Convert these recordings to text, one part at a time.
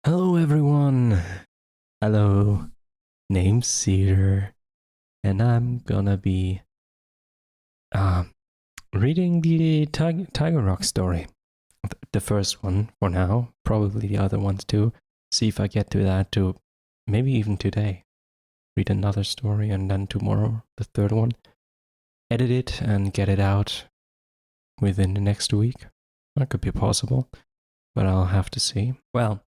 Hello, everyone. Hello, name's Cedar, and I'm gonna be uh, reading the Tiger Rock story. The first one for now, probably the other ones too. See if I get to that too. Maybe even today. Read another story, and then tomorrow, the third one. Edit it and get it out within the next week. That could be possible, but I'll have to see. Well,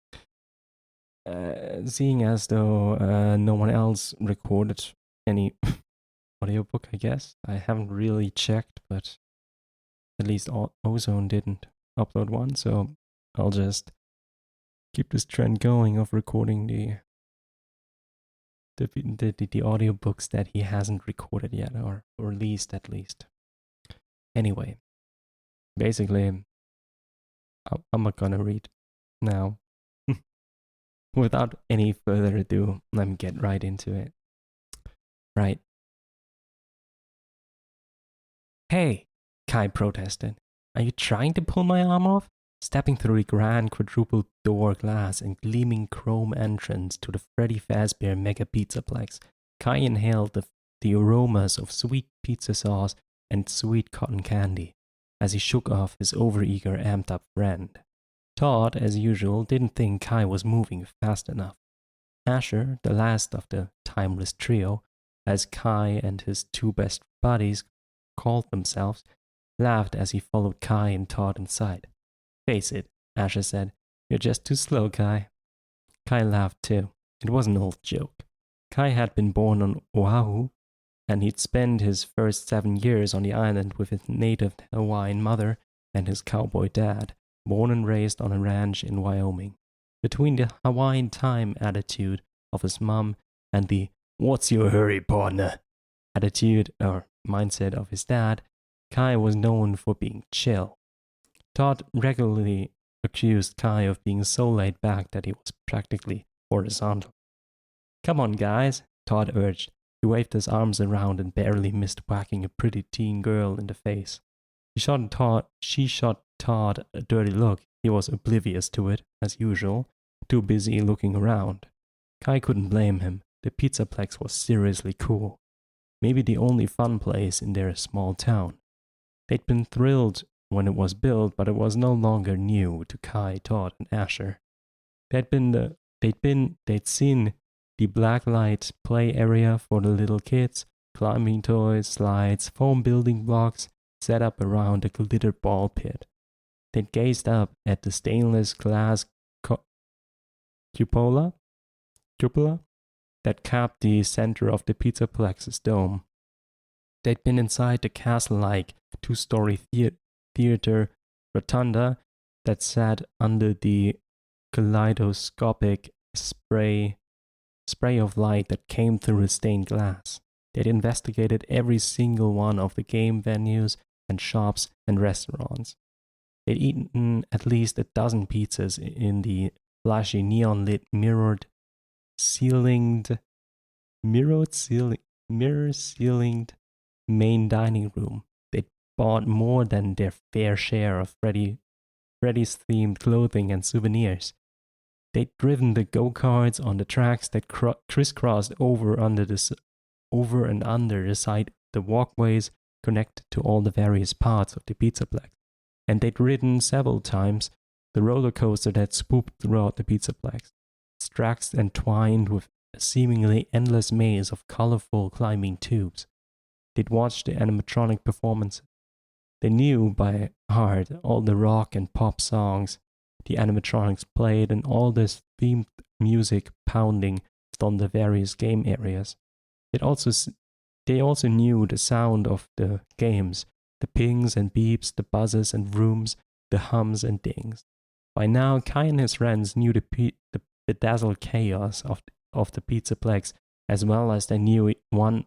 seeing as though no one else recorded any audiobook, I guess. I haven't really checked, but at least Ozone didn't upload one, so I'll just keep this trend going of recording the audiobooks that he hasn't recorded yet, or released at least. Anyway, basically, I'm not gonna read now. Without any further ado, let me get right into it. Right. Hey, Kai protested. Are you trying to pull my arm off? Stepping through the grand quadruple door glass and gleaming chrome entrance to the Freddy Fazbear Mega Pizzaplex, Kai inhaled the aromas of sweet pizza sauce and sweet cotton candy as he shook off his overeager, amped up friend. Todd, as usual, didn't think Kai was moving fast enough. Asher, the last of the timeless trio, as Kai and his two best buddies called themselves, laughed as he followed Kai and Todd inside. Face it, Asher said, you're just too slow, Kai. Kai laughed too. It was an old joke. Kai had been born on Oahu, and he'd spent his first 7 years on the island with his native Hawaiian mother and his cowboy dad, born and raised on a ranch in Wyoming. Between the Hawaiian time attitude of his mom and the "what's your hurry, partner" attitude or mindset of his dad, Kai was known for being chill. Todd regularly accused Kai of being so laid back that he was practically horizontal. Come on, guys, Todd urged. He waved his arms around and barely missed whacking a pretty teen girl in the face. She shot Todd a dirty look. He was oblivious to it, as usual, too busy looking around. Kai couldn't blame him. The Pizzaplex was seriously cool. Maybe the only fun place in their small town. They'd been thrilled when it was built, but it was no longer new to Kai, Todd, and Asher. They'd seen the blacklight play area for the little kids, climbing toys, slides, foam building blocks set up around a glitter ball pit. They'd gazed up at the stainless glass cupola that capped the center of the Pizzaplex's dome. They'd been inside the castle-like two-story theater rotunda that sat under the kaleidoscopic spray of light that came through the stained glass. They'd investigated every single one of the game venues and shops and restaurants. They'd eaten at least a dozen pizzas in the flashy neon-lit mirror-ceilinged main dining room. They'd bought more than their fair share of Freddy's themed clothing and souvenirs. They'd driven the go-karts on the tracks that crisscrossed over and under the side of the walkways connected to all the various parts of the Pizzaplex. And they'd ridden several times the roller coaster that swooped throughout the Pizzaplex. Its tracks entwined with a seemingly endless maze of colorful climbing tubes. They'd watched the animatronic performances. They knew by heart all the rock and pop songs the animatronics played and all this themed music pounding from the various game areas. They also knew the sound of the games, the pings and beeps, the buzzes and vrooms, the hums and dings. By now, Kai and his friends knew the bedazzled chaos of the Pizzaplex as well as they knew one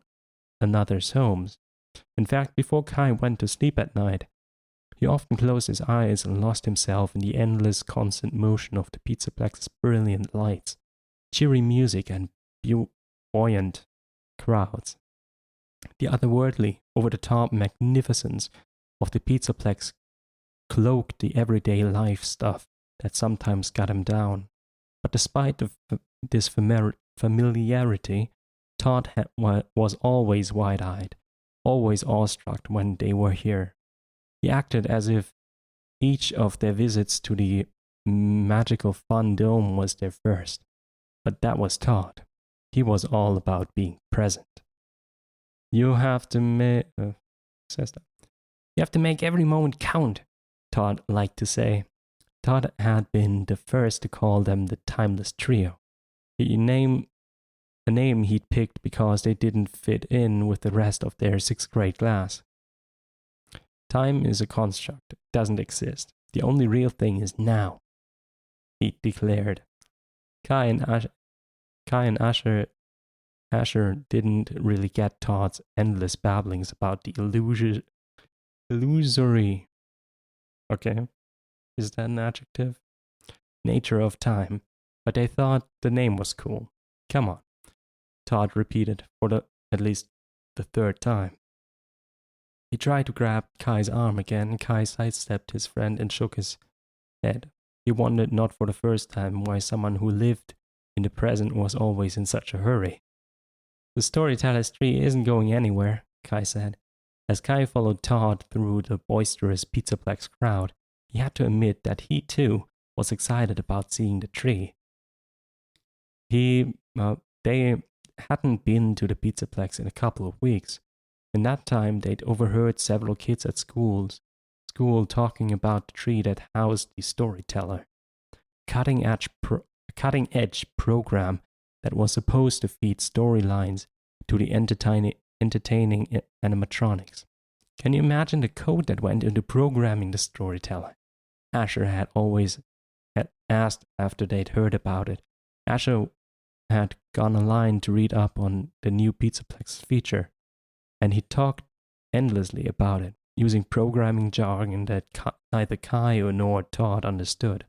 another's homes. In fact, before Kai went to sleep at night, he often closed his eyes and lost himself in the endless, constant motion of the Pizzaplex's brilliant lights, cheery music, and buoyant crowds. The otherworldly, over-the-top magnificence of the Pizzaplex cloaked the everyday life stuff that sometimes got him down. But despite this familiarity, Todd was always wide-eyed, always awestruck when they were here. He acted as if each of their visits to the magical fun dome was their first. But that was Todd. He was all about being present. You have to You have to make every moment count, Todd liked to say. Todd had been the first to call them the Timeless Trio. A name he'd picked because they didn't fit in with the rest of their sixth grade class. Time is a construct. It doesn't exist. The only real thing is now, he declared. Kai and Asher didn't really get Todd's endless babblings about the illusory, okay, is that an adjective? Nature of time, but they thought the name was cool. Come on, Todd repeated for at least the third time. He tried to grab Kai's arm again. Kai sidestepped his friend and shook his head. He wondered not for the first time why someone who lived in the present was always in such a hurry. The storyteller's tree isn't going anywhere, Kai said. As Kai followed Todd through the boisterous Pizzaplex crowd, he had to admit that he, too, was excited about seeing the tree. They hadn't been to the Pizzaplex in a couple of weeks. In that time, they'd overheard several kids at school talking about the tree that housed the storyteller. Cutting-edge program that was supposed to feed storylines to the entertaining animatronics. Can you imagine the code that went into programming the storyteller? Asher had asked after they'd heard about it. Asher had gone online to read up on the new Pizzaplex feature, and he talked endlessly about it, using programming jargon that neither Kai nor Todd understood.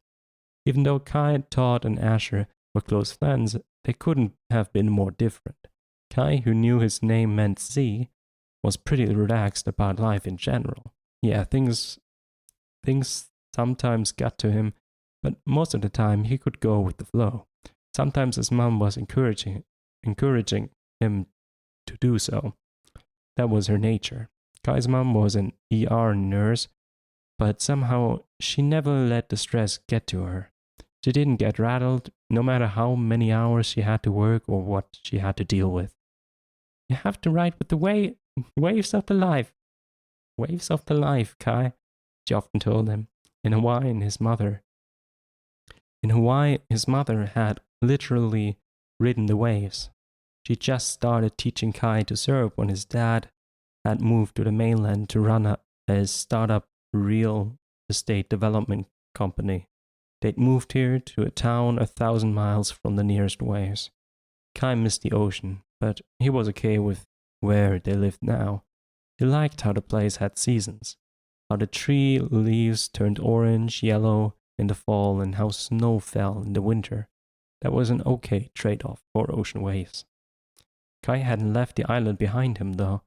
Even though Kai, Todd, and Asher were close friends, they couldn't have been more different. Kai, who knew his name meant Z, was pretty relaxed about life in general. Yeah, things sometimes got to him, but most of the time he could go with the flow. Sometimes his mom was encouraging him to do so. That was her nature. Kai's mom was an ER nurse, but somehow she never let the stress get to her. She didn't get rattled, no matter how many hours she had to work or what she had to deal with. You have to ride with the waves of the life. Waves of the life, Kai, she often told him. In Hawaii, his mother had literally ridden the waves. She just started teaching Kai to surf when his dad had moved to the mainland to run a startup real estate development company. They'd moved here to a town 1,000 miles from the nearest waves. Kai missed the ocean, but he was okay with where they lived now. He liked how the place had seasons, how the tree leaves turned orange, yellow in the fall, and how snow fell in the winter. That was an okay trade-off for ocean waves. Kai hadn't left the island behind him, though,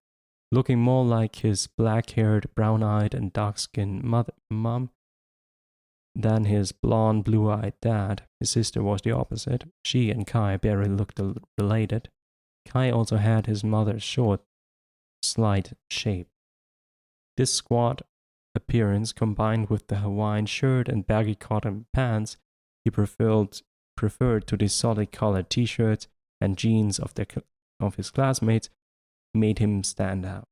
looking more like his black-haired, brown-eyed, and dark-skinned mom than his blonde, blue-eyed dad. His sister was the opposite. She and Kai barely looked related. Kai also had his mother's short, slight shape. This squat appearance, combined with the Hawaiian shirt and baggy cotton pants he preferred to the solid-colored t-shirts and jeans of his classmates, made him stand out.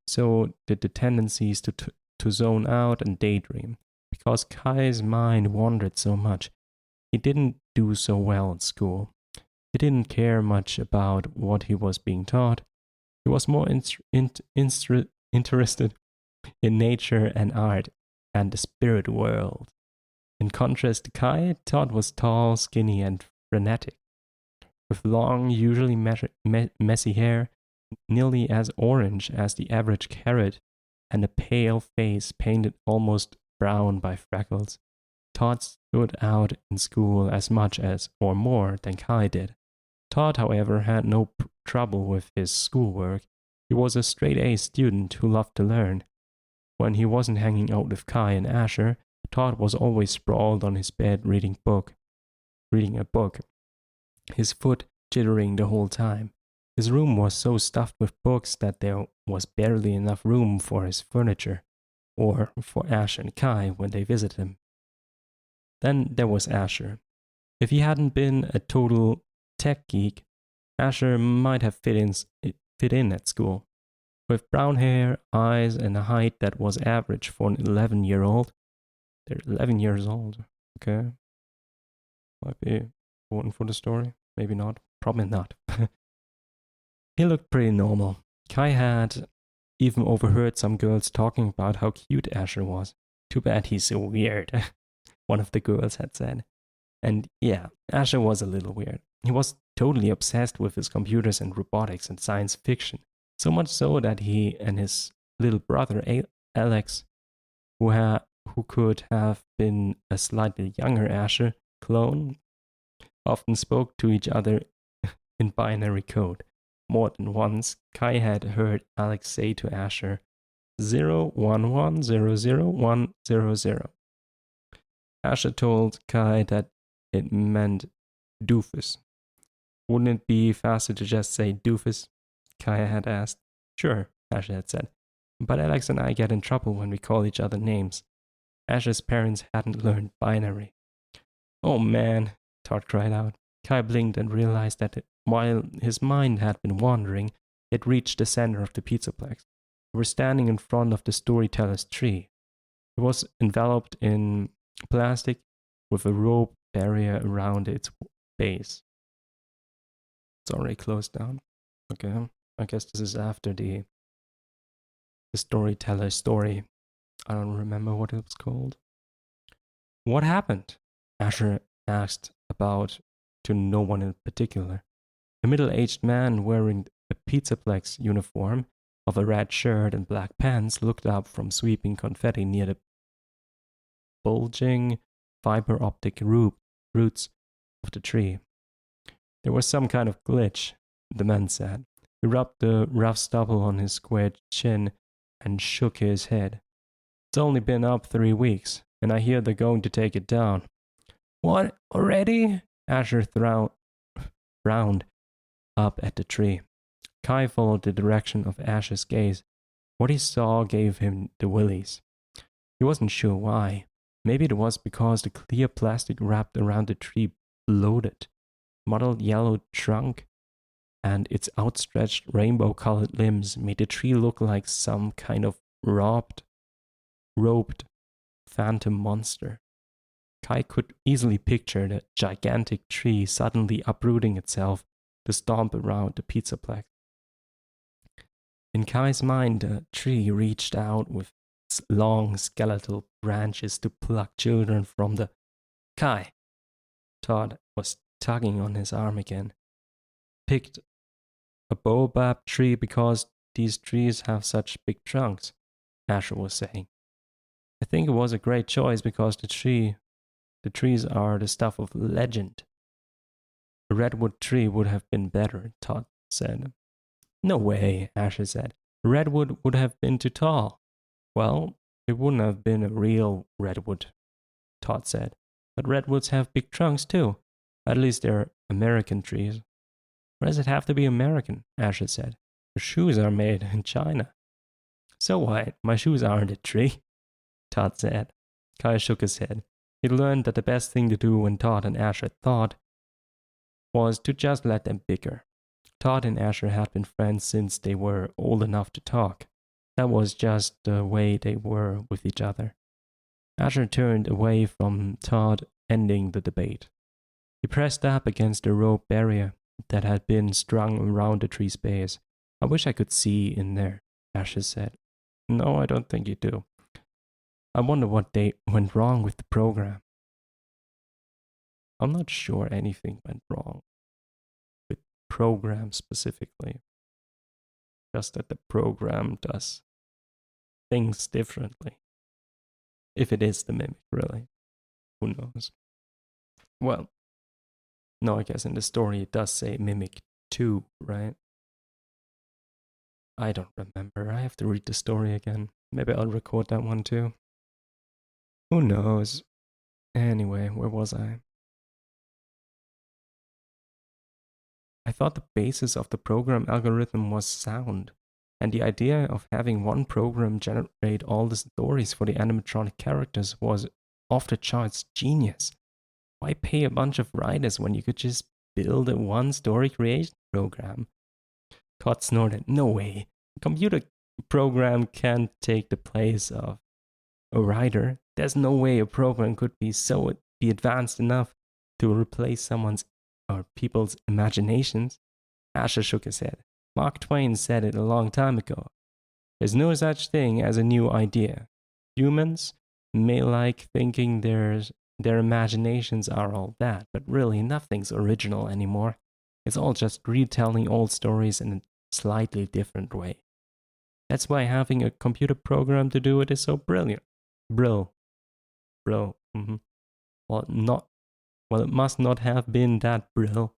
So did the tendencies to zone out and daydream. Because Kai's mind wandered so much, he didn't do so well at school. He didn't care much about what he was being taught. He was more interested in nature and art and the spirit world. In contrast to Kai, Todd was tall, skinny, and frenetic, with long, usually messy hair, nearly as orange as the average carrot, and a pale face painted almost brown by freckles. Todd stood out in school as much as, or more, than Kai did. Todd, however, had no trouble with his schoolwork. He was a straight-A student who loved to learn. When he wasn't hanging out with Kai and Asher, Todd was always sprawled on his bed reading book. reading a book, his foot jittering the whole time. His room was so stuffed with books that there was barely enough room for his furniture, or for Ash and Kai when they visited him. Then there was Asher. If he hadn't been a total tech geek, Asher might have fit in at school. With brown hair, eyes, and a height that was average for an 11-year-old. They're 11 years old, okay? Might be important for the story. Maybe not. Probably not. He looked pretty normal. Kai had even overheard some girls talking about how cute Asher was. Too bad he's so weird, one of the girls had said. And yeah, Asher was a little weird. He was totally obsessed with his computers and robotics and science fiction. So much so that he and his little brother, Alex, who could have been a slightly younger Asher clone, often spoke to each other in binary code. More than once, Kai had heard Alex say to Asher, 011000100. Asher told Kai that it meant doofus. Wouldn't it be faster to just say doofus? Kai had asked. Sure, Asher had said, but Alex and I get in trouble when we call each other names. Asher's parents hadn't learned binary. Oh man, Todd cried out. Kai blinked and realized that while his mind had been wandering, it reached the center of the Pizzaplex. They were standing in front of the storyteller's tree. It was enveloped in plastic with a rope barrier around its base. It's already closed down. Okay, I guess this is after the storyteller's story. I don't remember what it was called. What happened? Asher asked about to no one in particular. A middle-aged man wearing a Pizzaplex uniform of a red shirt and black pants looked up from sweeping confetti near the bulging fiber optic roots of the tree. There was some kind of glitch, the man said. He rubbed the rough stubble on his square chin and shook his head. It's only been up 3 weeks, and I hear they're going to take it down. What, already? Asher frowned up at the tree. Kai followed the direction of Asher's gaze. What he saw gave him the willies. He wasn't sure why. Maybe it was because the clear plastic wrapped around the tree bloated, mottled yellow trunk, and its outstretched rainbow-colored limbs made the tree look like some kind of roped phantom monster. Kai could easily picture the gigantic tree suddenly uprooting itself to stomp around the Pizzaplex. In Kai's mind, the tree reached out with its long skeletal branches to pluck children from the... Kai! Todd was tugging on his arm again. Picked a baobab tree because these trees have such big trunks, Asher was saying. I think it was a great choice because the trees are the stuff of legend. A redwood tree would have been better, Todd said. No way, Asher said. A redwood would have been too tall. Well, it wouldn't have been a real redwood, Todd said. But redwoods have big trunks too. At least they're American trees. Why does it have to be American? Asher said. Your shoes are made in China. So what? My shoes aren't a tree, Todd said. Kai shook his head. He learned that the best thing to do when Todd and Asher thought was to just let them bicker. Todd and Asher had been friends since they were old enough to talk. That was just the way they were with each other. Asher turned away from Todd, ending the debate. He pressed up against the rope barrier that had been strung around the tree's base. I wish I could see in there, Asher said. No, I don't think you do. I wonder what went wrong with the program. I'm not sure anything went wrong with the program specifically. Just that the program does things differently. If it is the mimic, really. Who knows? Well, no, I guess in the story it does say mimic 2, right? I don't remember. I have to read the story again. Maybe I'll record that one too. Who knows? Anyway, where was I? I thought the basis of the program algorithm was sound, and the idea of having one program generate all the stories for the animatronic characters was off the charts genius. Why pay a bunch of writers when you could just build a one story creation program? Todd snorted. No way. A computer program can't take the place of a writer. There's no way a program could be advanced enough to replace someone's or people's imaginations. Asher shook his head. Mark Twain said it a long time ago. There's no such thing as a new idea. Humans may like thinking their imaginations are all that, but really nothing's original anymore. It's all just retelling old stories in a slightly different way. That's why having a computer program to do it is so brilliant. Brill. Mm-hmm. Well, it must not have been that brill,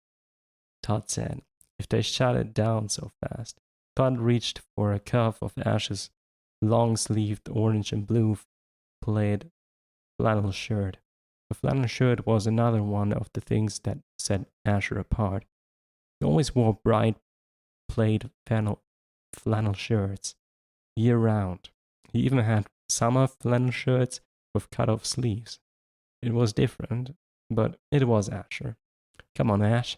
Todd said, if they shut it down so fast. Todd reached for a cuff of Ash's long-sleeved orange and blue plaid flannel shirt. The flannel shirt was another one of the things that set Asher apart. He always wore bright plaid flannel shirts year round. He even had summer flannel shirts with cut-off sleeves. It was different, but it was Asher. Come on, Ash,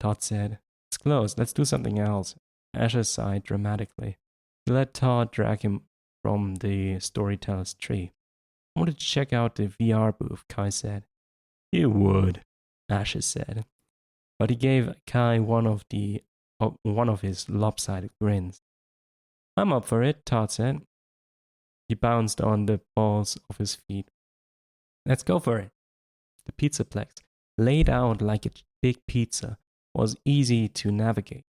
Todd said. It's closed. Let's do something else. Asher sighed dramatically. He let Todd drag him from the storyteller's tree. I wanted to check out the VR booth, Kai said. You would, Asher said. But he gave Kai one of his lopsided grins. I'm up for it, Todd said. He bounced on the balls of his feet. Let's go for it. The Pizzaplex, laid out like a big pizza, was easy to navigate.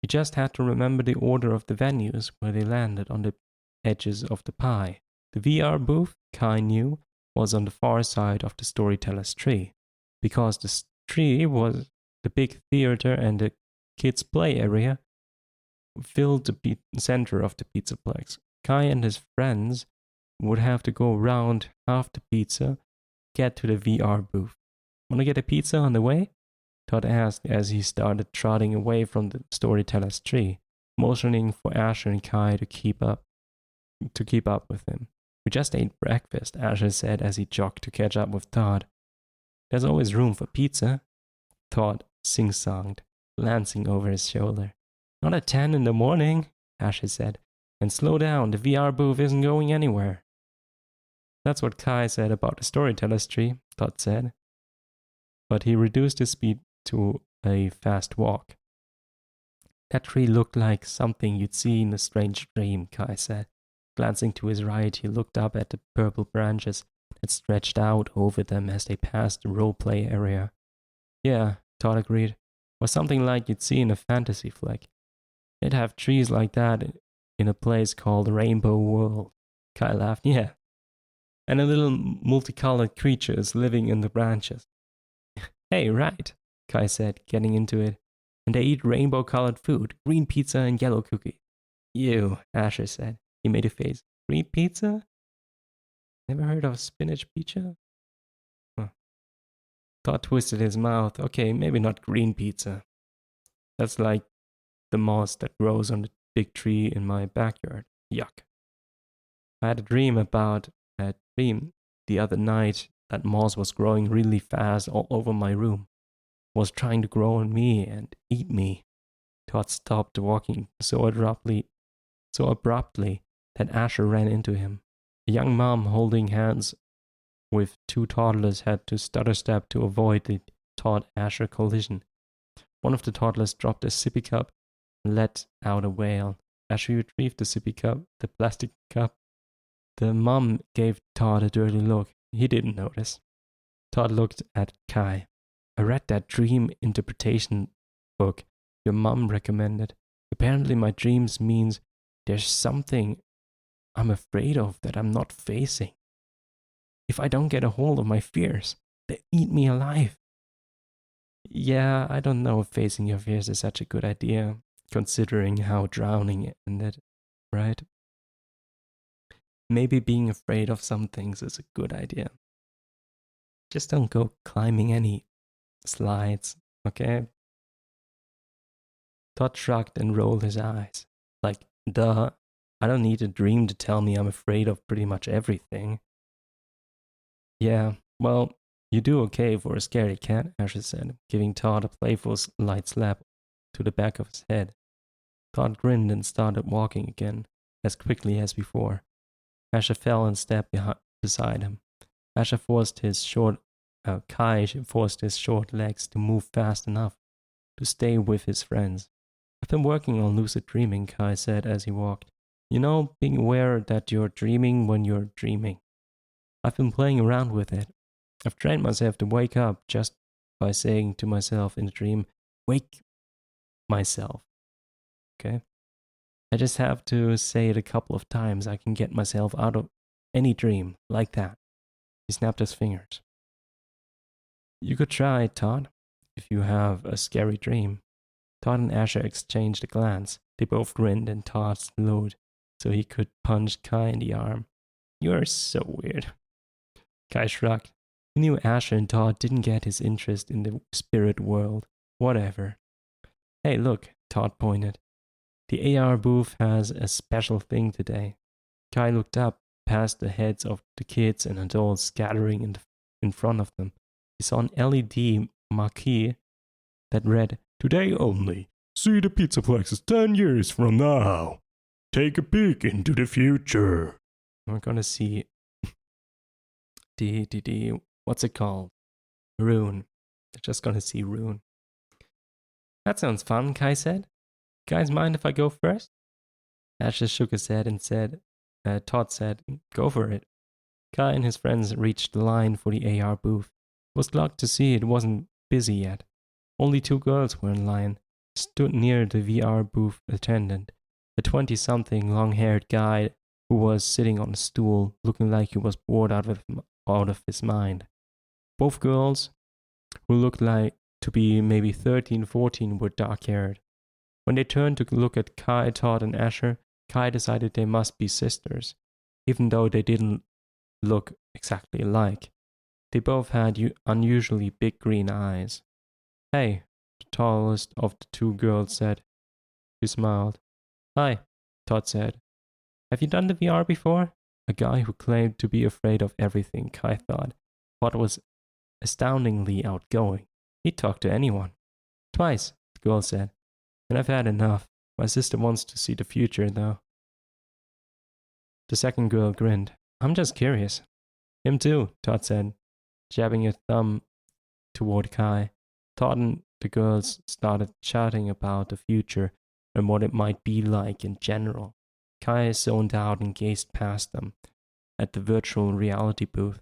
You just had to remember the order of the venues where they landed on the edges of the pie. The VR booth, Kai knew, was on the far side of the storyteller's tree, because the tree was the big theater and the kids' play area filled the center of the Pizzaplex. Kai and his friends would have to go round half the pizza, get to the VR booth. Want to get a pizza on the way? Todd asked as he started trotting away from the storyteller's tree, motioning for Asher and Kai to keep up with him. We just ate breakfast, Asher said as he jogged to catch up with Todd. There's always room for pizza, Todd sing-songed, glancing over his shoulder. Not at 10 in the morning, Asher said. And slow down, the VR booth isn't going anywhere. That's what Kai said about the storyteller's tree, Todd said. But he reduced his speed to a fast walk. That tree looked like something you'd see in a strange dream, Kai said. Glancing to his right, he looked up at the purple branches that stretched out over them as they passed the role-play area. Yeah, Todd agreed. Was something like you'd see in a fantasy flick. They'd have trees like that in a place called Rainbow World. Kai laughed. Yeah. And a little multicolored creatures living in the branches. Hey, right, Kai said, getting into it. And they eat rainbow-colored food, green pizza and yellow cookie. Ew, Asher said. He made a face. Green pizza? Never heard of spinach pizza? Huh. Todd twisted his mouth. Okay, maybe not green pizza. That's like the moss that grows on the big tree in my backyard. Yuck. I had a dream about a dream the other night that moss was growing really fast all over my room. Was trying to grow on me and eat me. Todd stopped walking so abruptly that Asher ran into him. A young mom holding hands with two toddlers had to stutter step to avoid the Todd-Asher collision. One of the toddlers dropped a sippy cup and let out a wail. Asher retrieved the sippy cup, the plastic cup. The mom gave Todd a dirty look. He didn't notice. Todd looked at Kai. I read that dream interpretation book your mom recommended. Apparently my dreams means there's something I'm afraid of that I'm not facing. If I don't get a hold of my fears, they eat me alive. Yeah, I don't know if facing your fears is such a good idea, considering how drowning it ended, right? Maybe being afraid of some things is a good idea. Just don't go climbing any slides, okay? Todd shrugged and rolled his eyes. Like, duh, I don't need a dream to tell me I'm afraid of pretty much everything. Yeah, well, you do okay for a scaredy cat, Asher said, giving Todd a playful light slap to the back of his head. Todd grinned and started walking again, as quickly as before. Asher fell and stepped beside him. Kai forced his short legs to move fast enough to stay with his friends. I've been working on lucid dreaming, Kai said as he walked. You know, being aware that you're dreaming when you're dreaming. I've been playing around with it. I've trained myself to wake up just by saying to myself in a dream, wake myself. Okay? I just have to say it a couple of times. I can get myself out of any dream like that. He snapped his fingers. You could try, Todd, if you have a scary dream. Todd and Asher exchanged a glance. They both grinned and Todd slowed so he could punch Kai in the arm. You're so weird. Kai shrugged. He knew Asher and Todd didn't get his interest in the spirit world. Whatever. Hey, look, Todd pointed. The AR booth has a special thing today. Kai looked up past the heads of the kids and adults scattering in front of them. He saw an LED marquee that read, Today only. See the Pizzaplex 10 years from now. Take a peek into the future. We're gonna see what's it called? Rune. They're just gonna see Rune. That sounds fun, Kai said. Guys, mind if I go first? Asher shook his head and Todd said, go for it. Kai and his friends reached the line for the AR booth. It was glad to see it wasn't busy yet. Only 2 girls were in line. Stood near the VR booth attendant, a 20-something long-haired guy who was sitting on a stool, looking like he was bored out of his mind. Both girls, who looked like to be maybe 13, 14, were dark-haired. When they turned to look at Kai, Todd, and Asher, Kai decided they must be sisters, even though they didn't look exactly alike. They both had unusually big green eyes. Hey, the tallest of the 2 girls said. She smiled. Hi, Todd said. Have you done the VR before? A guy who claimed to be afraid of everything, Kai thought. Todd was astoundingly outgoing. He'd talk to anyone. Twice, the girl said. And I've had enough. My sister wants to see the future, though. The second girl grinned. I'm just curious. Him too, Todd said, jabbing a thumb toward Kai. Todd and the girls started chatting about the future and what it might be like in general. Kai zoned out and gazed past them at the virtual reality booth.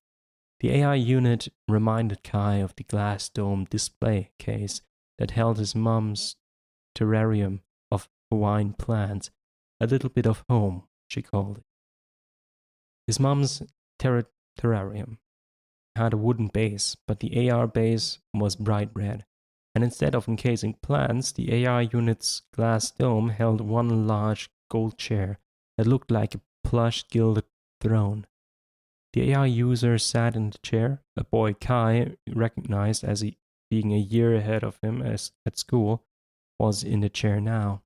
The AI unit reminded Kai of the glass dome display case that held his mom's terrarium of Hawaiian plants, a little bit of home, she called it. His mom's terrarium had a wooden base, but the AR base was bright red, and instead of encasing plants, the AI unit's glass dome held one large gold chair that looked like a plush gilded throne. The AI user sat in the chair. A boy Kai recognized as being a year ahead of him at school was in the chair now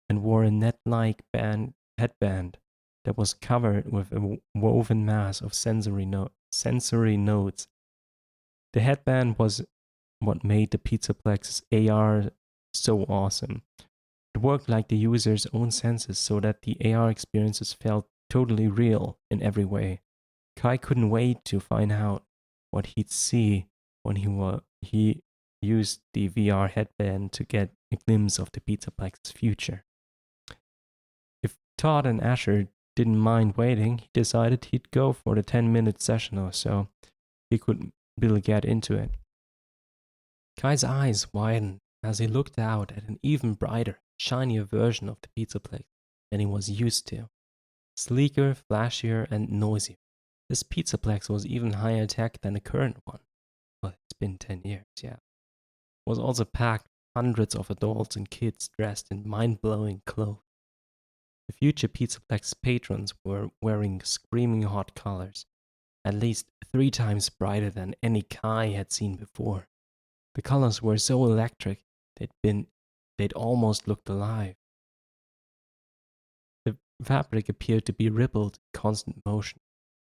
and wore a net-like headband that was covered with a woven mass of sensory nodes. The headband was what made the Pizzaplex's AR so awesome. It worked like the user's own senses so that the AR experiences felt totally real in every way. Kai couldn't wait to find out what he'd see when he used the VR headband to get a glimpse of the Pizzaplex's future. If Todd and Asher didn't mind waiting, he decided he'd go for the 10-minute session or so. He could really get into it. Kai's eyes widened as he looked out at an even brighter, shinier version of the Pizzaplex than he was used to. Sleeker, flashier, and noisier. This Pizzaplex was even higher tech than the current one. Well, it's been 10 years, yeah. It was also packed with hundreds of adults and kids dressed in mind-blowing clothes. The future Pizzaplex patrons were wearing screaming hot colors, at least 3 times brighter than any Kai had seen before. The colors were so electric, they'd They'd almost looked alive. The fabric appeared to be rippled in constant motion,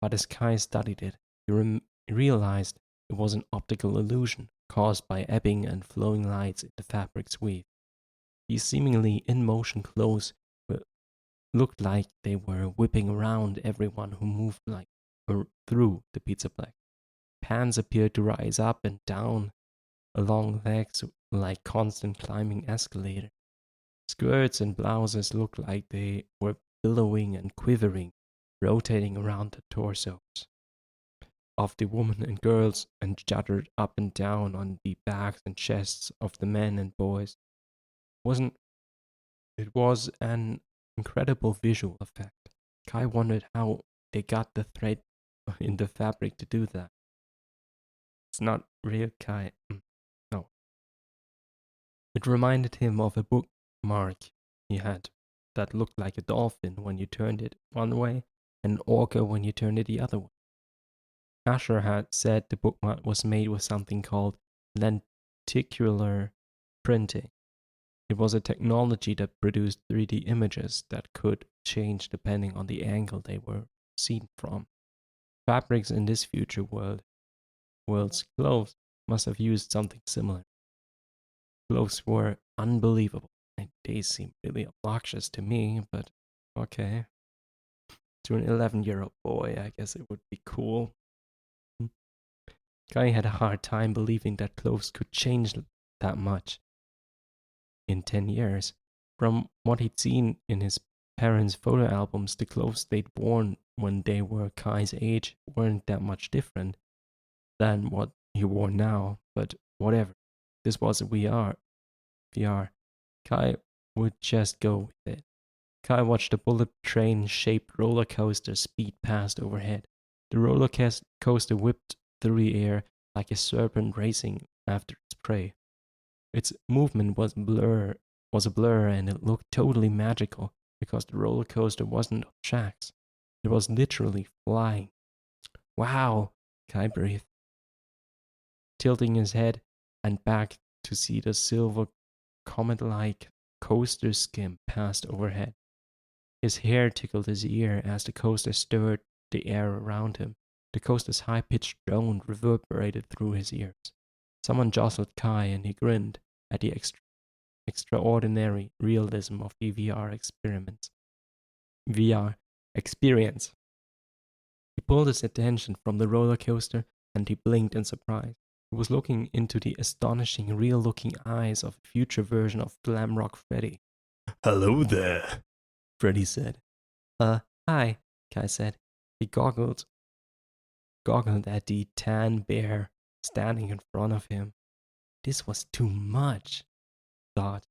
but as Kai studied it, he realized it was an optical illusion caused by ebbing and flowing lights in the fabric's weave. These seemingly in-motion clothes looked like they were whipping around everyone who moved through the Pizzaplex. Pants appeared to rise up and down along legs like constant climbing escalator. Skirts and blouses looked like they were billowing and quivering, rotating around the torsos of the women and girls and juddered up and down on the backs and chests of the men and boys. It was an incredible visual effect. Kai wondered how they got the thread in the fabric to do that. It's not real, Kai. No. It reminded him of a bookmark he had that looked like a dolphin when you turned it one way and an orca when you turned it the other way. Asher had said the bookmark was made with something called lenticular printing. It was a technology that produced 3D images that could change depending on the angle they were seen from. Fabrics in this future world's clothes must have used something similar. Clothes were unbelievable, and they seemed really obnoxious to me, but okay. To an 11-year-old boy, I guess it would be cool. Guy had a hard time believing that clothes could change that much in 10 years. From what he'd seen in his parents' photo albums, the clothes they'd worn when they were Kai's age weren't that much different than what he wore now, but whatever. This was VR. Kai would just go with it. Kai watched a bullet train-shaped roller coaster speed past overhead. The roller coaster whipped through the air like a serpent racing after its prey. Its movement was a blur, and it looked totally magical because the roller coaster wasn't on tracks. It was literally flying. Wow, Kai breathed, tilting his head and back to see the silver comet-like coaster skim past overhead. His hair tickled his ear as the coaster stirred the air around him. The coaster's high-pitched drone reverberated through his ears. Someone jostled Kai and he grinned at the extraordinary realism of the VR experience. He pulled his attention from the roller coaster and he blinked in surprise. He was looking into the astonishing, real-looking eyes of a future version of Glamrock Freddy. "Hello there," Freddy said. Hi, Kai said. He goggled at the tan bear standing in front of him. This was too much, he thought.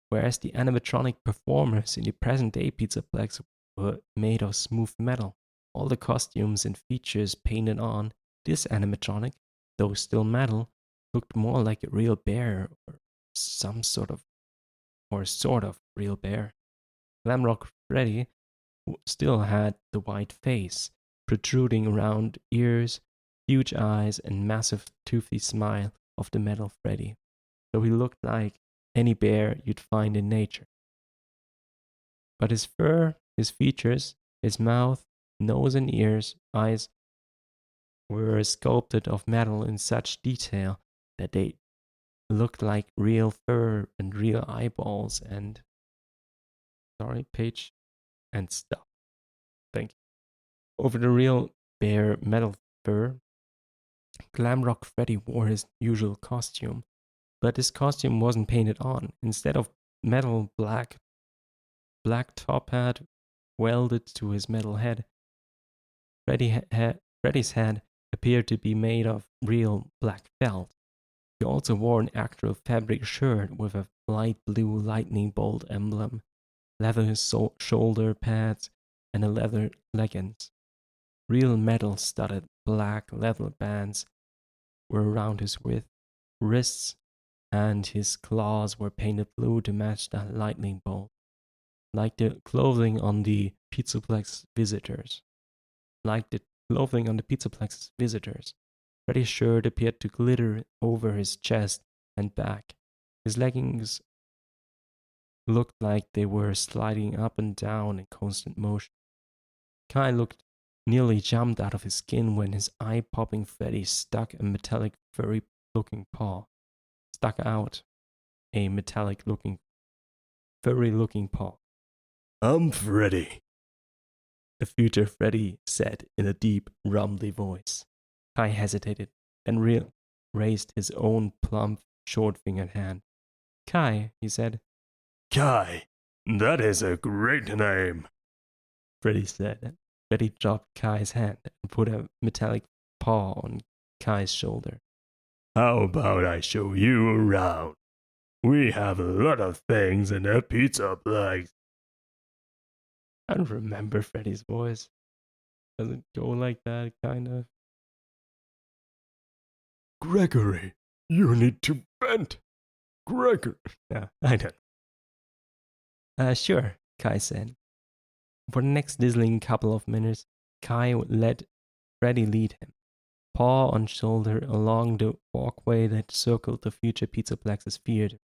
Whereas the animatronic performers in the present-day Pizzaplex were made of smooth metal, all the costumes and features painted on, this animatronic, though still metal, looked more like a real bear or sort of real bear. Glamrock Freddy still had the white face, protruding round ears, huge eyes, and massive toothy smile of the metal Freddy, so he looked like any bear you'd find in nature. But his fur, his features, his mouth, nose and eyes were sculpted of metal in such detail that they looked like real fur and real eyeballs and stuff. Thank you. Over the real bare metal fur, Glamrock Freddy wore his usual costume, but his costume wasn't painted on. Instead of metal, black top hat welded to his metal head. Freddy's head appeared to be made of real black felt. He also wore an actual fabric shirt with a light blue lightning bolt emblem, leather shoulder pads, and a leather leggings. Real metal-studded black leather bands were around his wrists, and his claws were painted blue to match the lightning bolt, like the clothing on the Pizzaplex visitors. Freddy's shirt appeared to glitter over his chest and back. His leggings looked like they were sliding up and down in constant motion. Kai nearly jumped out of his skin when his eye-popping Freddy stuck a metallic out a furry-looking paw. I'm Freddy. The future Freddy said in a deep, rumbly voice. Kai hesitated, then raised his own plump, short-fingered hand. Kai, he said. Kai, that is a great name, Freddy said. Freddy dropped Kai's hand and put a metallic paw on Kai's shoulder. How about I show you around? We have a lot of things in the Pizzaplex. I don't remember Freddy's voice. Does it go like that, kind of? Gregory, you need to vent. Gregory. Yeah, I don't. Sure, Kai said. For the next dizzying couple of minutes, Kai let Freddy lead him, paw on shoulder, along the walkway that circled the future Pizzaplex's theater.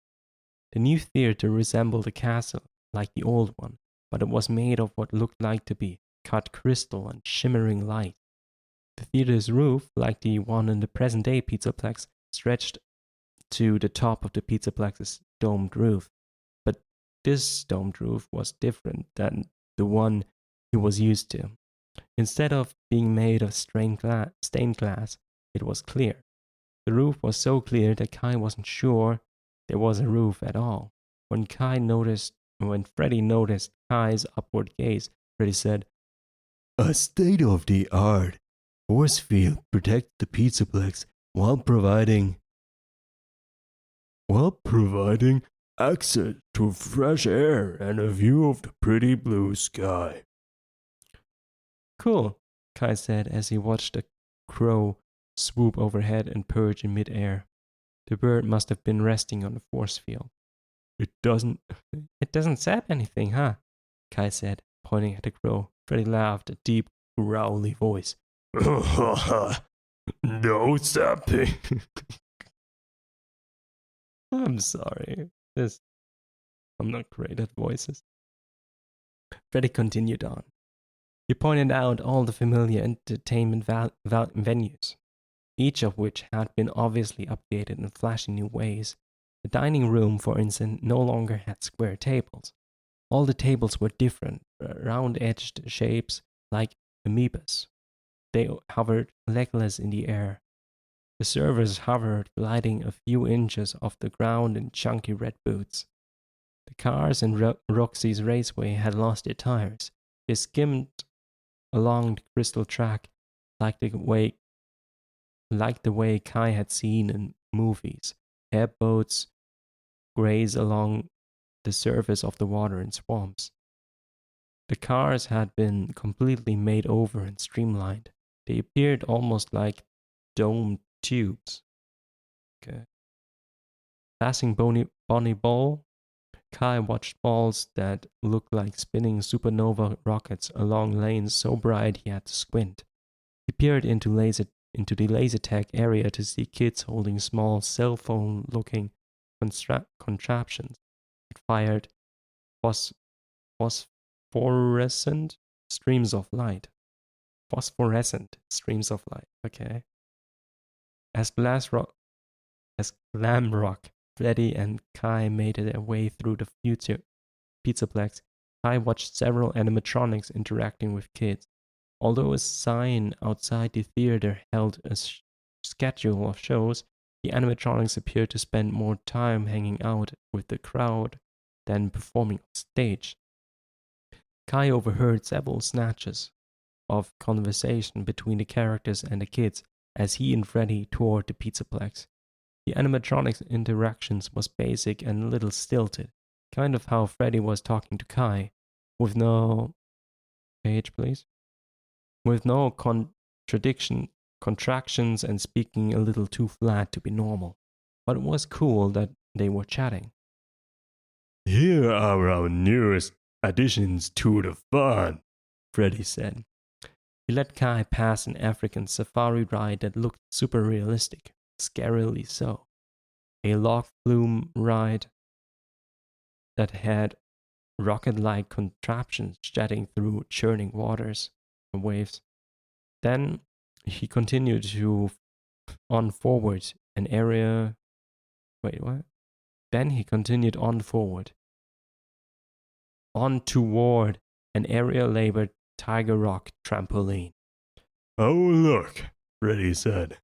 The new theater resembled a castle, like the old one, but it was made of what looked like to be cut crystal and shimmering light. The theater's roof, like the one in the present-day Pizzaplex, stretched to the top of the Pizzaplex's domed roof. But this domed roof was different than the one he was used to. Instead of being made of stained glass, it was clear. The roof was so clear that Kai wasn't sure there was a roof at all. When Freddy noticed Kai's upward gaze, Freddy said, "A state-of-the-art force field protects the Pizzaplex while providing access to fresh air and a view of the pretty blue sky." Cool, Kai said as he watched a crow swoop overhead and perch in midair. The bird must have been resting on the force field. It doesn't zap anything, huh? Kai said, pointing at the crow. Freddy laughed, a deep, growly voice. No zapping. I'm sorry. I'm not great at voices. Freddy continued on. He pointed out all the familiar entertainment venues, each of which had been obviously updated in flashy new ways. The dining room, for instance, no longer had square tables. All the tables were different, round-edged shapes like amoebas. They hovered legless in the air. The servers hovered, gliding a few inches off the ground in chunky red boots. The cars in Roxy's Raceway had lost their tires. They skimmed along the crystal track like the way Kai had seen in movies. Airboats graze along the surface of the water in swamps. The cars had been completely made over and streamlined. They appeared almost like domed tubes. Okay. Passing Bonnie Ball, Kai watched balls that looked like spinning supernova rockets along lanes so bright he had to squint. He peered into the laser tag area to see kids holding small cell phone-looking contraptions. It fired phosphorescent streams of light. Okay. As glam rock, Freddy and Kai made their way through the future Pizzaplex. Kai watched several animatronics interacting with kids. Although a sign outside the theater held a schedule of shows, the animatronics appeared to spend more time hanging out with the crowd than performing on stage. Kai overheard several snatches of conversation between the characters and the kids as he and Freddy toured the Pizzaplex. The animatronics interactions was basic and a little stilted, kind of how Freddy was talking to Kai, with no page, please, with no contractions and speaking a little too flat to be normal. But it was cool that they were chatting. "Here are our newest additions to the fun," Freddy said. He let Kai pass an African safari ride that looked super realistic, scarily so. A log flume ride, that had rocket-like contraptions jetting through churning waters and waves. Then he continued on forward an area. Wait, what? Then he continued on forward, on toward an area-labeled Tiger Rock trampoline. Oh, look, Freddy said.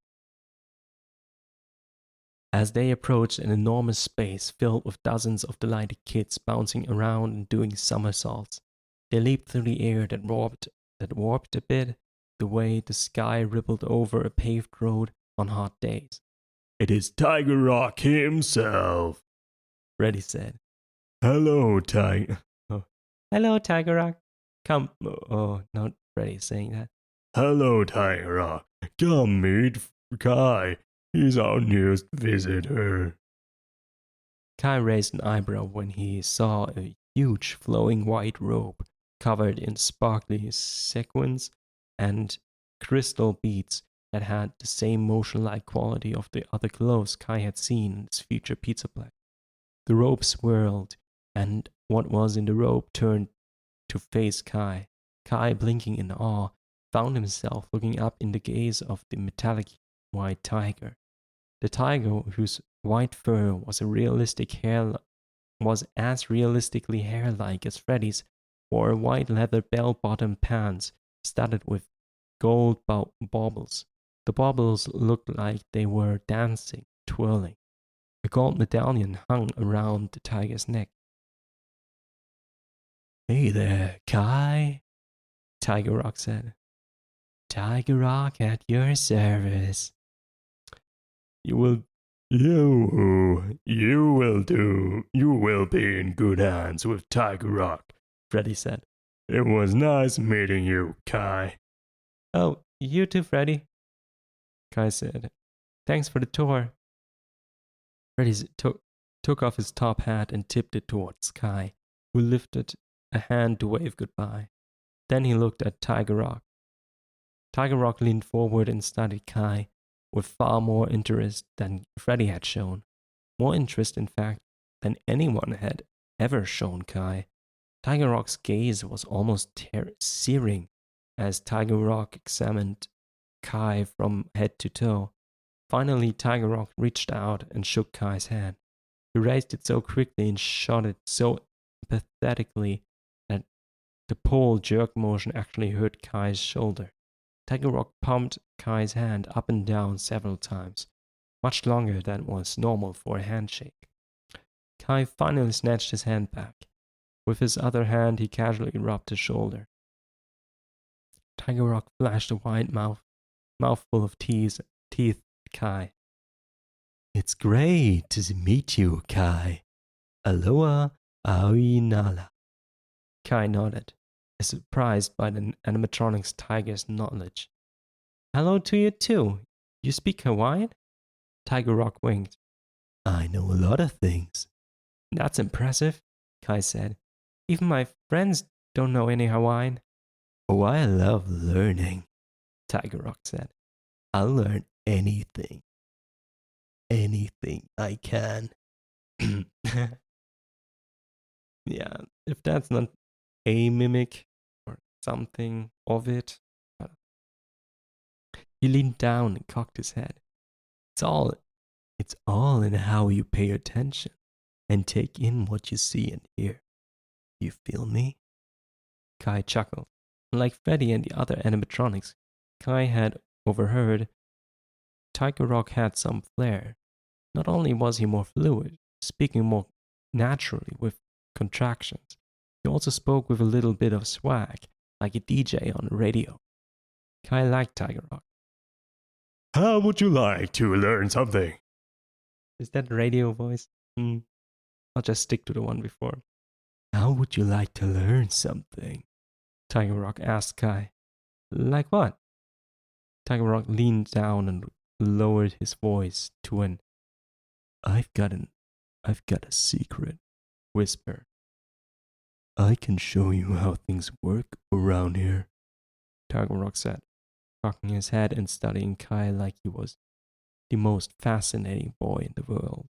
As they approached an enormous space filled with dozens of delighted kids bouncing around and doing somersaults, they leaped through the air that warped a bit the way the sky rippled over a paved road on hot days. It is Tiger Rock himself, Freddy said. Hello, Tiger. Oh. Hello, Tiger Rock. Come. Oh, not Freddy saying that. Hello, Tiger Rock. Come meet Kai. He's our newest visitor. Kai raised an eyebrow when he saw a huge flowing white robe covered in sparkly sequins and crystal beads that had the same motion-like quality of the other clothes Kai had seen in his future Pizzaplex. The robe swirled, and what was in the robe turned to face Kai. Kai, blinking in awe, found himself looking up in the gaze of the metallic white tiger. The tiger, whose white fur was as realistically hair-like as Freddy's, wore white leather bell-bottom pants studded with gold baubles. The baubles looked like they were dancing, twirling. A gold medallion hung around the tiger's neck. Hey there, Kai, Tiger Rock said. Tiger Rock at your service. You will be in good hands with Tiger Rock, Freddy said. It was nice meeting you, Kai. Oh, you too, Freddy, Kai said. Thanks for the tour. Freddy took off his top hat and tipped it towards Kai, who lifted a hand to wave goodbye. Then he looked at Tiger Rock. Tiger Rock leaned forward and studied Kai with far more interest than Freddy had shown. More interest, in fact, than anyone had ever shown Kai. Tiger Rock's gaze was almost searing as Tiger Rock examined Kai from head to toe. Finally, Tiger Rock reached out and shook Kai's hand. He raised it so quickly and shot it so pathetically that the pull jerk motion actually hurt Kai's shoulder. Tiger Rock pumped Kai's hand up and down several times, much longer than was normal for a handshake. Kai finally snatched his hand back. With his other hand, he casually rubbed his shoulder. Tiger Rock flashed a wide mouthful of teeth at Kai. It's great to meet you, Kai. Aloha aui nala. Kai nodded, surprised by the animatronics tiger's knowledge. Hello to you too. You speak Hawaiian? Tiger Rock winked. I know a lot of things. That's impressive, Kai said. Even my friends don't know any Hawaiian. Oh, I love learning, Tiger Rock said. I'll learn anything. Anything I can. Yeah, if that's not a mimic or something of it. He leaned down and cocked his head. It's all in how you pay attention and take in what you see and hear. You feel me? Kai chuckled. Like Freddy and the other animatronics Kai had overheard, Tiger Rock had some flair. Not only was he more fluid, speaking more naturally with contractions, he also spoke with a little bit of swag, like a DJ on the radio. Kai liked Tiger Rock. How would you like to learn something? Is that a radio voice? I'll just stick to the one before. How would you like to learn something? Tiger Rock asked Kai. Like what? Tiger Rock leaned down and lowered his voice to an I've got a secret whisper. I can show you how things work around here, Tiger Rock said, cocking his head and studying Kai like he was the most fascinating boy in the world.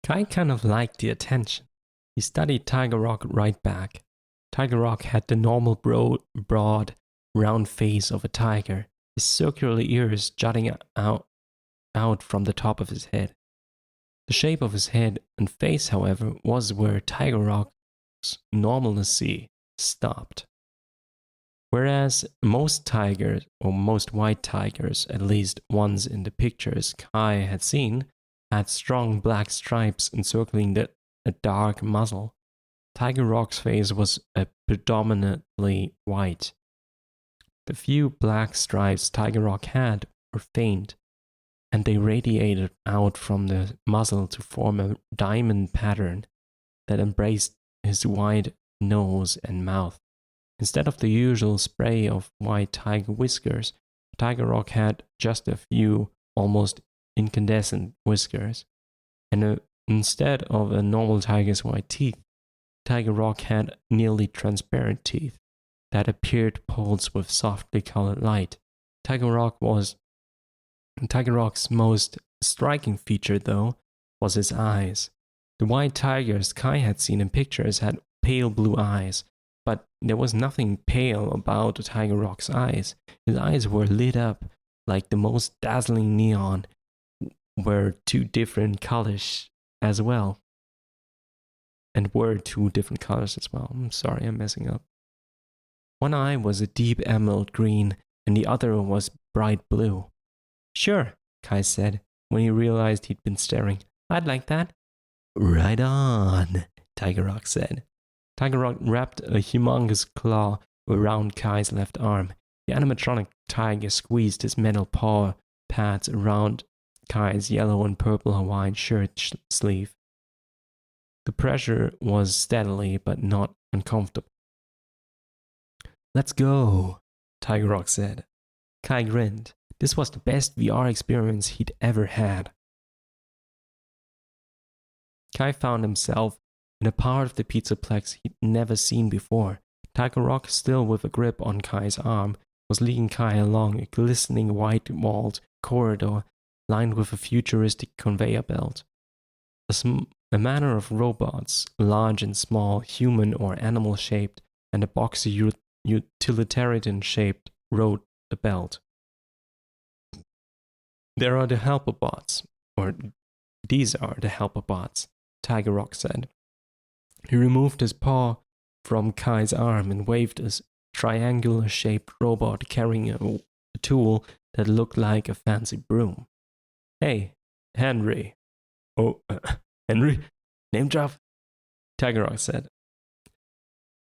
Kai kind of liked the attention. He studied Tiger Rock right back. Tiger Rock had the normal broad, round face of a tiger, his circular ears jutting out from the top of his head. The shape of his head and face, however, was where Tiger Rock's normalcy stopped. Whereas most tigers, or most white tigers, at least ones in the pictures Kai had seen, had strong black stripes encircling a dark muzzle, Tiger Rock's face was predominantly white. The few black stripes Tiger Rock had were faint, and they radiated out from the muzzle to form a diamond pattern that embraced his wide nose and mouth. Instead of the usual spray of white tiger whiskers, Tiger Rock had just a few almost incandescent whiskers. And instead of a normal tiger's white teeth, Tiger Rock had nearly transparent teeth that appeared to pulse with softly colored light. Tiger Rock's most striking feature, though, was his eyes. The white tigers Kai had seen in pictures had pale blue eyes, but there was nothing pale about Tiger Rock's eyes. His eyes were lit up like the most dazzling neon, were two different colors as well. I'm sorry, I'm messing up. One eye was a deep emerald green, and the other was bright blue. Sure, Kai said, when he realized he'd been staring. I'd like that. Right on, Tiger Rock said. Tiger Rock wrapped a humongous claw around Kai's left arm. The animatronic tiger squeezed his metal paw pads around Kai's yellow and purple Hawaiian shirt sleeve. The pressure was steadily but not uncomfortable. Let's go, Tiger Rock said. Kai grinned. This was the best VR experience he'd ever had. Kai found himself in a part of the Pizzaplex he'd never seen before. Tiger Rock, still with a grip on Kai's arm, was leading Kai along a glistening white-walled corridor lined with a futuristic conveyor belt. A manner of robots, large and small, human or animal-shaped, and a boxy utilitarian-shaped, rode the belt. There are the helper bots, or these are the helper bots, Tiger Rock said. He removed his paw from Kai's arm and waved a triangular-shaped robot carrying a tool that looked like a fancy broom. Hey, Henry. Oh, Henry? Name drop? Tiger Rock said.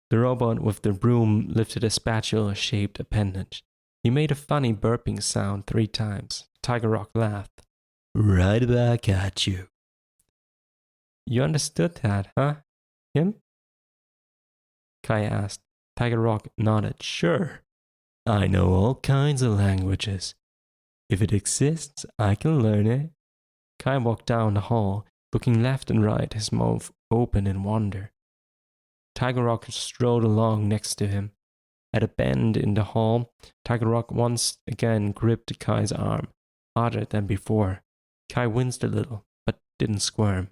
The robot with the broom lifted a spatula-shaped appendage. He made a funny burping sound 3 times. Tiger Rock laughed. Right back at you. You understood that, huh? Him? Kai asked. Tiger Rock nodded. Sure. I know all kinds of languages. If it exists, I can learn it. Kai walked down the hall, looking left and right, his mouth open in wonder. Tiger Rock strode along next to him. At a bend in the hall, Tiger Rock once again gripped Kai's arm, harder than before. Kai winced a little, but didn't squirm.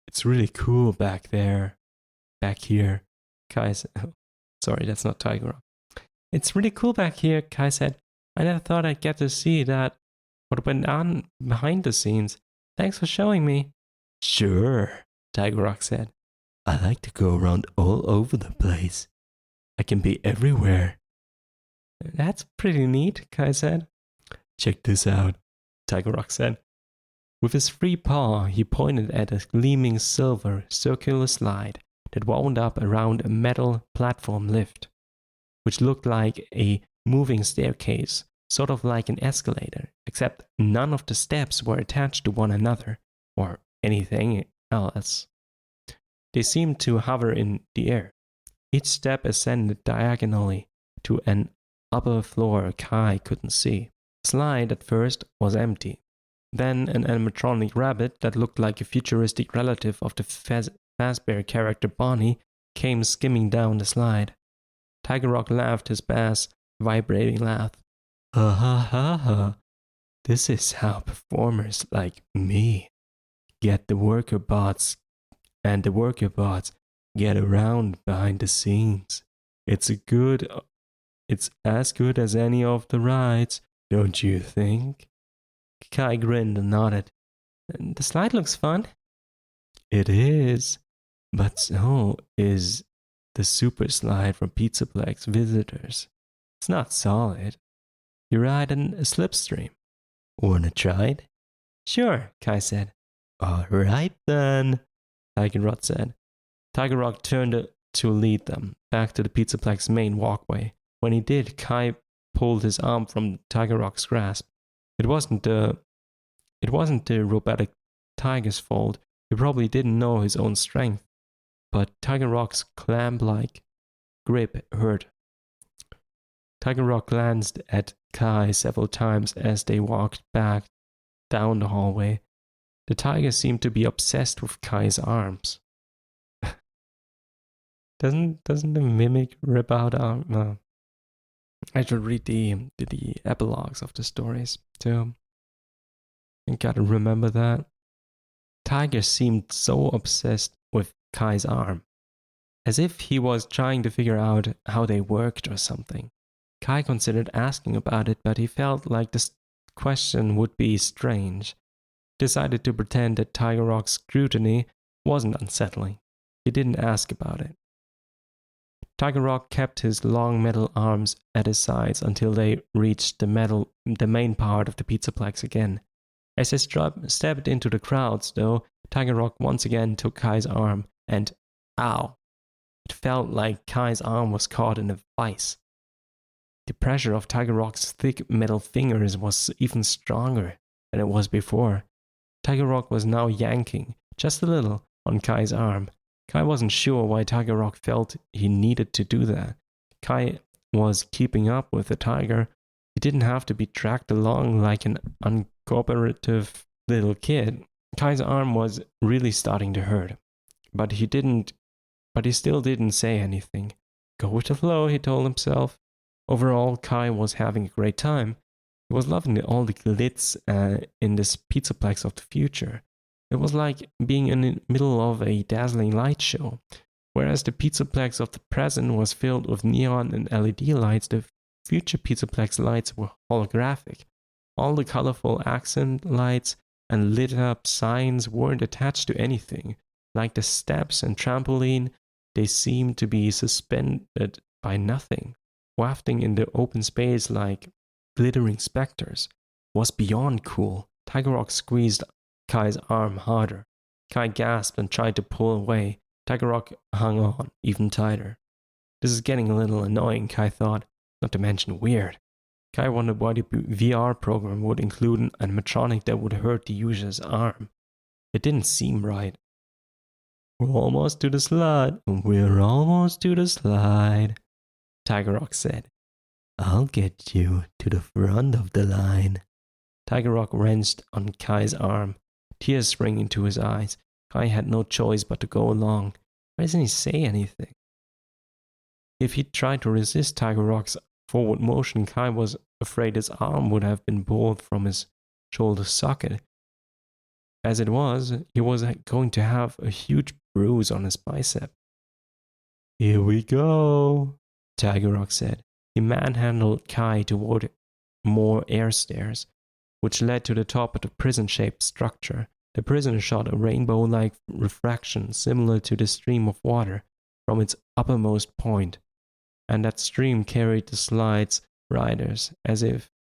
It's really cool back there. Back here. Kai said, sorry, that's not Tiger Rock. It's really cool back here, Kai said. I never thought I'd get to see what went on behind the scenes. Thanks for showing me. Sure, Tiger Rock said. I like to go around all over the place. I can be everywhere. That's pretty neat, Kai said. Check this out, Tiger Rock said. With his free paw, he pointed at a gleaming silver circular slide that wound up around a metal platform lift, which looked like a moving staircase, sort of like an escalator, except none of the steps were attached to one another or anything else. They seemed to hover in the air. Each step ascended diagonally to an upper floor Kai couldn't see. The slide at first was empty. Then an animatronic rabbit that looked like a futuristic relative of the Fazbear character Bonnie came skimming down the slide. Tiger Rock laughed his bass, vibrating laugh. Ha ha ha ha. This is how performers like me get the worker bots and the worker bots get around behind the scenes. It's as good as any of the rides, don't you think? Kai grinned and nodded. The slide looks fun. It is, but so is the super slide from Pizzaplex visitors. It's not solid. You ride in a slipstream. Wanna try it? Sure, Kai said. Alright then, Tiger Rod said. Tiger Rock turned to lead them back to the Pizzaplex main walkway. When he did, Kai pulled his arm from Tiger Rock's grasp. It wasn't the robotic tiger's fault. He probably didn't know his own strength. But Tiger Rock's clamp-like grip hurt. Tiger Rock glanced at Kai several times as they walked back down the hallway. The tiger seemed to be obsessed with Kai's arms. Doesn't the mimic rip out arm? No. I should read the epilogues of the stories too. You gotta remember that. Tiger seemed so obsessed with Kai's arm, as if he was trying to figure out how they worked or something. Kai considered asking about it, but he felt like this question would be strange. He decided to pretend that Tiger Rock's scrutiny wasn't unsettling. He didn't ask about it. Tiger Rock kept his long metal arms at his sides until they reached the main part of the Pizzaplex again. As they stepped into the crowds, though, Tiger Rock once again took Kai's arm, and ow! It felt like Kai's arm was caught in a vice. The pressure of Tiger Rock's thick metal fingers was even stronger than it was before. Tiger Rock was now yanking, just a little, on Kai's arm. Kai wasn't sure why Tiger Rock felt he needed to do that. Kai was keeping up with the tiger. He didn't have to be dragged along like an uncooperative little kid. Kai's arm was really starting to hurt, but he still didn't say anything. Go with the flow, he told himself. Overall, Kai was having a great time. He was loving all the glitz in this Pizzaplex of the future. It was like being in the middle of a dazzling light show. Whereas the Pizzaplex of the present was filled with neon and LED lights, the future Pizzaplex lights were holographic. All the colorful accent lights and lit up signs weren't attached to anything. Like the steps and trampoline, they seemed to be suspended by nothing, wafting in the open space like glittering specters. It was beyond cool. Tiger Rock squeezed Kai's arm harder. Kai gasped and tried to pull away. Tiger Rock hung on even tighter. This is getting a little annoying, Kai thought, not to mention weird. Kai wondered why the VR program would include an animatronic that would hurt the user's arm. It didn't seem right. We're almost to the slide. We're almost to the slide, Tiger Rock said. I'll get you to the front of the line. Tiger Rock wrenched on Kai's arm, tears springing to his eyes. Kai had no choice but to go along. Why doesn't he say anything? If he tried to resist Tiger Rock's forward motion, Kai was afraid his arm would have been pulled from his shoulder socket. As it was, he was going to have a huge bruise on his bicep. Here we go, Tiger Rock said. He manhandled Kai toward more air stairs, which led to the top of the prison-shaped structure. The prison shot a rainbow-like refraction similar to the stream of water from its uppermost point, and that stream carried the slide's riders as if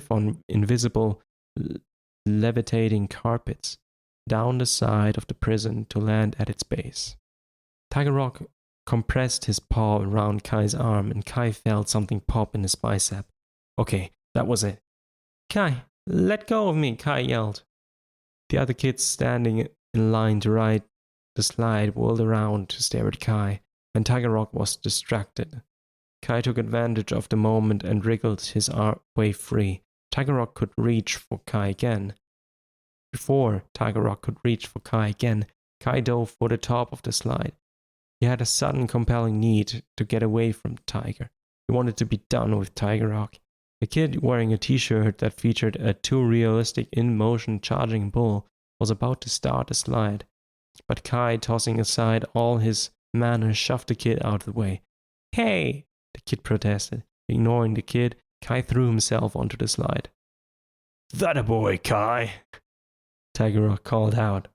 on invisible levitating carpets down the side of the prison to land at its base. Tiger Rock compressed his paw around Kai's arm, and Kai felt something pop in his bicep. Okay, that was it. Kai, let go of me, Kai yelled. The other kids standing in line to ride the slide whirled around to stare at Kai, and Tiger Rock was distracted. Kai took advantage of the moment and wriggled his way free. Tiger Rock could reach for Kai again. Before Tiger Rock could reach for Kai again, Kai dove for the top of the slide. He had a sudden compelling need to get away from Tiger. He wanted to be done with Tiger Rock. A kid wearing a t-shirt that featured a too realistic in-motion charging bull was about to start the slide, but Kai, tossing aside all his manners, shoved the kid out of the way. Hey! The kid protested. Ignoring the kid, Kai threw himself onto the slide. That a boy, Kai, Tiger Rock called out.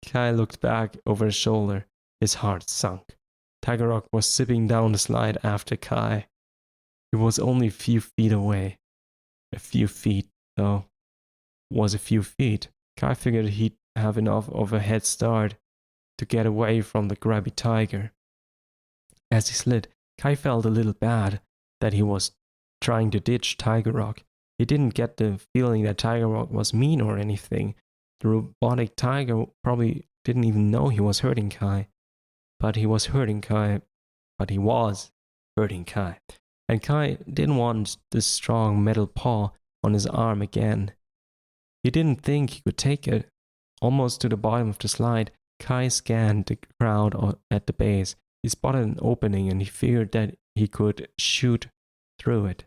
Kai looked back over his shoulder. His heart sunk. Tiger Rock was zipping down the slide after Kai. It was only a few feet away. A few feet, though, was a few feet. Kai figured he'd have enough of a head start to get away from the grabby tiger. As he slid, Kai felt a little bad that he was trying to ditch Tiger Rock. He didn't get the feeling that Tiger Rock was mean or anything. The robotic tiger probably didn't even know he was hurting Kai. But he was hurting Kai. And Kai didn't want this strong metal paw on his arm again. He didn't think he could take it. Almost to the bottom of the slide, Kai scanned the crowd at the base. He spotted an opening and he figured that he could shoot through it.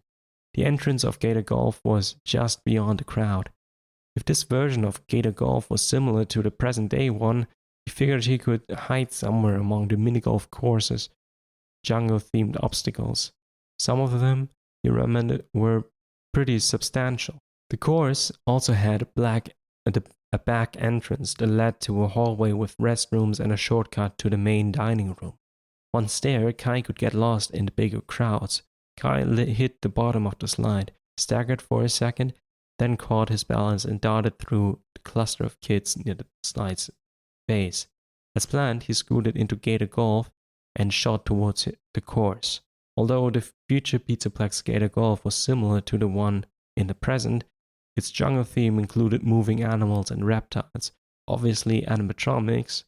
The entrance of Gator Golf was just beyond the crowd. If this version of Gator Golf was similar to the present day one, he figured he could hide somewhere among the mini-golf courses, jungle-themed obstacles. Some of them, he remembered, were pretty substantial. The course also had a back entrance that led to a hallway with restrooms and a shortcut to the main dining room. Once there, Kai could get lost in the bigger crowds. Kai hit the bottom of the slide, staggered for a second, then caught his balance and darted through the cluster of kids near the slide's base. As planned, he scooted into Gator Golf and shot towards the course. Although the future Pizzaplex Gator Golf was similar to the one in the present, its jungle theme included moving animals and reptiles, obviously animatronics,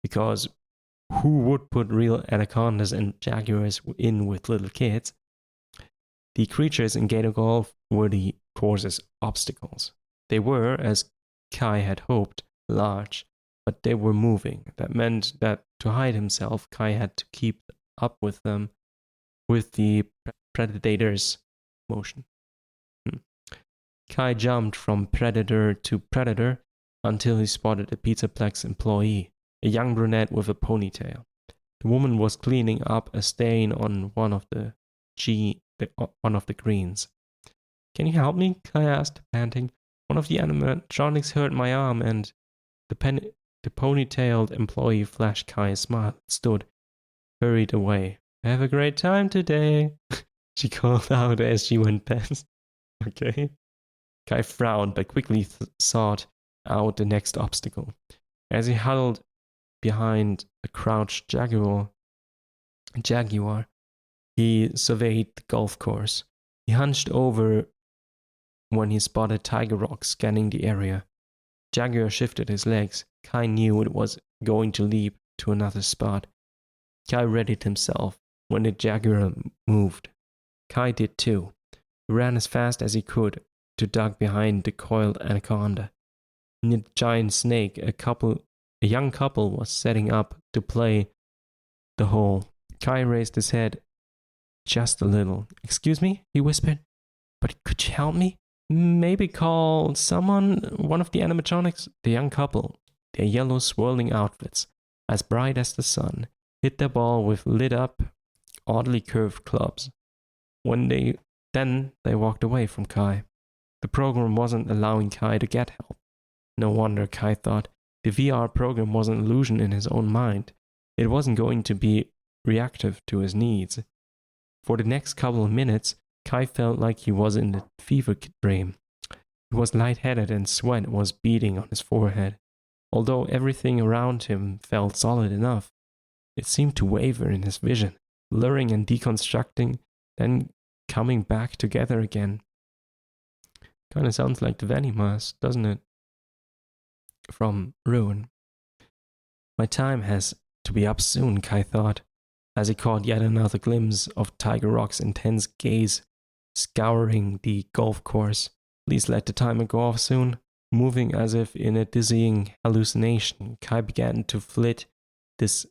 because who would put real anacondas and jaguars in with little kids? The creatures in Gator Golf were the course's obstacles. They were, as Kai had hoped, large, but they were moving. That meant that to hide himself, Kai had to keep up with them with the predator's motion. Kai jumped from predator to predator until he spotted a Pizzaplex employee, a young brunette with a ponytail. The woman was cleaning up a stain on one of the greens. Can you help me? Kai asked, panting. One of the animatronics hurt my arm, and the ponytailed employee flashed Kai a smile and hurried away. Have a great time today, she called out as she went past. Okay. Kai frowned but quickly sought out the next obstacle. As he huddled behind a crouched jaguar, he surveyed the golf course. He hunched over when he spotted Tiger Rock scanning the area. Jaguar shifted his legs. Kai knew it was going to leap to another spot. Kai readied himself when the jaguar moved. Kai did too. He ran as fast as he could to duck behind the coiled anaconda. Near the giant snake, a young couple was setting up to play the hole. Kai raised his head just a little. Excuse me, he whispered. But could you help me? Maybe call someone, one of the animatronics. The young couple, their yellow swirling outfits, as bright as the sun, hit the ball with lit up, oddly curved clubs. Then they walked away from Kai. The program wasn't allowing Kai to get help. No wonder, Kai thought. The VR program was an illusion in his own mind. It wasn't going to be reactive to his needs. For the next couple of minutes, Kai felt like he was in a fever dream. He was lightheaded and sweat was beading on his forehead. Although everything around him felt solid enough, it seemed to waver in his vision, blurring and deconstructing, then coming back together again. Kind of sounds like the Venimas, doesn't it? From Ruin. My time has to be up soon, Kai thought, as he caught yet another glimpse of Tiger Rock's intense gaze scouring the golf course. Please let the timer go off soon. Moving as if in a dizzying hallucination, Kai began to flit this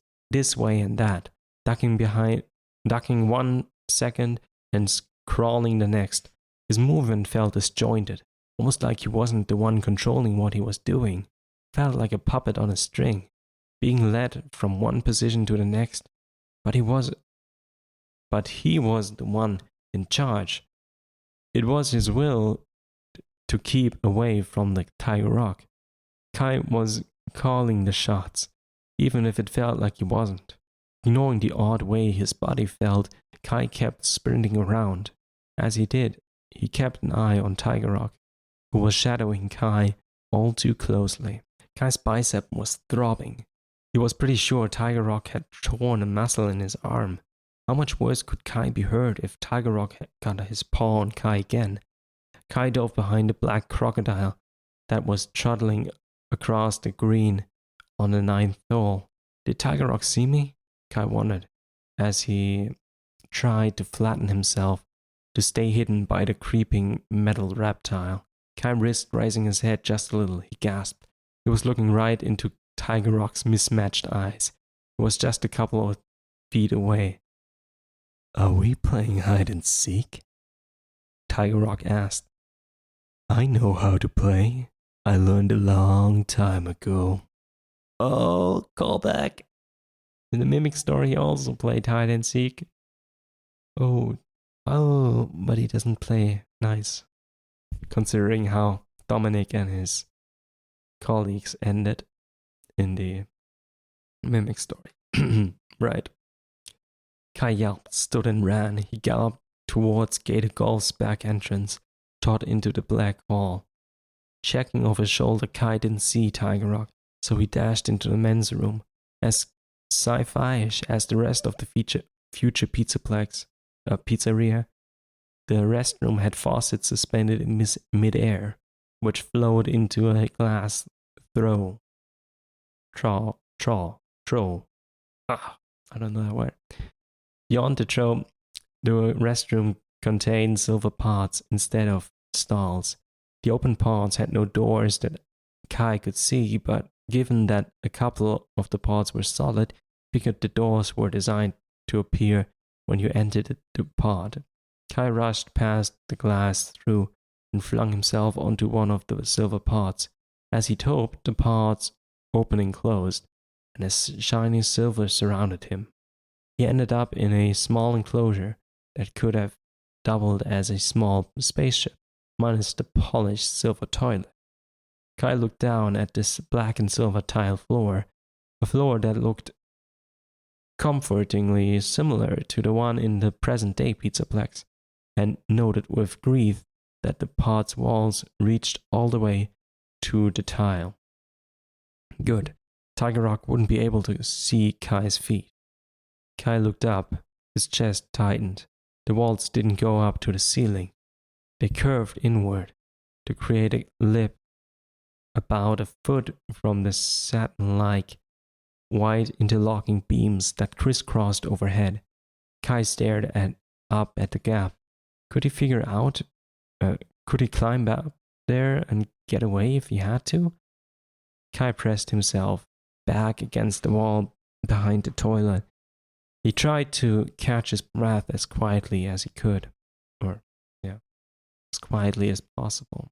way and that, ducking 1 second and crawling the next. His movement felt disjointed, almost like he wasn't the one controlling what he was doing. felt like a puppet on a string, being led from one position to the next, but he was the one in charge. It was his will to keep away from the Tiger Rock. Kai was calling the shots, even if it felt like he wasn't. Ignoring the odd way his body felt, Kai kept sprinting around. As he did, he kept an eye on Tiger Rock, who was shadowing Kai all too closely. Kai's bicep was throbbing. He was pretty sure Tiger Rock had torn a muscle in his arm. How much worse could Kai be hurt if Tiger Rock had got his paw on Kai again? Kai dove behind a black crocodile that was trundling across the green on the ninth hole. Did Tiger Rock see me? Kai wondered, as he tried to flatten himself to stay hidden by the creeping metal reptile. Kai risked raising his head just a little. He gasped. He was looking right into Tiger Rock's mismatched eyes. It was just a couple of feet away. Are we playing hide and seek? Tiger Rock asked. I know how to play. I learned a long time ago. Oh, callback. In the Mimic story, he also played hide and seek. Oh, but he doesn't play nice, considering how Dominic and his colleagues ended in the Mimic story. Right. Kai yelped, stood and ran. He galloped towards Gator Golf's back entrance, shot into the black hall. Checking over his shoulder, Kai didn't see Tiger Rock, so he dashed into the men's room. As sci-fi-ish as the rest of the future Pizzaplex pizzeria, the restroom had faucets suspended in mid-air, which flowed into a glass trough. I don't know that word. Beyond the trough, the restroom contained silver pots instead of stalls. The open pots had no doors that Kai could see, but given that a couple of the pots were solid, he figured the doors were designed to appear when you entered the pot. Kai rushed past the glass through and flung himself onto one of the silver pots. As he hoped, the pots opened and closed, and a shiny silver surrounded him. He ended up in a small enclosure that could have doubled as a small spaceship, minus the polished silver toilet. Kai looked down at this black and silver tile floor, a floor that looked comfortingly similar to the one in the present-day Pizzaplex, and noted with grief that the pot's walls reached all the way to the tile. Good. Tiger Rock wouldn't be able to see Kai's feet. Kai looked up. His chest tightened. The walls didn't go up to the ceiling. They curved inward to create a lip about a foot from the satin-like white interlocking beams that crisscrossed overhead. Kai stared up at the gap. Could he figure out? Could he climb up there and get away if he had to? Kai pressed himself back against the wall behind the toilet. He tried to catch his breath as quietly as he could, as quietly as possible.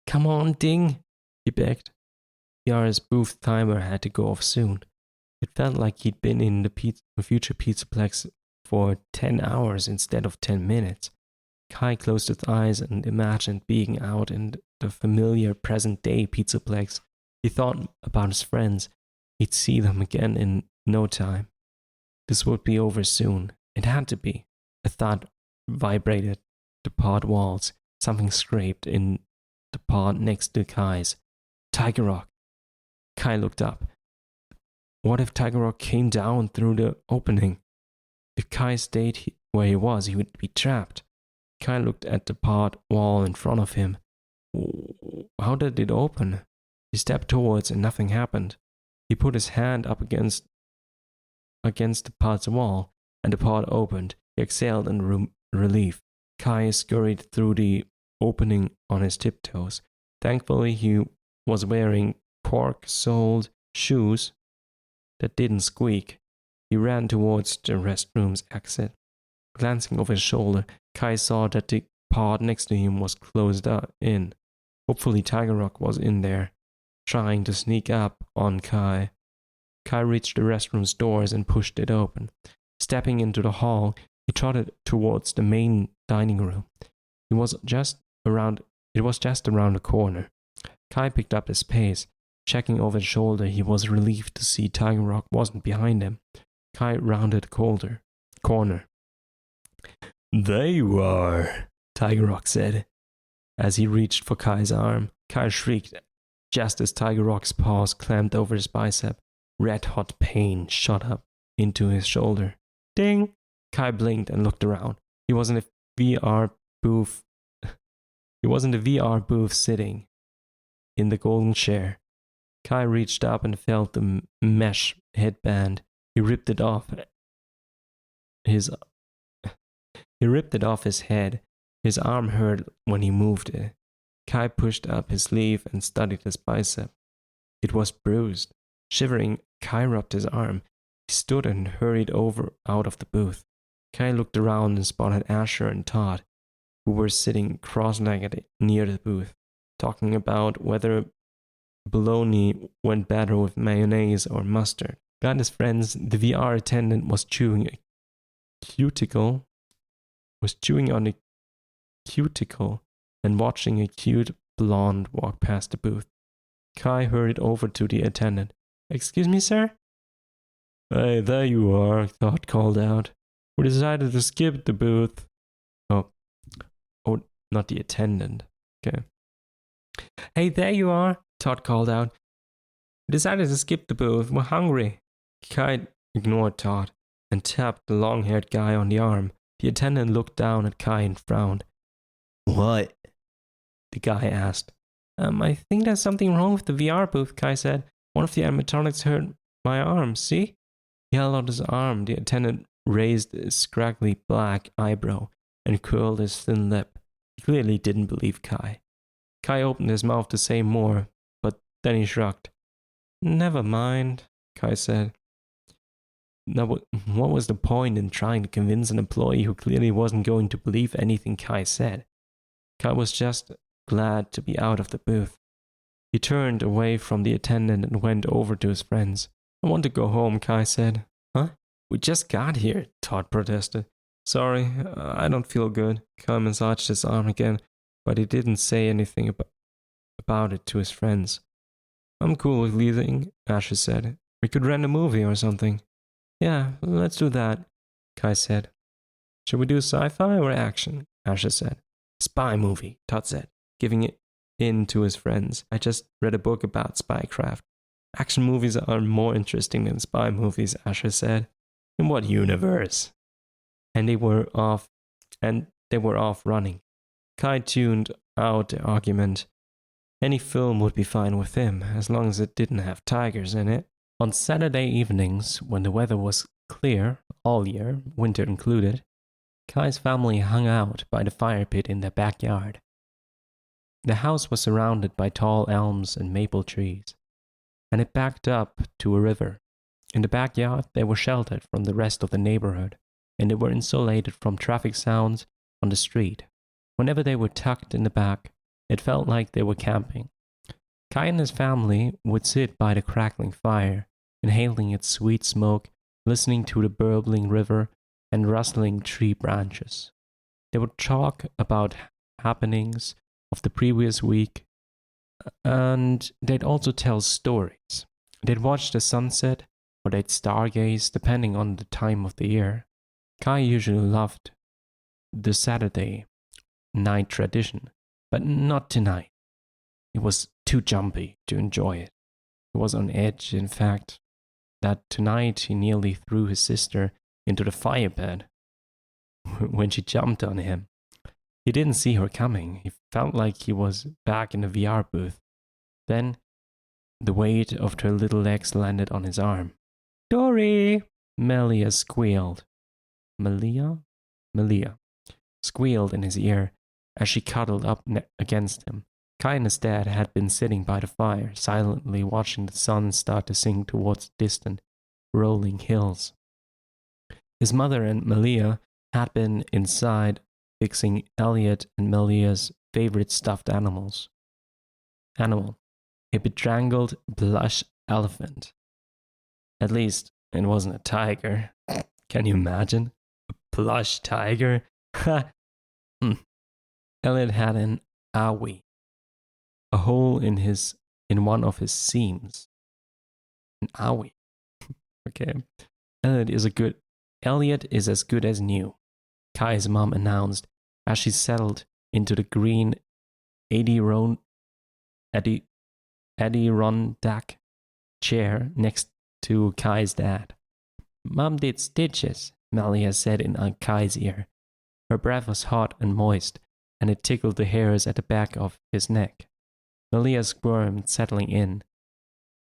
Come on, Ding, he begged. Yara's booth timer had to go off soon. It felt like he'd been in the future Pizzaplex for 10 hours instead of 10 minutes. Kai closed his eyes and imagined being out in the familiar present-day Pizzaplex. He thought about his friends. He'd see them again in no time. This would be over soon. It had to be. A thud vibrated the pod walls. Something scraped in the pod next to Kai's. Tiger Rock. Kai looked up. What if Tiger Rock came down through the opening? If Kai stayed where he was, he would be trapped. Kai looked at the pod wall in front of him. How did it open? He stepped towards and nothing happened. He put his hand up against the pod's wall, and the pod opened. He exhaled in relief. Kai scurried through the opening on his tiptoes. Thankfully, he was wearing cork-soled shoes that didn't squeak. He ran towards the restroom's exit. Glancing over his shoulder, Kai saw that the pod next to him was closed in. Hopefully Tiger Rock was in there. trying to sneak up on Kai. Kai reached the restroom's doors and pushed it open. Stepping into the hall, he trotted towards the main dining room. It was just around the corner. Kai picked up his pace. Checking over his shoulder, he was relieved to see Tiger Rock wasn't behind him. Kai rounded the corner. There you are, Tiger Rock said. As he reached for Kai's arm, Kai shrieked just as Tiger Rock's paws clamped over his bicep. Red-hot pain shot up into his shoulder. Ding! Kai blinked and looked around. He was in a VR booth. He was in the VR booth sitting in the golden chair. Kai reached up and felt the mesh headband. He ripped it off his head. His arm hurt when he moved it. Kai pushed up his sleeve and studied his bicep. It was bruised. Shivering, Kai rubbed his arm. He stood and hurried out of the booth. Kai looked around and spotted Asher and Todd, who were sitting cross-legged near the booth, talking about whether bologna went better with mayonnaise or mustard. Got his friends, the VR attendant was chewing on a cuticle and watching a cute blonde walk past the booth. Kai hurried over to the attendant. Excuse me, sir? Hey, there you are, Todd called out. We decided to skip the booth. Oh, not the attendant. Okay. Hey, there you are, Todd called out. We decided to skip the booth. We're hungry. Kai ignored Todd and tapped the long-haired guy on the arm. The attendant looked down at Kai and frowned. What? The guy asked. I think there's something wrong with the VR booth, Kai said. One of the animatronics hurt my arm, see? He held out his arm. The attendant raised his scraggly black eyebrow and curled his thin lip. He clearly didn't believe Kai. Kai opened his mouth to say more, but then he shrugged. Never mind, Kai said. Now, what was the point in trying to convince an employee who clearly wasn't going to believe anything Kai said? Kai was just glad to be out of the booth. He turned away from the attendant and went over to his friends. I want to go home, Kai said. Huh? We just got here, Todd protested. Sorry, I don't feel good. Kai massaged his arm again, but he didn't say anything about it to his friends. I'm cool with leaving, Asher said. We could rent a movie or something. Yeah, let's do that, Kai said. Should we do sci-fi or action? Asher said. Spy movie, Todd said, giving it in to his friends. I just read a book about spycraft. Action movies are more interesting than spy movies, Asher said. In what universe? And they were off running. Kai tuned out the argument. Any film would be fine with him, as long as it didn't have tigers in it. On Saturday evenings, when the weather was clear all year, winter included, Kai's family hung out by the fire pit in their backyard. The house was surrounded by tall elms and maple trees, and it backed up to a river. In the backyard, they were sheltered from the rest of the neighborhood, and they were insulated from traffic sounds on the street. Whenever they were tucked in the back, it felt like they were camping. Kai and his family would sit by the crackling fire, inhaling its sweet smoke, listening to the burbling river and rustling tree branches. They would talk about happenings of the previous week, and they'd also tell stories. They'd watch the sunset, or they'd stargaze, depending on the time of the year. Kai usually loved the Saturday night tradition, but not tonight. It was too jumpy to enjoy it. He was on edge, in fact, that tonight he nearly threw his sister into the fire pit when she jumped on him. He didn't see her coming. He felt like he was back in the VR booth. Then the weight of her little legs landed on his arm. Dory! Melia squealed. Melia squealed in his ear as she cuddled up against him. Kai and his dad had been sitting by the fire, silently watching the sun start to sink towards distant, rolling hills. His mother and Melia had been inside fixing Elliot and Melia's favorite stuffed animal. a bedraggled blush elephant. At least it wasn't a tiger. Can you imagine? A plush tiger? Elliot had an owie, a hole in one of his seams. An owie. Okay. Elliot is as good as new, Kai's mom announced as she settled into the green Adirondack chair next to Kai's dad. Mom did stitches, Malia said in Kai's ear. Her breath was hot and moist, and it tickled the hairs at the back of his neck. Malia squirmed, settling in.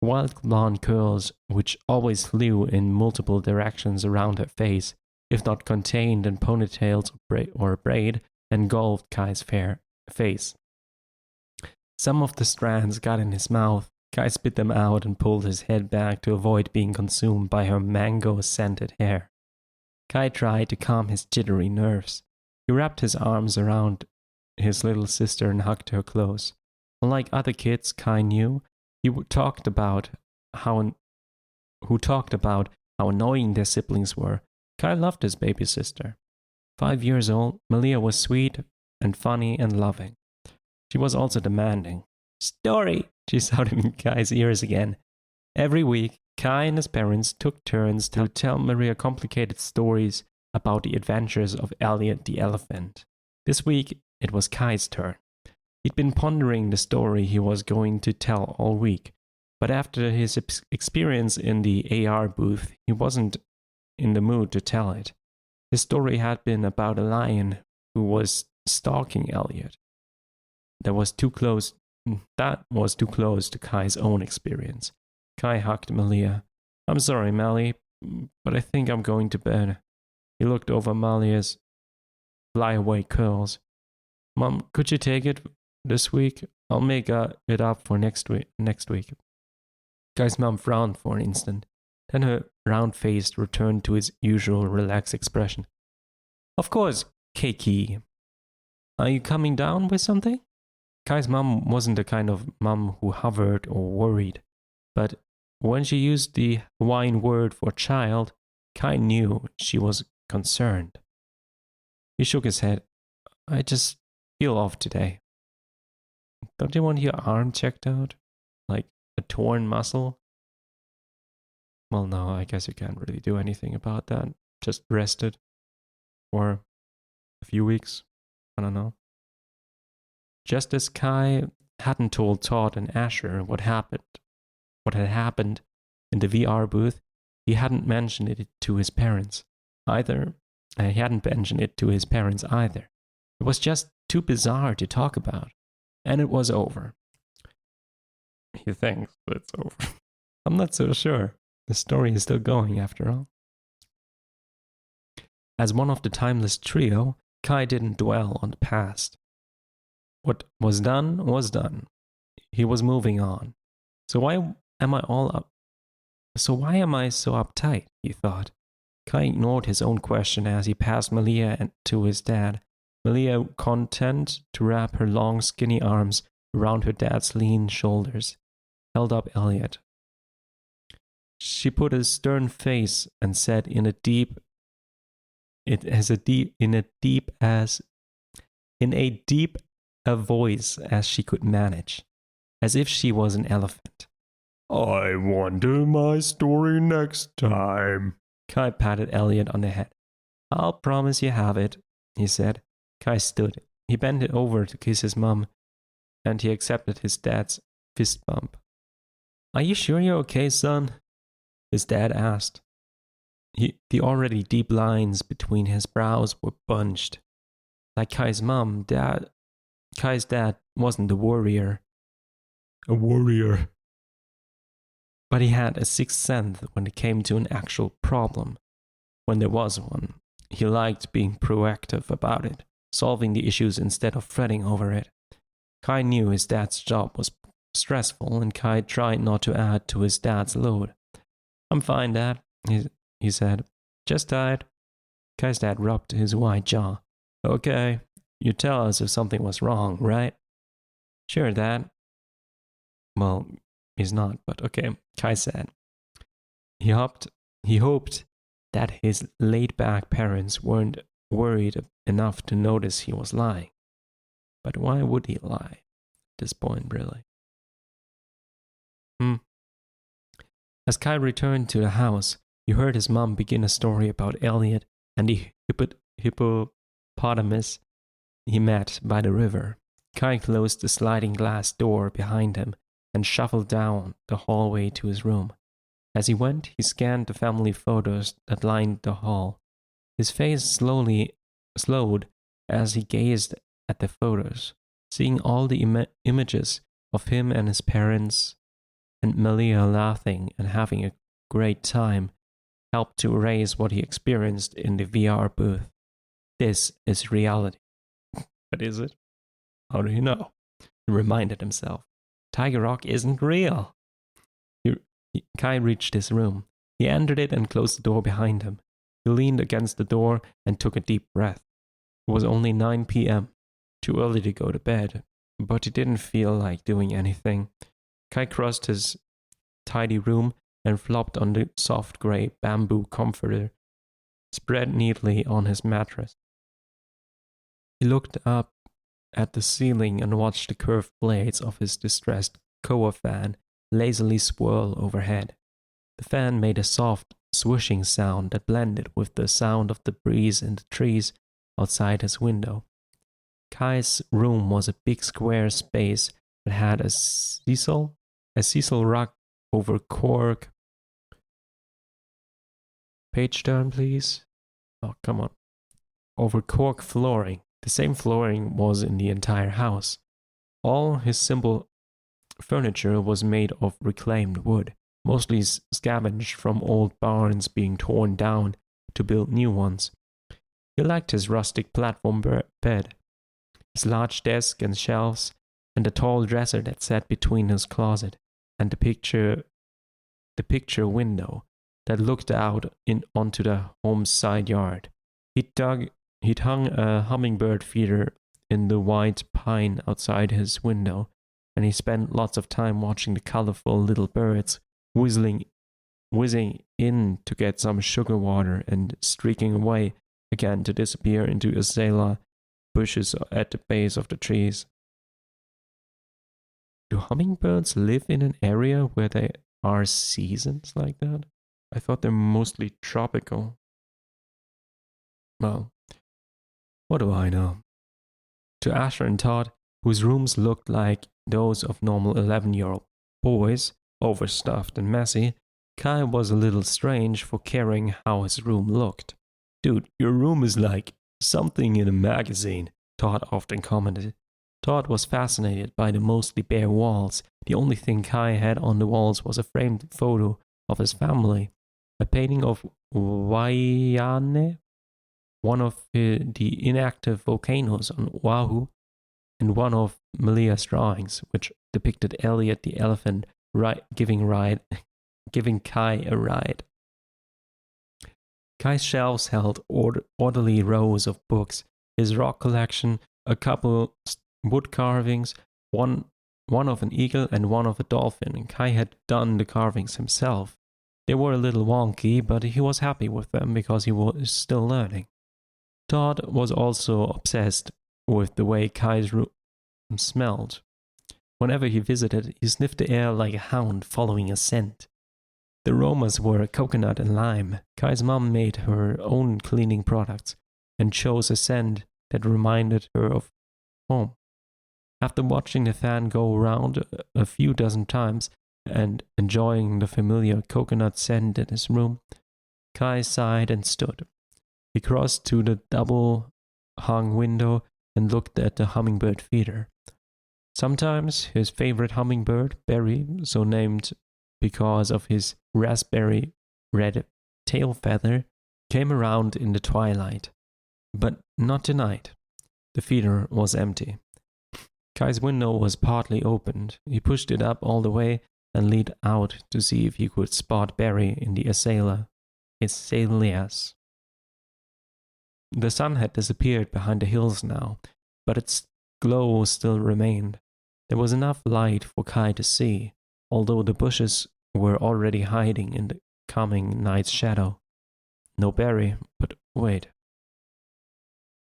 Wild blonde curls, which always flew in multiple directions around her face, if not contained in ponytails or braid, engulfed Kai's fair face. Some of the strands got in his mouth. Kai spit them out and pulled his head back to avoid being consumed by her mango-scented hair. Kai tried to calm his jittery nerves. He wrapped his arms around his little sister and hugged her close. Unlike other kids Kai knew, who talked about how annoying their siblings were, Kai loved his baby sister. 5 years old, Malia was sweet and funny and loving. She was also demanding. Story! She shouted in Kai's ears again. Every week, Kai and his parents took turns to tell Maria complicated stories about the adventures of Elliot the elephant. This week, it was Kai's turn. He'd been pondering the story he was going to tell all week, but after his experience in the AR booth, he wasn't in the mood to tell it. His story had been about a lion who was stalking Elliot. That was too close to Kai's own experience. Kai hugged Malia. I'm sorry, Mally, but I think I'm going to bed. He looked over Malia's flyaway curls. Mom, could you take it this week? I'll make it up for next week. Kai's mom frowned for an instant. Then her round face returned to its usual relaxed expression. Of course, Keiki. Are you coming down with something? Kai's mom wasn't the kind of mom who hovered or worried, but when she used the Hawaiian word for child, Kai knew she was concerned. He shook his head. I just feel off today. Don't you want your arm checked out? Like a torn muscle? Well, no, I guess you can't really do anything about that. Just rest it for a few weeks. I don't know. Just as Kai hadn't told Todd and Asher what had happened in the VR booth, he hadn't mentioned it to his parents either. He hadn't mentioned it to his parents either. It was just too bizarre to talk about. And it was over. He thinks it's over. I'm not so sure. The story is still going after all. As one of the timeless trio, Kai didn't dwell on the past. What was done was done. He was moving on. So why am I so uptight, he thought. Kai ignored his own question as he passed Malia to his dad. Malia, content to wrap her long, skinny arms around her dad's lean shoulders, held up Elliot. She put a stern face and said in a deep voice as she could manage, as if she was an elephant. I want my story next time. Kai patted Elliot on the head. I'll promise you have it, he said. Kai stood. He bent over to kiss his mom, and he accepted his dad's fist bump. Are you sure you're okay, son? His dad asked. The already deep lines between his brows were bunched. Like Kai's mom, Kai's dad wasn't a warrior. But he had a sixth sense when it came to an actual problem. When there was one, he liked being proactive about it, solving the issues instead of fretting over it. Kai knew his dad's job was stressful, and Kai tried not to add to his dad's load. I'm fine, Dad, he said. Just tired. Kai's dad rubbed his wide jaw. Okay, you tell us if something was wrong, right? Sure, Dad. Well, he's not, but okay, Kai said. He hoped that his laid-back parents weren't worried enough to notice he was lying. But why would he lie at this point, really? As Kai returned to the house, he heard his mom begin a story about Elliot and the hippopotamus he met by the river. Kai closed the sliding glass door behind him and shuffled down the hallway to his room. As he went, he scanned the family photos that lined the hall. His face slowed as he gazed at the photos, seeing all the images of him and his parents and Malia laughing and having a great time helped to erase what he experienced in the VR booth. This is reality. But is it? How do you know? He reminded himself. Tiger Rock isn't real. Kai reached his room. He entered it and closed the door behind him. He leaned against the door and took a deep breath. It was only 9 p.m., too early to go to bed, but he didn't feel like doing anything. Kai crossed his tidy room and flopped on the soft gray bamboo comforter spread neatly on his mattress. He looked up at the ceiling and watched the curved blades of his distressed Koa fan lazily swirl overhead. The fan made a soft, swooshing sound that blended with the sound of the breeze in the trees outside his window. Kai's room was a big square space that had a Cecil rug over cork. Page turn, please. Oh, come on. Over cork flooring. The same flooring was in the entire house. All his simple furniture was made of reclaimed wood, mostly scavenged from old barns being torn down to build new ones. He liked his rustic platform bed, his large desk and shelves, and the tall dresser that sat between his closet and the picture window that looked out onto the home's side yard. He'd hung a hummingbird feeder in the white pine outside his window, and he spent lots of time watching the colorful little birds whizzing in to get some sugar water and streaking away again to disappear into azalea bushes at the base of the trees. Do hummingbirds live in an area where there are seasons like that? I thought they're mostly tropical. Well, what do I know? To Asher and Todd, whose rooms looked like those of normal 11-year-old boys, overstuffed and messy, Kai was a little strange for caring how his room looked. Dude, your room is like something in a magazine, Todd often commented. Todd was fascinated by the mostly bare walls. The only thing Kai had on the walls was a framed photo of his family, a painting of Waiane, one of the inactive volcanoes on Oahu, and one of Malia's drawings, which depicted Elliot the elephant giving Kai a ride. Kai's shelves held orderly rows of books, his rock collection, a couple wood carvings, one of an eagle and one of a dolphin, and Kai had done the carvings himself. They were a little wonky, but he was happy with them because he was still learning. Todd was also obsessed with the way Kai's room smelled. Whenever he visited, he sniffed the air like a hound following a scent. The aromas were coconut and lime. Kai's mom made her own cleaning products and chose a scent that reminded her of home. After watching the fan go around a few dozen times and enjoying the familiar coconut scent in his room, Kai sighed and stood. He crossed to the double-hung window and looked at the hummingbird feeder. Sometimes his favorite hummingbird, Berry, so named because of his raspberry red tail feather, came around in the twilight. But not tonight. The feeder was empty. Kai's window was partly opened. He pushed it up all the way and leaned out to see if he could spot Berry in the azaleas. The sun had disappeared behind the hills now, but its glow still remained. There was enough light for Kai to see, although the bushes were already hiding in the coming night's shadow. No berry, but wait.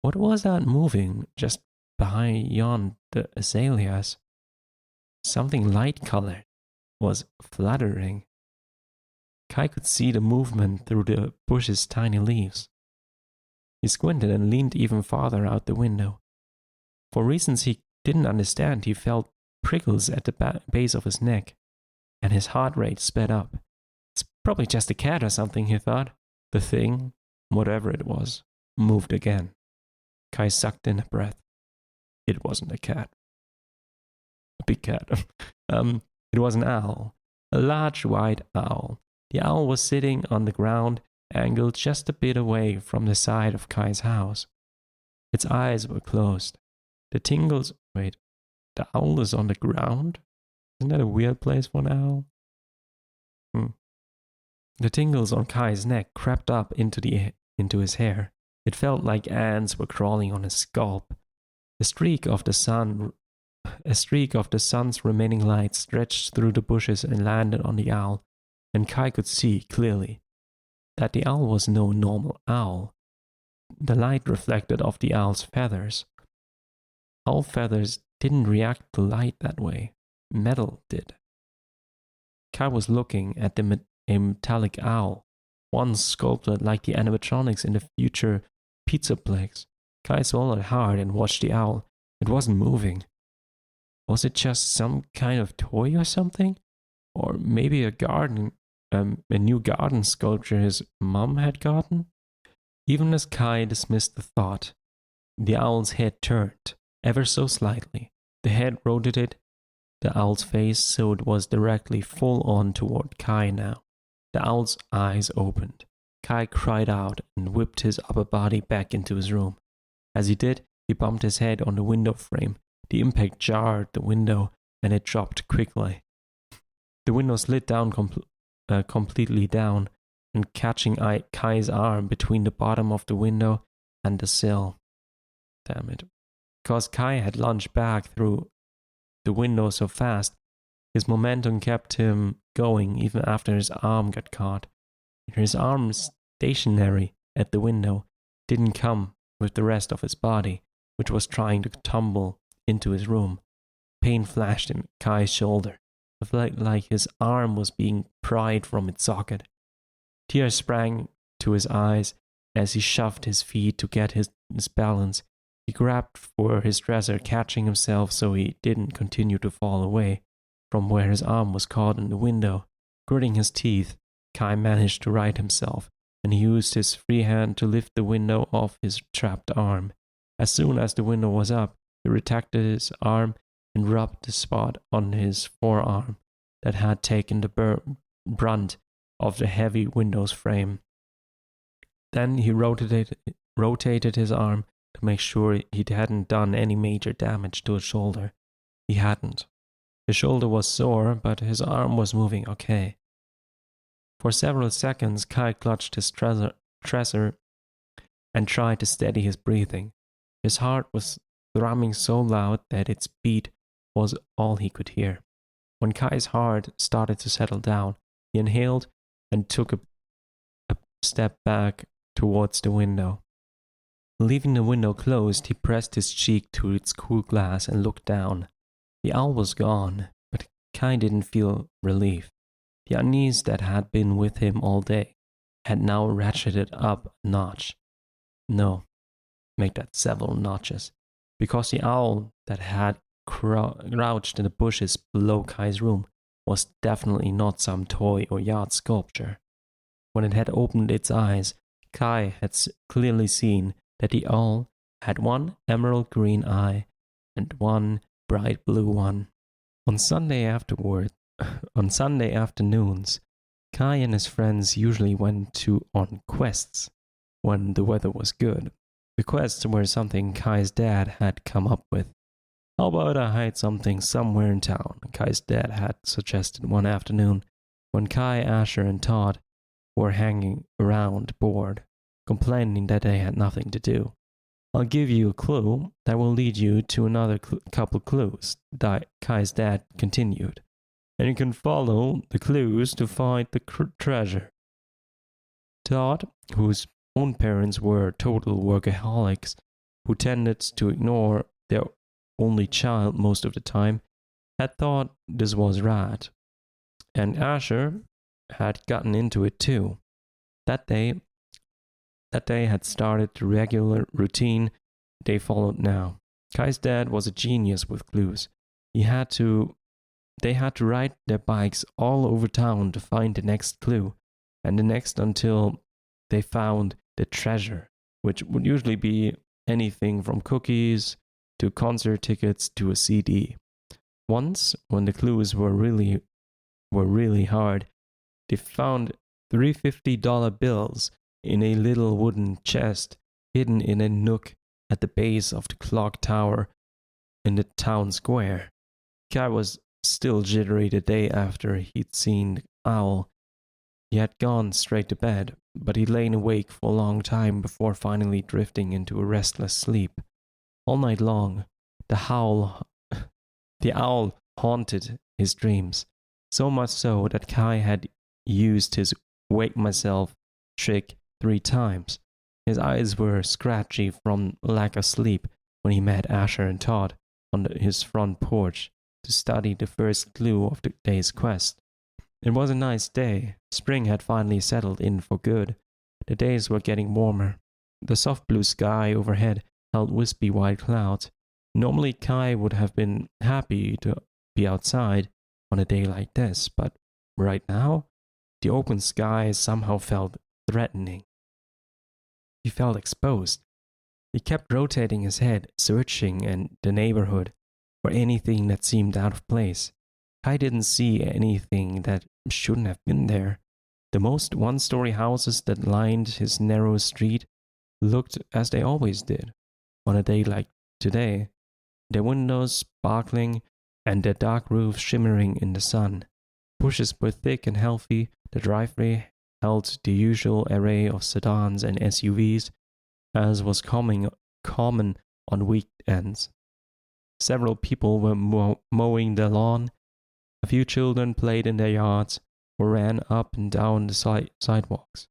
What was that moving just beyond the azaleas? Something light-colored was fluttering. Kai could see the movement through the bush's tiny leaves. He squinted and leaned even farther out the window. For reasons he didn't understand, he felt prickles at the base of his neck, and his heart rate sped up. It's probably just a cat or something, he thought. The thing, whatever it was, moved again. Kai sucked in a breath. It wasn't a cat. A big cat. It was an owl. A large white owl. The owl was sitting on the ground, angled just a bit away from the side of Kai's house. Its eyes were closed. The owl is on the ground? Isn't that a weird place for an owl? The tingles on Kai's neck crept up into his hair. It felt like ants were crawling on his scalp. A streak of the sun's remaining light stretched through the bushes and landed on the owl, and Kai could see clearly that the owl was no normal owl. The light reflected off the owl's feathers. Owl feathers didn't react to light that way. Metal did. Kai was looking at a metallic owl, one sculpted like the animatronics in the future Pizzaplex. Kai swallowed hard and watched the owl. It wasn't moving. Was it just some kind of toy or something? Or maybe a new garden sculpture his mom had gotten? Even as Kai dismissed the thought, the owl's head turned, ever so slightly. The head rotated, the owl's face, so it was directly full on toward Kai now. The owl's eyes opened. Kai cried out and whipped his upper body back into his room. As he did, he bumped his head on the window frame. The impact jarred the window, and it dropped quickly. The window slid down completely down, and catching Kai's arm between the bottom of the window and the sill. Damn it. Because Kai had lunged back through the window so fast, his momentum kept him going even after his arm got caught. His arm, stationary at the window, didn't come with the rest of his body, which was trying to tumble into his room. Pain flashed in Kai's shoulder. It felt like his arm was being pried from its socket. Tears sprang to his eyes as he shoved his feet to get his balance. He grabbed for his dresser, catching himself so he didn't continue to fall away from where his arm was caught in the window. Gritting his teeth, Kai managed to right himself, and he used his free hand to lift the window off his trapped arm. As soon as the window was up, he retracted his arm and rubbed the spot on his forearm that had taken the brunt of the heavy window's frame. Then he rotated his arm to make sure he hadn't done any major damage to his shoulder. He hadn't. His shoulder was sore, but his arm was moving okay. For several seconds, Kai clutched his dresser and tried to steady his breathing. His heart was thrumming so loud that its beat was all he could hear. When Kai's heart started to settle down, he inhaled and took a step back towards the window. Leaving the window closed, he pressed his cheek to its cool glass and looked down. The owl was gone, but Kai didn't feel relief. The unease that had been with him all day had now ratcheted up a notch. No, make that several notches, because the owl that had crouched in the bushes below Kai's room was definitely not some toy or yard sculpture. When it had opened its eyes, Kai had clearly seen that the owl had one emerald green eye and one bright blue one. On Sunday afternoons, Kai and his friends usually went on quests when the weather was good. The quests were something Kai's dad had come up with. How about I hide something somewhere in town? Kai's dad had suggested one afternoon when Kai, Asher, and Todd were hanging around bored, complaining that they had nothing to do. I'll give you a clue that will lead you to another couple clues, Kai's dad continued. And you can follow the clues to find the treasure. Todd, whose own parents were total workaholics, who tended to ignore their only child most of the time, had thought this was right. And Asher had gotten into it too. That day had started the regular routine they followed now. Kai's dad was a genius with clues. They had to ride their bikes all over town to find the next clue, and the next until they found the treasure, which would usually be anything from cookies to concert tickets to a CD. Once, when the clues were really hard, they found three $50 bills in a little wooden chest hidden in a nook at the base of the clock tower in the town square. Kai was still jittery the day after he'd seen the owl. He had gone straight to bed, but he'd lain awake for a long time before finally drifting into a restless sleep. All night long, the owl haunted his dreams, so much so that Kai had used his wake myself trick 3 times. His eyes were scratchy from lack of sleep when he met Asher and Todd on his front porch to study the first clue of the day's quest. It was a nice day. Spring had finally settled in for good. The days were getting warmer. The soft blue sky overhead held wispy white clouds. Normally Kai would have been happy to be outside on a day like this, but right now, the open sky somehow felt threatening. He felt exposed. He kept rotating his head, searching in the neighborhood for anything that seemed out of place. Kai didn't see anything that shouldn't have been there. The most one-story houses that lined his narrow street looked as they always did on a day like today, their windows sparkling and their dark roofs shimmering in the sun. Bushes were thick and healthy. The driveway held the usual array of sedans and SUVs, as was common on weekends. Several people were mowing the lawn. A few children played in their yards or ran up and down the sidewalks.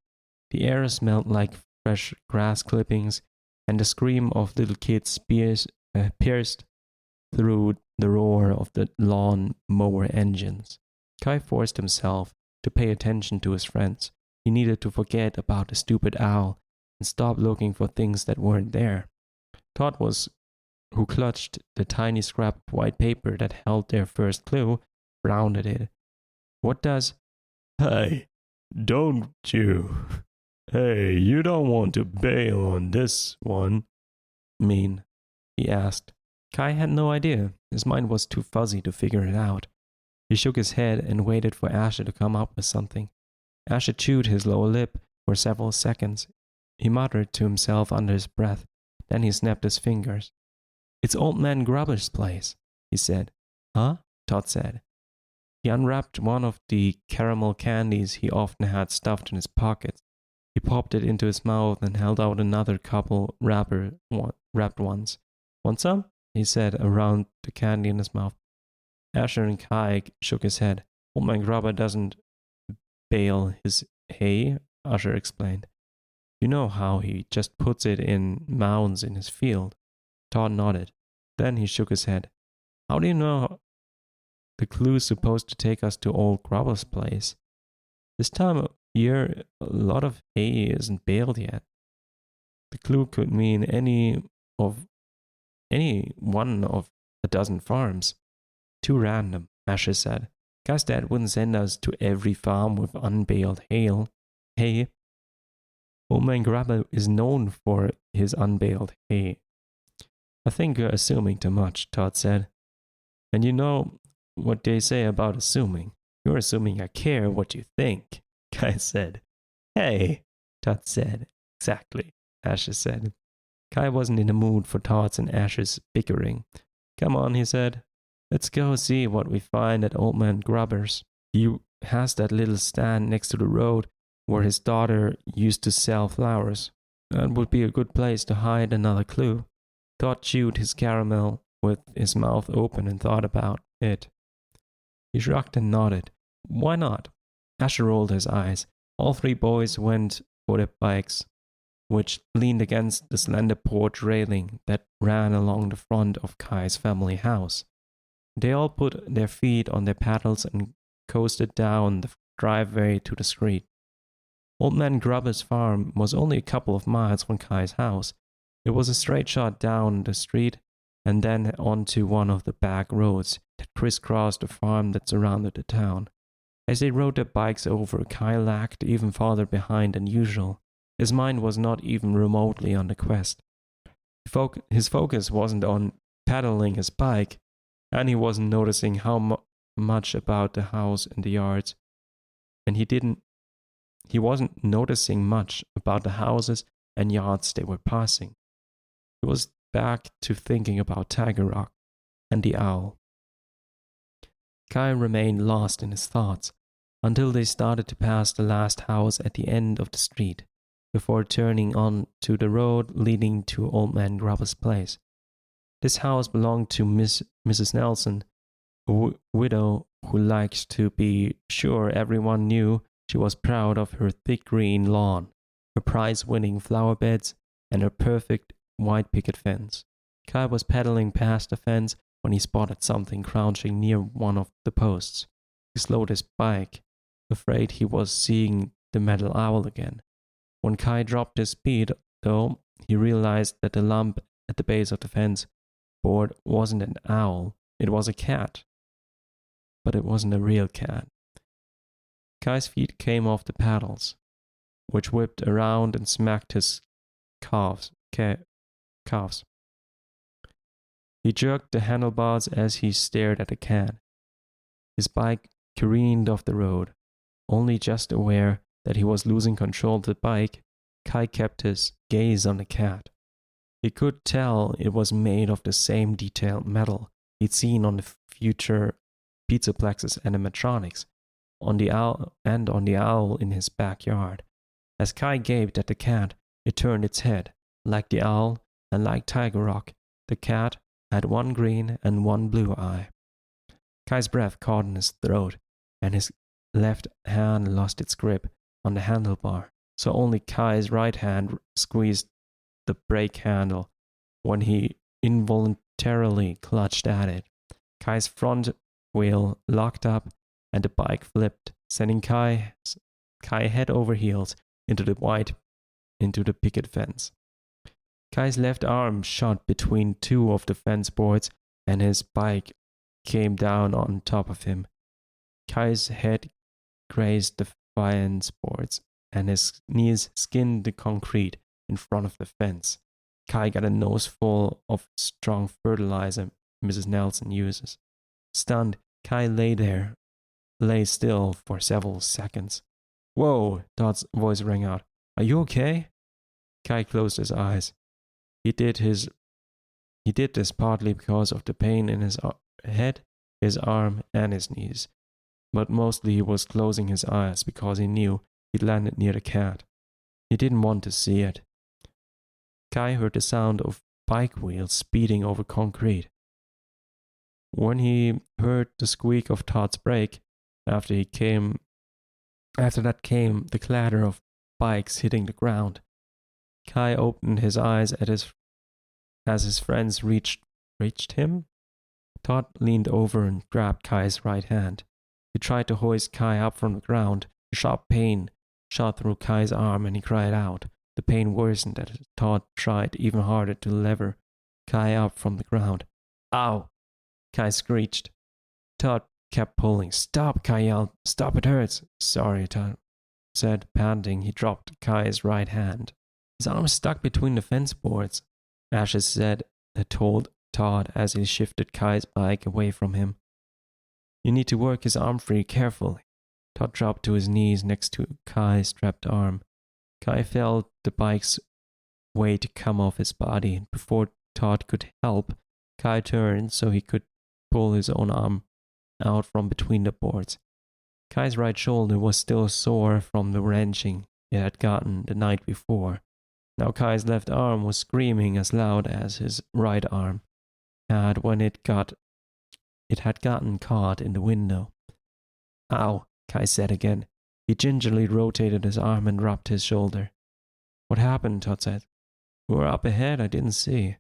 The air smelled like fresh grass clippings, and the scream of little kids pierced through the roar of the lawn mower engines. Kai forced himself to pay attention to his friends. He needed to forget about the stupid owl and stop looking for things that weren't there. Todd who clutched the tiny scrap of white paper that held their first clue, frowned at it. What does... Hey, don't you... Hey, you don't want to bail on this one mean? He asked. Kai had no idea. His mind was too fuzzy to figure it out. He shook his head and waited for Asher to come up with something. Asher chewed his lower lip for several seconds. He muttered to himself under his breath. Then he snapped his fingers. "It's Old Man Grubber's place," he said. "Huh?" Todd said. He unwrapped one of the caramel candies he often had stuffed in his pockets. He popped it into his mouth and held out another couple wrapped ones. "Want some?" he said around the candy in his mouth. Asher and Kai shook his head. "Old Man Grubber doesn't bale his hay," Asher explained. "You know how he just puts it in mounds in his field." Todd nodded. Then he shook his head. "How do you know the clue's supposed to take us to old Grubber's place? This time of year, a lot of hay isn't baled yet. The clue could mean any one of a dozen farms." "Too random," Asher said. "Kai's dad wouldn't send us to every farm with unbaled hay. Old Man Grubber is known for his unbaled hay." "I think you're assuming too much," Todd said. "And you know what they say about assuming. You're assuming I care what you think," Kai said. "Hey," Todd said. "Exactly," Asher said. Kai wasn't in the mood for Todd's and Asher's bickering. "Come on," he said. "Let's go see what we find at Old Man Grubber's. He has that little stand next to the road where his daughter used to sell flowers. That would be a good place to hide another clue. Todd chewed his caramel with his mouth open and thought about it. He shrugged and nodded. Why not? Asher rolled his eyes. All three boys went for their bikes, which leaned against the slender porch railing that ran along the front of Kai's family house. They all put their feet on their paddles and coasted down the driveway to the street. Old Man Grubber's farm was only a couple of miles from Kai's house. It was a straight shot down the street and then onto one of the back roads that crisscrossed the farm that surrounded the town. As they rode their bikes over, Kai lagged even farther behind than usual. His mind was not even remotely on the quest. His focus wasn't on pedaling his bike, and he wasn't noticing how much about the house and the yards. And he wasn't noticing much about the houses and yards they were passing. He was back to thinking about Tiger Rock and the owl. Kai remained lost in his thoughts until they started to pass the last house at the end of the street, before turning on to the road leading to Old Man Grubber's place. This house belonged to Mrs. Nelson, a widow who liked to be sure everyone knew she was proud of her thick green lawn, her prize-winning flower beds, and her perfect white picket fence. Kai was pedaling past the fence when he spotted something crouching near one of the posts. He slowed his bike, afraid he was seeing the metal owl again. When Kai dropped his speed, though, he realized that the lump at the base of the fence board wasn't an owl, it was a cat. But it wasn't a real cat. Kai's feet came off the paddles, which whipped around and smacked his calves. He jerked the handlebars as he stared at the cat. His bike careened off the road. Only just aware that he was losing control of the bike, Kai kept his gaze on the cat. He could tell it was made of the same detailed metal he'd seen on the future Pizzaplex's animatronics, on the owl in his backyard. As Kai gaped at the cat, it turned its head. Like the owl and like Tiger Rock, the cat had one green and one blue eye. Kai's breath caught in his throat, and his left hand lost its grip on the handlebar, so only Kai's right hand squeezed the brake handle when he involuntarily clutched at it. Kai's front wheel locked up and the bike flipped, sending Kai head over heels into the picket fence. Kai's left arm shot between two of the fence boards and his bike came down on top of him. Kai's head grazed the fence boards and his knees skinned the concrete in front of the fence. Kai got a nose full of strong fertilizer Mrs. Nelson uses. Stunned, Kai lay still for several seconds. Whoa, Todd's voice rang out. Are you okay? Kai closed his eyes. He did this partly because of the pain in his head, his arm, and his knees. But mostly he was closing his eyes because he knew he'd landed near the cat. He didn't want to see it. Kai heard the sound of bike wheels speeding over concrete. When he heard the squeak of Todd's brake, after that came the clatter of bikes hitting the ground. Kai opened his eyes as his friends reached him. Todd leaned over and grabbed Kai's right hand. He tried to hoist Kai up from the ground. A sharp pain shot through Kai's arm and he cried out. The pain worsened as Todd tried even harder to lever Kai up from the ground. Ow! Kai screeched. Todd kept pulling. Stop, Kai yelled. Stop, it hurts. Sorry, Todd said, panting. He dropped Kai's right hand. His arm stuck between the fence boards, Ashes said, told Todd as he shifted Kai's bike away from him. You need to work his arm free carefully. Todd dropped to his knees next to Kai's strapped arm. Kai felt the bike's weight come off his body, and before Todd could help, Kai turned so he could pull his own arm out from between the boards. Kai's right shoulder was still sore from the wrenching it had gotten the night before. Now Kai's left arm was screaming as loud as his right arm had when it had gotten caught in the window. Ow, Kai said again. He gingerly rotated his arm and rubbed his shoulder. What happened? Todd said. We were up ahead, I didn't see.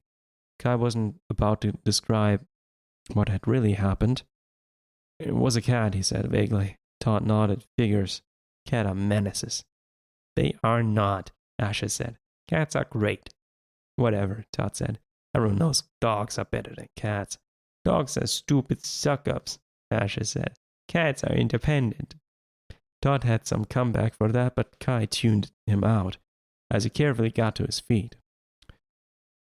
Kai wasn't about to describe what had really happened. It was a cat, he said vaguely. Todd nodded. Figures. Cats are menaces. They are not, Asher said. Cats are great. Whatever, Todd said. Everyone knows dogs are better than cats. Dogs are stupid suck-ups, Asher said. Cats are independent. Todd had some comeback for that, but Kai tuned him out as he carefully got to his feet.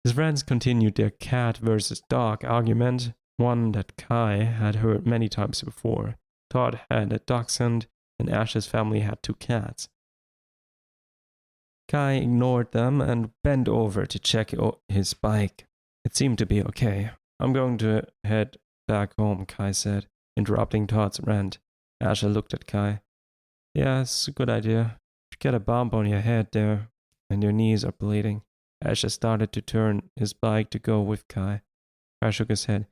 His friends continued their cat versus dog argument, one that Kai had heard many times before. Todd had a dachshund, and Asher's family had 2 cats. Kai ignored them and bent over to check his bike. It seemed to be okay. I'm going to head back home, Kai said, interrupting Todd's rant. Asher looked at Kai. Yeah, it's a good idea. You get a bump on your head there, and your knees are bleeding. Asher started to turn his bike to go with Kai. Kai shook his head.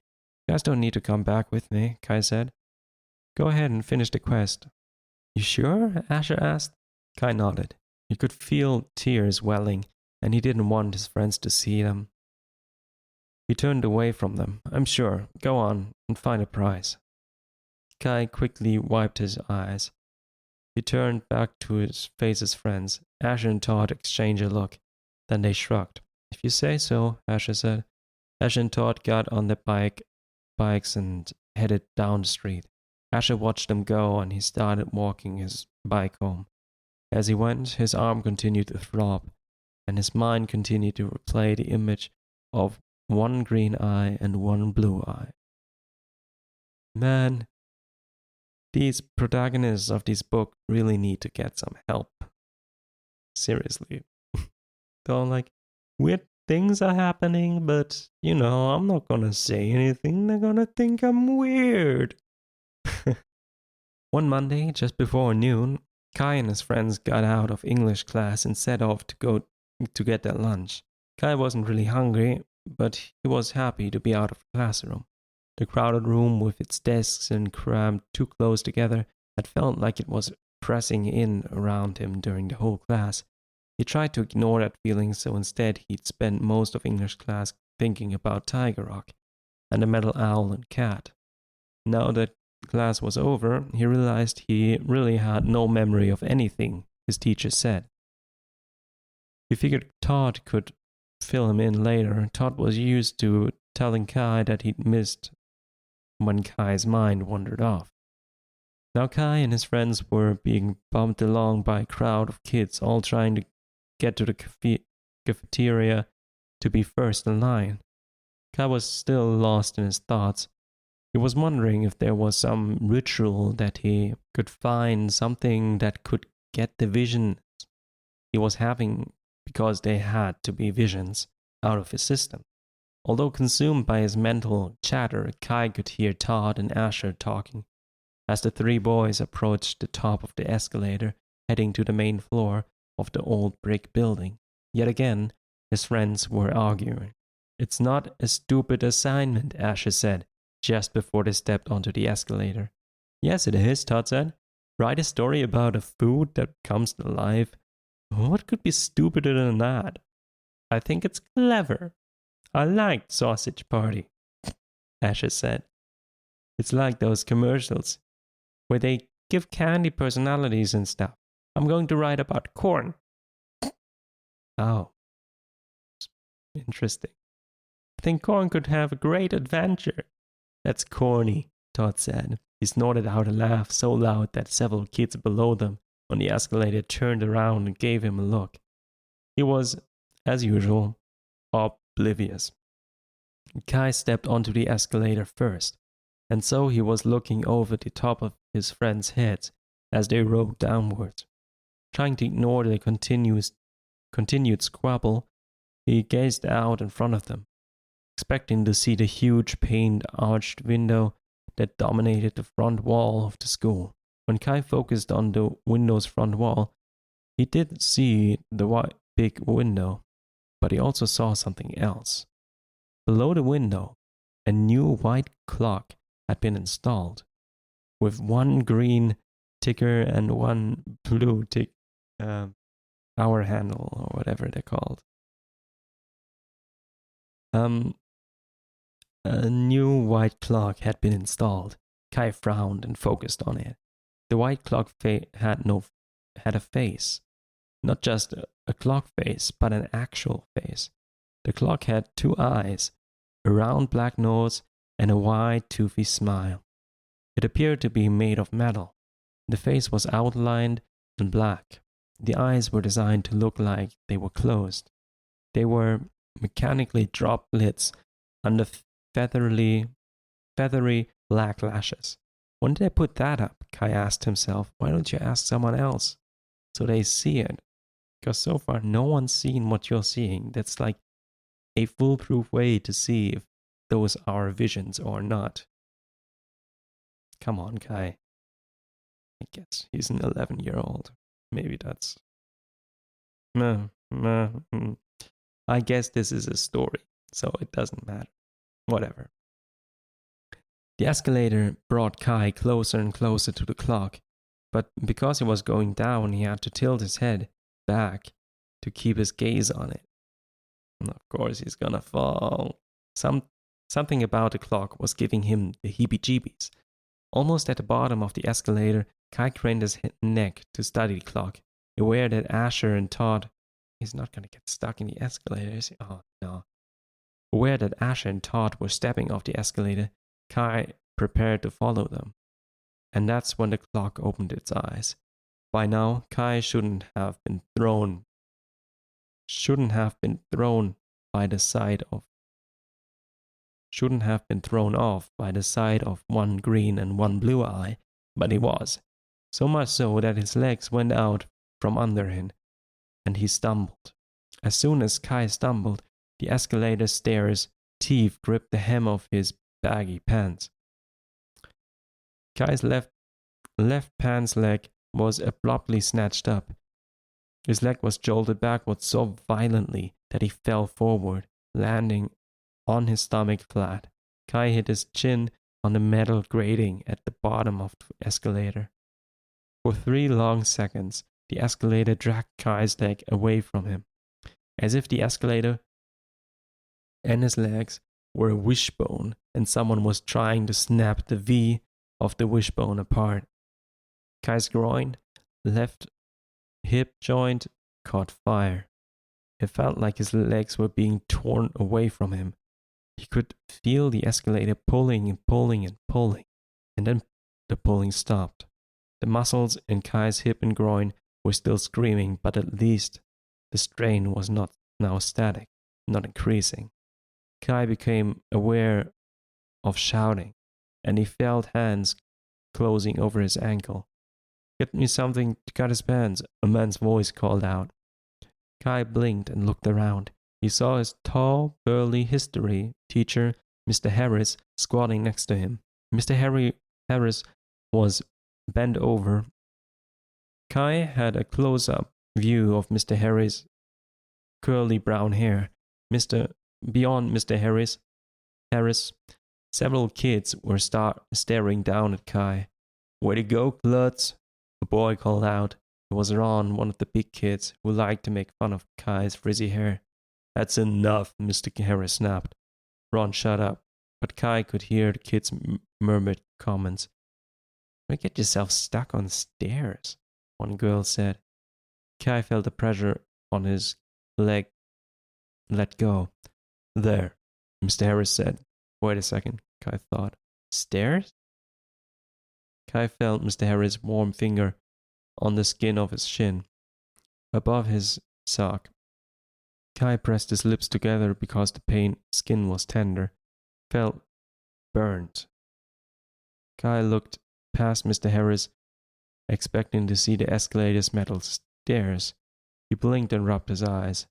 You guys don't need to come back with me, Kai said. Go ahead and finish the quest. You sure? Asher asked. Kai nodded. He could feel tears welling, and he didn't want his friends to see them. He turned away from them. I'm sure. Go on and find a prize. Kai quickly wiped his eyes. He turned back to face his friends. Asher and Todd exchanged a look. Then they shrugged. If you say so, Asher said. Asher and Todd got on their bikes and headed down the street. Asher watched them go and he started walking his bike home. As he went, his arm continued to throb, and his mind continued to replay the image of one green eye and one blue eye. Man, these protagonists of this book really need to get some help. Seriously. Like, weird things are happening, but, I'm not gonna say anything. They're gonna think I'm weird. One Monday, just before noon, Kai and his friends got out of English class and set off to go to get their lunch. Kai wasn't really hungry, but he was happy to be out of the classroom. The crowded room with its desks and crammed too close together had felt like it was pressing in around him during the whole class. He tried to ignore that feeling, so instead he'd spent most of English class thinking about Tiger Rock and the metal owl and cat. Now that class was over, he realized he really had no memory of anything his teacher said. He figured Todd could fill him in later. Todd was used to telling Kai that he'd missed when Kai's mind wandered off. Now Kai and his friends were being bumped along by a crowd of kids all trying to get to the cafeteria to be first in line. Kai was still lost in his thoughts. He was wondering if there was some ritual that he could find, something that could get the visions he was having, because they had to be visions, out of his system. Although consumed by his mental chatter, Kai could hear Todd and Asher talking as the 3 boys approached the top of the escalator, heading to the main floor of the old brick building. Yet again, his friends were arguing. It's not a stupid assignment, Asher said, just before they stepped onto the escalator. Yes, it is, Todd said. Write a story about a food that comes to life. What could be stupider than that? I think it's clever. I liked Sausage Party, Asher said. It's like those commercials where they give candy personalities and stuff. I'm going to write about corn. Oh, interesting. I think corn could have a great adventure. That's corny, Todd said. He snorted out a laugh so loud that several kids below them on the escalator turned around and gave him a look. He was, as usual, oblivious. Kai stepped onto the escalator first, and so he was looking over the top of his friends' heads as they rode downwards. Trying to ignore the continued squabble, he gazed out in front of them, expecting to see the huge pane-arched window that dominated the front wall of the school. When Kai focused on the window's front wall, he did see the big window, but he also saw something else. Below the window, a new white clock had been installed, with one green ticker and one blue hour handle, or whatever they're called. A new white clock had been installed. Kai frowned and focused on it. The white clock had a face. Not just a clock face, but an actual face. The clock had 2 eyes, a round black nose, and a wide, toothy smile. It appeared to be made of metal. The face was outlined in black. The eyes were designed to look like they were closed. They were mechanically dropped lids under feathery black lashes. When did I put that up? Kai asked himself. Why don't you ask someone else so they see it? Because so far no one's seen what you're seeing. That's like a foolproof way to see if those are visions or not. Come on, Kai. I guess he's an 11-year-old. Maybe that's... I guess this is a story, so it doesn't matter. Whatever. The escalator brought Kai closer and closer to the clock, but because he was going down, he had to tilt his head back to keep his gaze on it. And of course, he's gonna fall. Something about the clock was giving him the heebie-jeebies. Almost at the bottom of the escalator, Kai craned his neck to study the clock, aware that Asher and Todd... He's not gonna get stuck in the escalator, is he? Oh, no. Aware that Asher and Todd were stepping off the escalator, Kai prepared to follow them. And that's when the clock opened its eyes. By now, Kai shouldn't have been thrown off by the side of one green and one blue eye, but he was. So much so that his legs went out from under him, and he stumbled. As soon as Kai stumbled, the escalator stairs' teeth gripped the hem of his baggy pants. Kai's left pants leg was abruptly snatched up. His leg was jolted backwards so violently that he fell forward, landing on his stomach flat. Kai hit his chin on the metal grating at the bottom of the escalator. For 3 long seconds, the escalator dragged Kai's leg away from him, as if the escalator and his legs were a wishbone and someone was trying to snap the V of the wishbone apart. Kai's groin, left hip joint, caught fire. It felt like his legs were being torn away from him. He could feel the escalator pulling and pulling and pulling, and then the pulling stopped. The muscles in Kai's hip and groin were still screaming, but at least the strain was not now static, not increasing. Kai became aware of shouting, and he felt hands closing over his ankle. Get me something to cut his pants, a man's voice called out. Kai blinked and looked around. He saw his tall, burly history teacher, Mr. Harris, squatting next to him. Mr. Harris was bent over. Kai had a close-up view of Mr. Harris' curly brown hair. Beyond Mr. Harris, several kids were staring down at Kai. Way to go, klutz, a boy called out. It was Ron, one of the big kids, who liked to make fun of Kai's frizzy hair. That's enough, Mr. Harris snapped. Ron shut up, but Kai could hear the kids' murmured comments. "Don't get yourself stuck on stairs," one girl said. Kai felt the pressure on his leg. Let go. There, Mr. Harris said. Wait a second, Kai thought. Stairs? Kai felt Mr. Harris' warm finger on the skin of his shin, above his sock. Kai pressed his lips together because the skin was tender, felt burnt. Kai looked past Mr. Harris, expecting to see the escalator's metal stairs. He blinked and rubbed his eyes.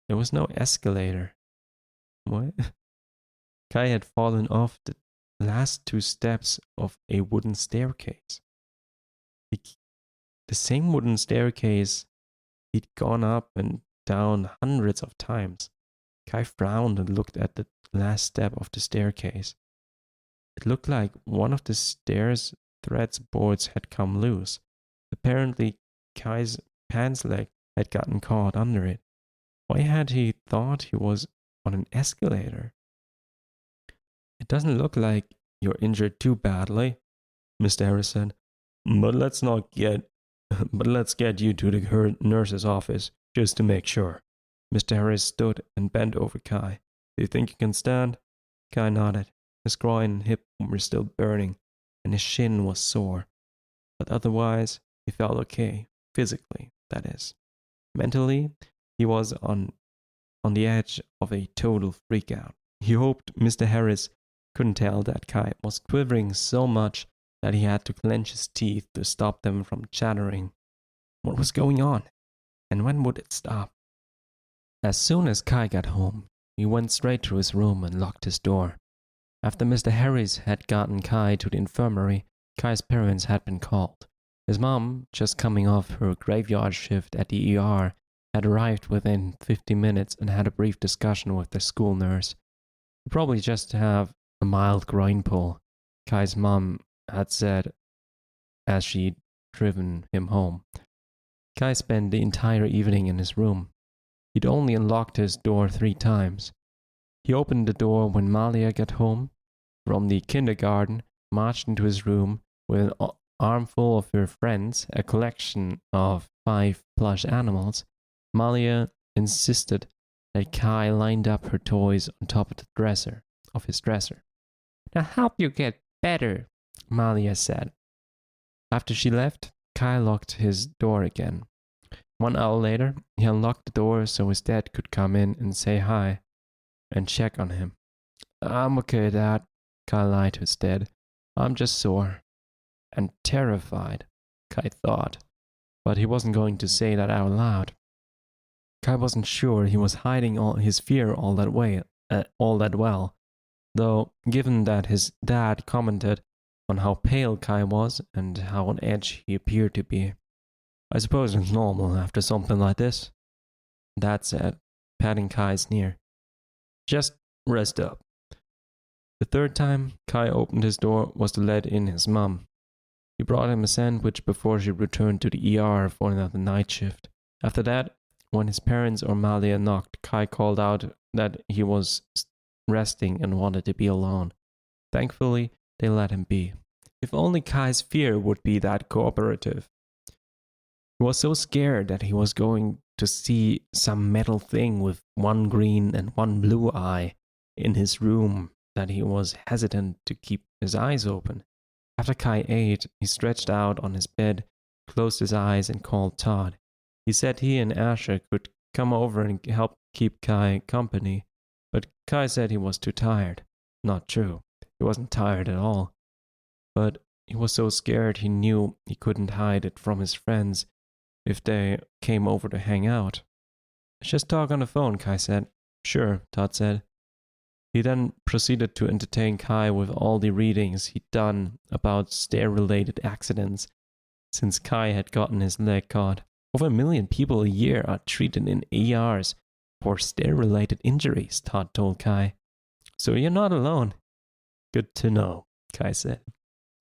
There was no escalator. What? Kai had fallen off the last 2 steps of a wooden staircase. The same wooden staircase he'd gone up and down hundreds of times. Kai frowned and looked at the last step of the staircase. It looked like one of the stairs threads boards had come loose. Apparently, Kai's pants leg had gotten caught under it. Why had he thought he was on an escalator? It doesn't look like you're injured too badly, Mr. Harris said. But let's get you to the nurse's office, just to make sure. Mr. Harris stood and bent over Kai. Do you think you can stand? Kai nodded. His groin and hip were still burning, and his shin was sore. But otherwise, he felt okay, physically, that is. Mentally, he was on the edge of a total freakout. He hoped Mr. Harris couldn't tell that Kai was quivering so much that he had to clench his teeth to stop them from chattering. What was going on? And when would it stop? As soon as Kai got home, he went straight to his room and locked his door. After Mr. Harris had gotten Kai to the infirmary, Kai's parents had been called. His mom, just coming off her graveyard shift at the ER, had arrived within 50 minutes and had a brief discussion with the school nurse. "He'll probably just have a mild groin pull," Kai's mom had said as she'd driven him home. Kai spent the entire evening in his room. He'd only unlocked his door 3 times. He opened the door when Malia got home from the kindergarten, marched into his room with an armful of her friends, a collection of 5 plush animals. Malia insisted that Kai lined up her toys on top of his dresser. "Now help you get better," Malia said. After she left, Kai locked his door again. 1 hour later, he unlocked the door so his dad could come in and say hi and check on him. "I'm okay, Dad," Kai lied to his dad. "I'm just sore." And terrified, Kai thought. But he wasn't going to say that out loud. Kai wasn't sure he was hiding all his fear all that well, though given that his dad commented on how pale Kai was and how on edge he appeared to be. "I suppose it's normal after something like this," Dad said, patting Kai's ear. "Just rest up." The 3rd time Kai opened his door was to let in his mom. He brought him a sandwich before she returned to the ER for another night shift. After that, when his parents or Malia knocked, Kai called out that he was resting and wanted to be alone. Thankfully, they let him be. If only Kai's fear would be that cooperative. He was so scared that he was going to see some metal thing with 1 green and 1 blue eye in his room that he was hesitant to keep his eyes open. After Kai ate, he stretched out on his bed, closed his eyes, and called Todd. He said he and Asher could come over and help keep Kai company, but Kai said he was too tired. Not true. He wasn't tired at all. But he was so scared he knew he couldn't hide it from his friends if they came over to hang out. "Just talk on the phone," Kai said. "Sure," Todd said. He then proceeded to entertain Kai with all the readings he'd done about stair-related accidents since Kai had gotten his leg caught. Over 1 million people a year are treated in ERs for stair-related injuries, Todd told Kai. "So you're not alone." "Good to know," Kai said.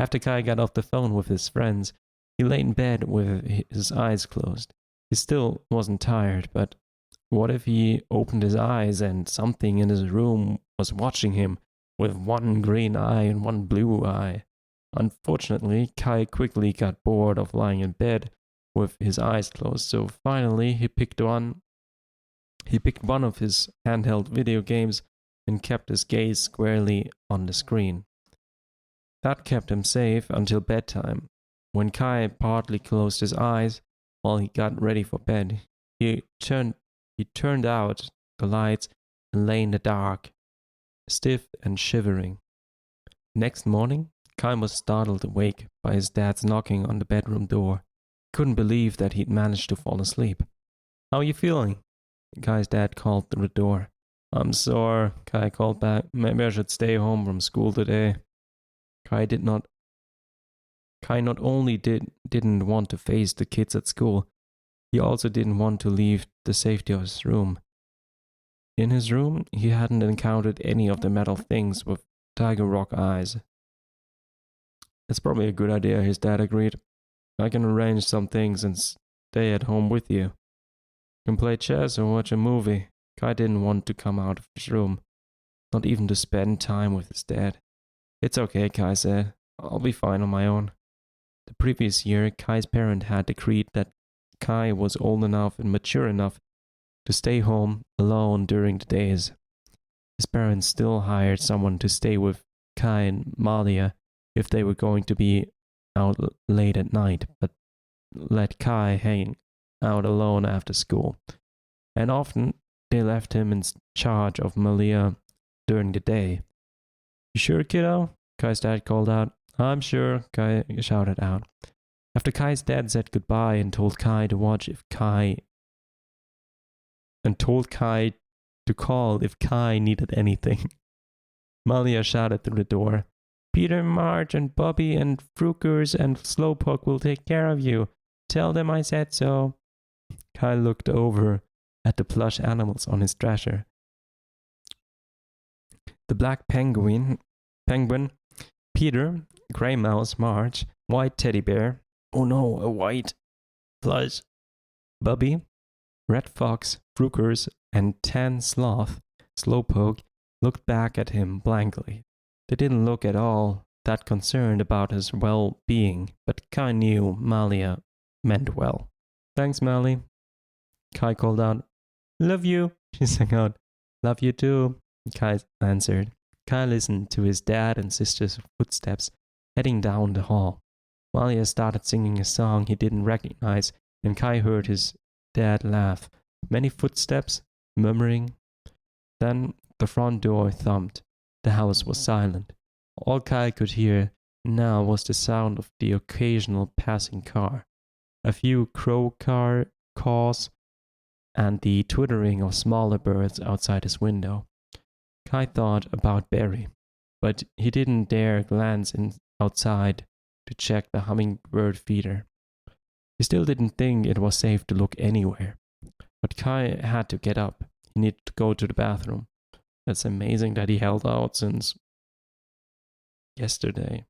After Kai got off the phone with his friends, he lay in bed with his eyes closed. He still wasn't tired, but what if he opened his eyes and something in his room was watching him with 1 green eye and 1 blue eye? Unfortunately, Kai quickly got bored of lying in bed with his eyes closed, so finally he picked one of his handheld video games and kept his gaze squarely on the screen. That kept him safe until bedtime. When Kai partly closed his eyes while he got ready for bed, he turned out the lights and lay in the dark, stiff and shivering. Next morning, Kai was startled awake by his dad's knocking on the bedroom door. He couldn't believe that he'd managed to fall asleep. "How are you feeling?" Kai's dad called through the door. "I'm sore," Kai called back. "Maybe I should stay home from school today." Kai not only didn't want to face the kids at school, he also didn't want to leave the safety of his room. In his room, he hadn't encountered any of the metal things with tiger rock eyes. It's probably a good idea, his dad agreed. I can arrange some things and stay at home with you. You can play chess or watch a movie. Kai didn't want to come out of his room, not even to spend time with his dad. It's okay, Kai said. I'll be fine on my own. The previous year, Kai's parent had decreed that Kai was old enough and mature enough to stay home alone during the days. His parents still hired someone to stay with Kai and Malia if they were going to be out late at night, but let Kai hang out alone after school. And often they left him in charge of Malia during the day. You sure, kiddo? Kai's dad called out. I'm sure, Kai shouted out. After Kai's dad said goodbye and told Kai to call if Kai needed anything, Malia shouted through the door, Peter, Marge, and Bobby, and Fruckers, and Slowpoke will take care of you. Tell them I said so. Kai looked over at the plush animals on his dresser. The black penguin, Peter, gray mouse, Marge, white teddy bear, oh no, a white plush, Bubby, red fox, Fruckers, and tan sloth, Slowpoke, looked back at him blankly. They didn't look at all that concerned about his well-being, but Kai knew Malia meant well. Thanks, Mally, Kai called out. Love you, she sang out. Love you too, Kai answered. Kai listened to his dad and sister's footsteps heading down the hall. Malia started singing a song he didn't recognize, and Kai heard his dad laugh. Many footsteps, murmuring. Then the front door thumped. The house was silent. All Kai could hear now was the sound of the occasional passing car, a few crow caws, and the twittering of smaller birds outside his window. Kai thought about Barry, but he didn't dare glance outside to check the hummingbird feeder. He still didn't think it was safe to look anywhere. But Kai had to get up. He needed to go to the bathroom. It's amazing that he held out since yesterday.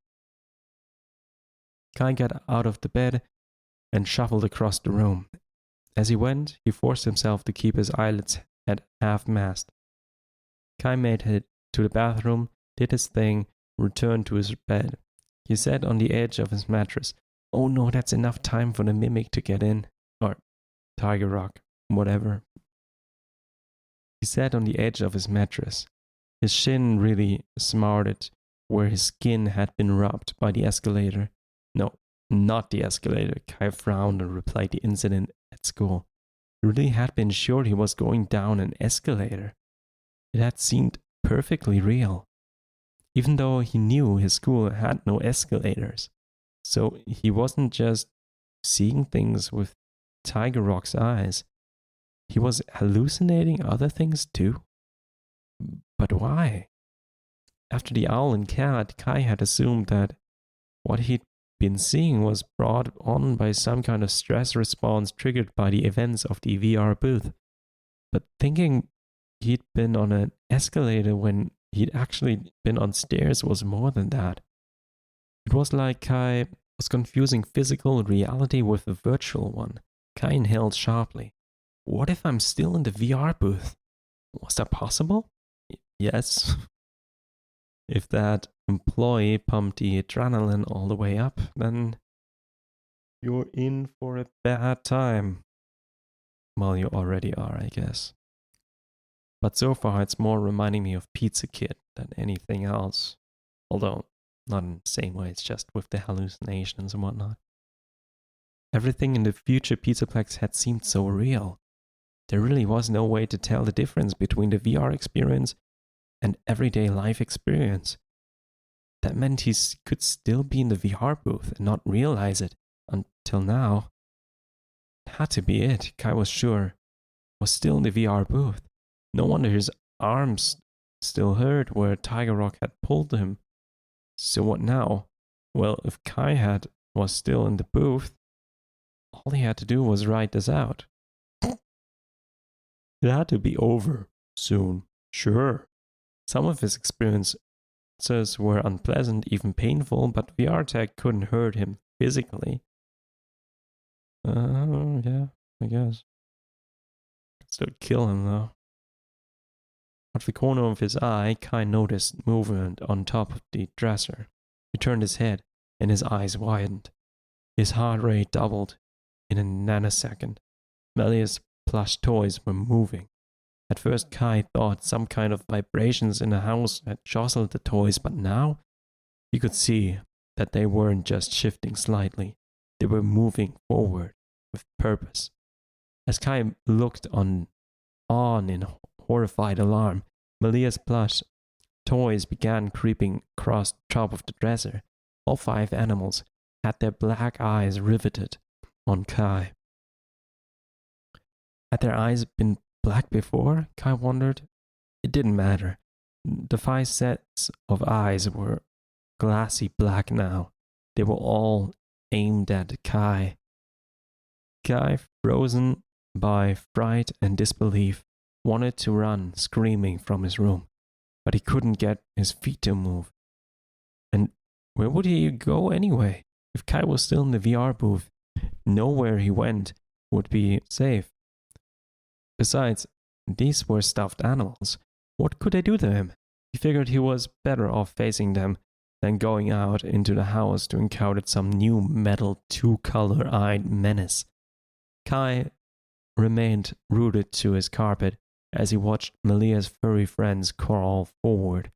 Kai got out of the bed and shuffled across the room. As he went, he forced himself to keep his eyelids at half-mast. Kai made it to the bathroom, did his thing, returned to his bed. He sat on the edge of his mattress. Oh no, that's enough time for the mimic to get in. Or Tiger Rock, whatever. He sat on the edge of his mattress. His shin really smarted where his skin had been rubbed by the escalator. No, not the escalator. Kai frowned and replayed the incident at school. He really had been sure he was going down an escalator. It had seemed perfectly real, even though he knew his school had no escalators. So he wasn't just seeing things with Tiger Rock's eyes. He was hallucinating other things too? But why? After the owl and cat, Kai had assumed that what he'd been seeing was brought on by some kind of stress response triggered by the events of the VR booth. But thinking he'd been on an escalator when he'd actually been on stairs was more than that. It was like Kai was confusing physical reality with a virtual one. Kai inhaled sharply. What if I'm still in the VR booth? Was that possible? Yes. If that employee pumped the adrenaline all the way up, then you're in for a bad time. Well, you already are, I guess. But so far it's more reminding me of Pizza Kid than anything else. Although, not in the same way, it's just with the hallucinations and whatnot. Everything in the future Pizzaplex had seemed so real. There really was no way to tell the difference between the VR experience and everyday life experience. That meant he could still be in the VR booth and not realize it until now. It had to be it, Kai was sure. Was still in the VR booth. No wonder his arms still hurt where Tiger Rock had pulled him. So what now? Well, if Kai was still in the booth, all he had to do was write this out. It had to be over soon. Sure. Some of his experiences were unpleasant, even painful, but VR tech couldn't hurt him physically. Yeah, I guess. Could still kill him though. At the corner of his eye, Kai noticed movement on top of the dresser. He turned his head, and his eyes widened. His heart rate doubled in a nanosecond. Melia's plush toys were moving. At first, Kai thought some kind of vibrations in the house had jostled the toys, but now he could see that they weren't just shifting slightly. They were moving forward with purpose. As Kai looked on in horrified alarm, Melia's plush toys began creeping across the top of the dresser. All 5 animals had their black eyes riveted on Kai. Had their eyes been black before? Kai wondered. It didn't matter. The 5 sets of eyes were glassy black now. They were all aimed at Kai. Kai, frozen by fright and disbelief, wanted to run, screaming from his room, but he couldn't get his feet to move. And where would he go anyway? If Kai was still in the VR booth, nowhere he went would be safe. Besides, these were stuffed animals. What could they do to him? He figured he was better off facing them than going out into the house to encounter some new metal 2-color-eyed menace. Kai remained rooted to his carpet as he watched Melia's furry friends crawl forward.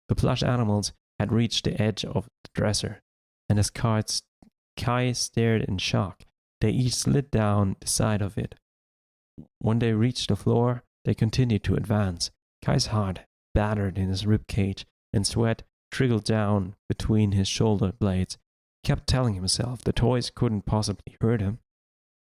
The plush animals had reached the edge of the dresser, and as Kai stared in shock, they each slid down the side of it. When they reached the floor, they continued to advance. Kai's heart battered in his ribcage, and sweat trickled down between his shoulder blades. He kept telling himself the toys couldn't possibly hurt him.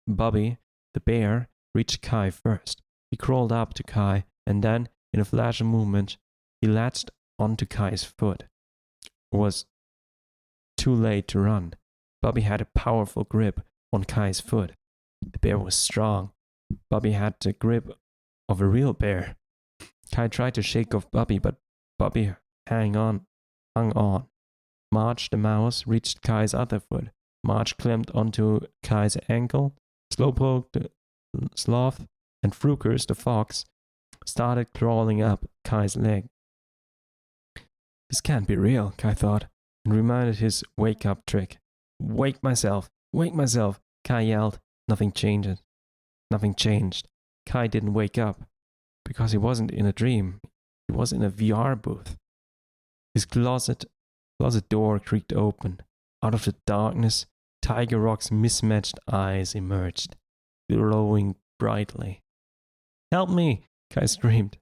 Bubby, the bear, reached Kai first. He crawled up to Kai, and then, in a flash of movement, he latched onto Kai's foot. It was too late to run. Bubby had a powerful grip on Kai's foot. The bear was strong. Bubby had the grip of a real bear. Kai tried to shake off Bubby, but Bubby hung on. Marge the mouse reached Kai's other foot. Marge clamped onto Kai's ankle. Slowpoke the sloth and Frukers the fox started crawling up Kai's leg. This can't be real, Kai thought, and reminded his wake-up trick. Wake myself! Wake myself! Kai yelled. Nothing changed. Kai didn't wake up, because he wasn't in a dream. He was in a VR booth. His closet door creaked open. Out of the darkness, Tiger Rock's mismatched eyes emerged, glowing brightly. Help me! Kai screamed.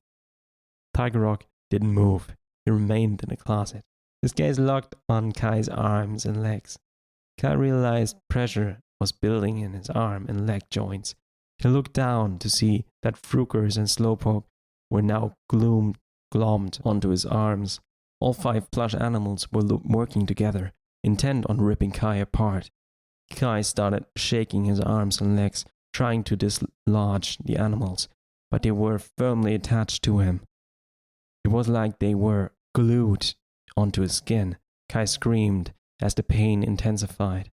Tiger Rock didn't move. He remained in the closet. His gaze locked on Kai's arms and legs. Kai realized pressure was building in his arm and leg joints. He looked down to see that Frukers and Slowpoke were now glommed onto his arms. All 5 plush animals were working together, intent on ripping Kai apart. Kai started shaking his arms and legs, trying to dislodge the animals, but they were firmly attached to him. It was like they were glued onto his skin. Kai screamed as the pain intensified.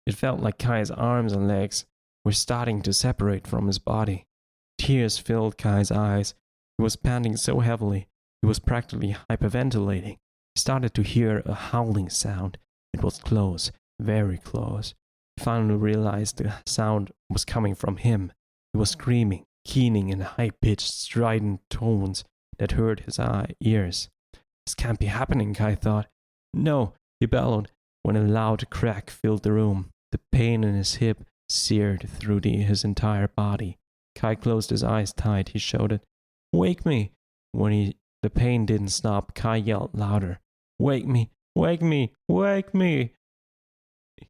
It felt like Kai's arms and legs were starting to separate from his body. Tears filled Kai's eyes. He was panting so heavily, he was practically hyperventilating. He started to hear a howling sound. It was close, very close. He finally realized the sound was coming from him. He was screaming, keening in high-pitched, strident tones that hurt his ears. This can't be happening, Kai thought. No, he bellowed when a loud crack filled the room. The pain in his hip seared through his entire body. Kai closed his eyes tight. He shouted, "Wake me!" When the pain didn't stop, Kai yelled louder, "Wake me! Wake me! Wake me!"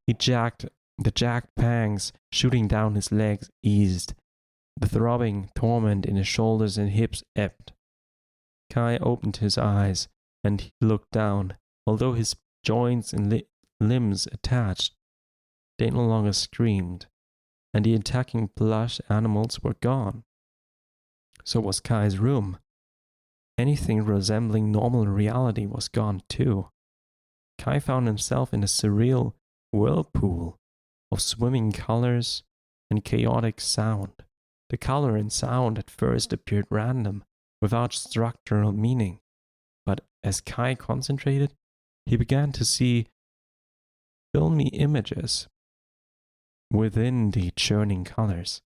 The jagged pangs shooting down his legs eased. The throbbing torment in his shoulders and hips ebbed. Kai opened his eyes and he looked down. Although his joints and limbs attached, they no longer screamed, and the attacking plush animals were gone. So was Kai's room. Anything resembling normal reality was gone too. Kai found himself in a surreal whirlpool of swimming colors and chaotic sound. The color and sound at first appeared random, without structural meaning, but as Kai concentrated, he began to see filmy images within the churning colors.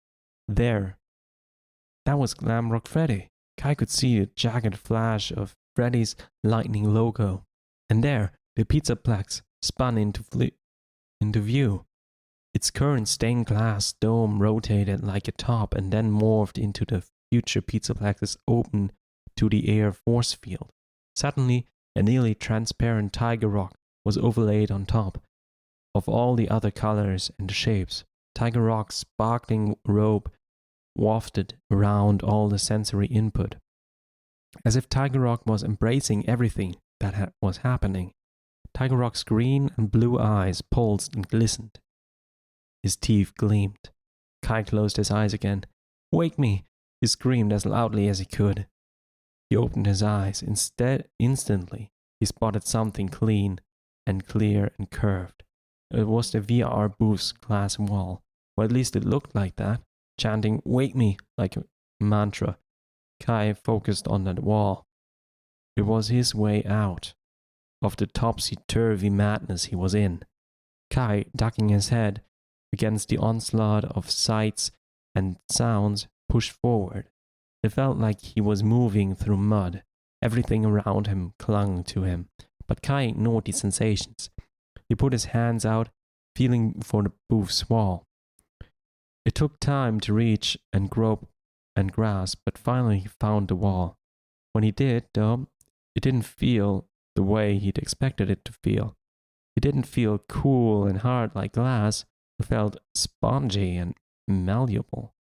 There, that was Glamrock Freddy. Kai could see the jagged flash of Freddy's lightning logo. And there, the Pizzaplex spun into view. Its current stained glass dome rotated like a top and then morphed into the future Pizzaplex's open to the air force field. Suddenly, a nearly transparent tiger rock was overlaid on top of all the other colors and shapes. Tiger rock's sparkling robe wafted around all the sensory input, as if Tiger Rock was embracing everything that was happening. Tiger Rock's green and blue eyes pulsed and glistened. His teeth gleamed. Kai closed his eyes again. "Wake me!" he screamed as loudly as he could. He opened his eyes. Instantly, he spotted something clean and clear and curved. It was the VR booth's glass wall, or at least it looked like that. Chanting "Wake me" like a mantra, Kai focused on that wall. It was his way out of the topsy-turvy madness he was in. Kai, ducking his head against the onslaught of sights and sounds, pushed forward. It felt like he was moving through mud. Everything around him clung to him, but Kai ignored the sensations. He put his hands out, feeling for the booth's wall. It took time to reach and grope and grasp, but finally he found the wall. When he did, though, it didn't feel the way he'd expected it to feel. It didn't feel cool and hard like glass. It felt spongy and malleable,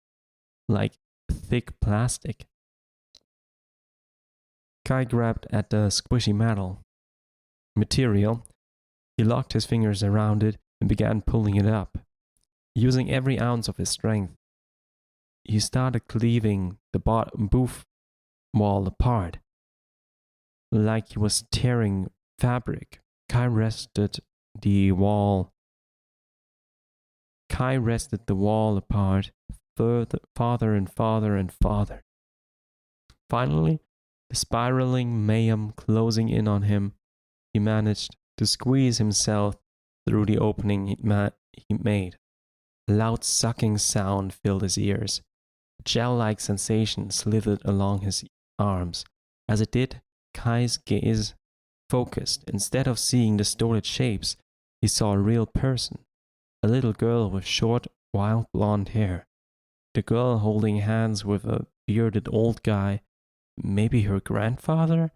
like thick plastic. Kai grabbed at the squishy material. He locked his fingers around it and began pulling it up. Using every ounce of his strength, he started cleaving the booth wall apart, like he was tearing fabric. Kai wrested the wall apart farther and farther and farther. Finally, the spiraling mayhem closing in on him, he managed to squeeze himself through the opening he made. A loud sucking sound filled his ears. A gel-like sensation slithered along his arms. As it did, Kai's gaze focused. Instead of seeing distorted shapes, he saw a real person. A little girl with short, wild blonde hair. The girl holding hands with a bearded old guy, maybe her grandfather?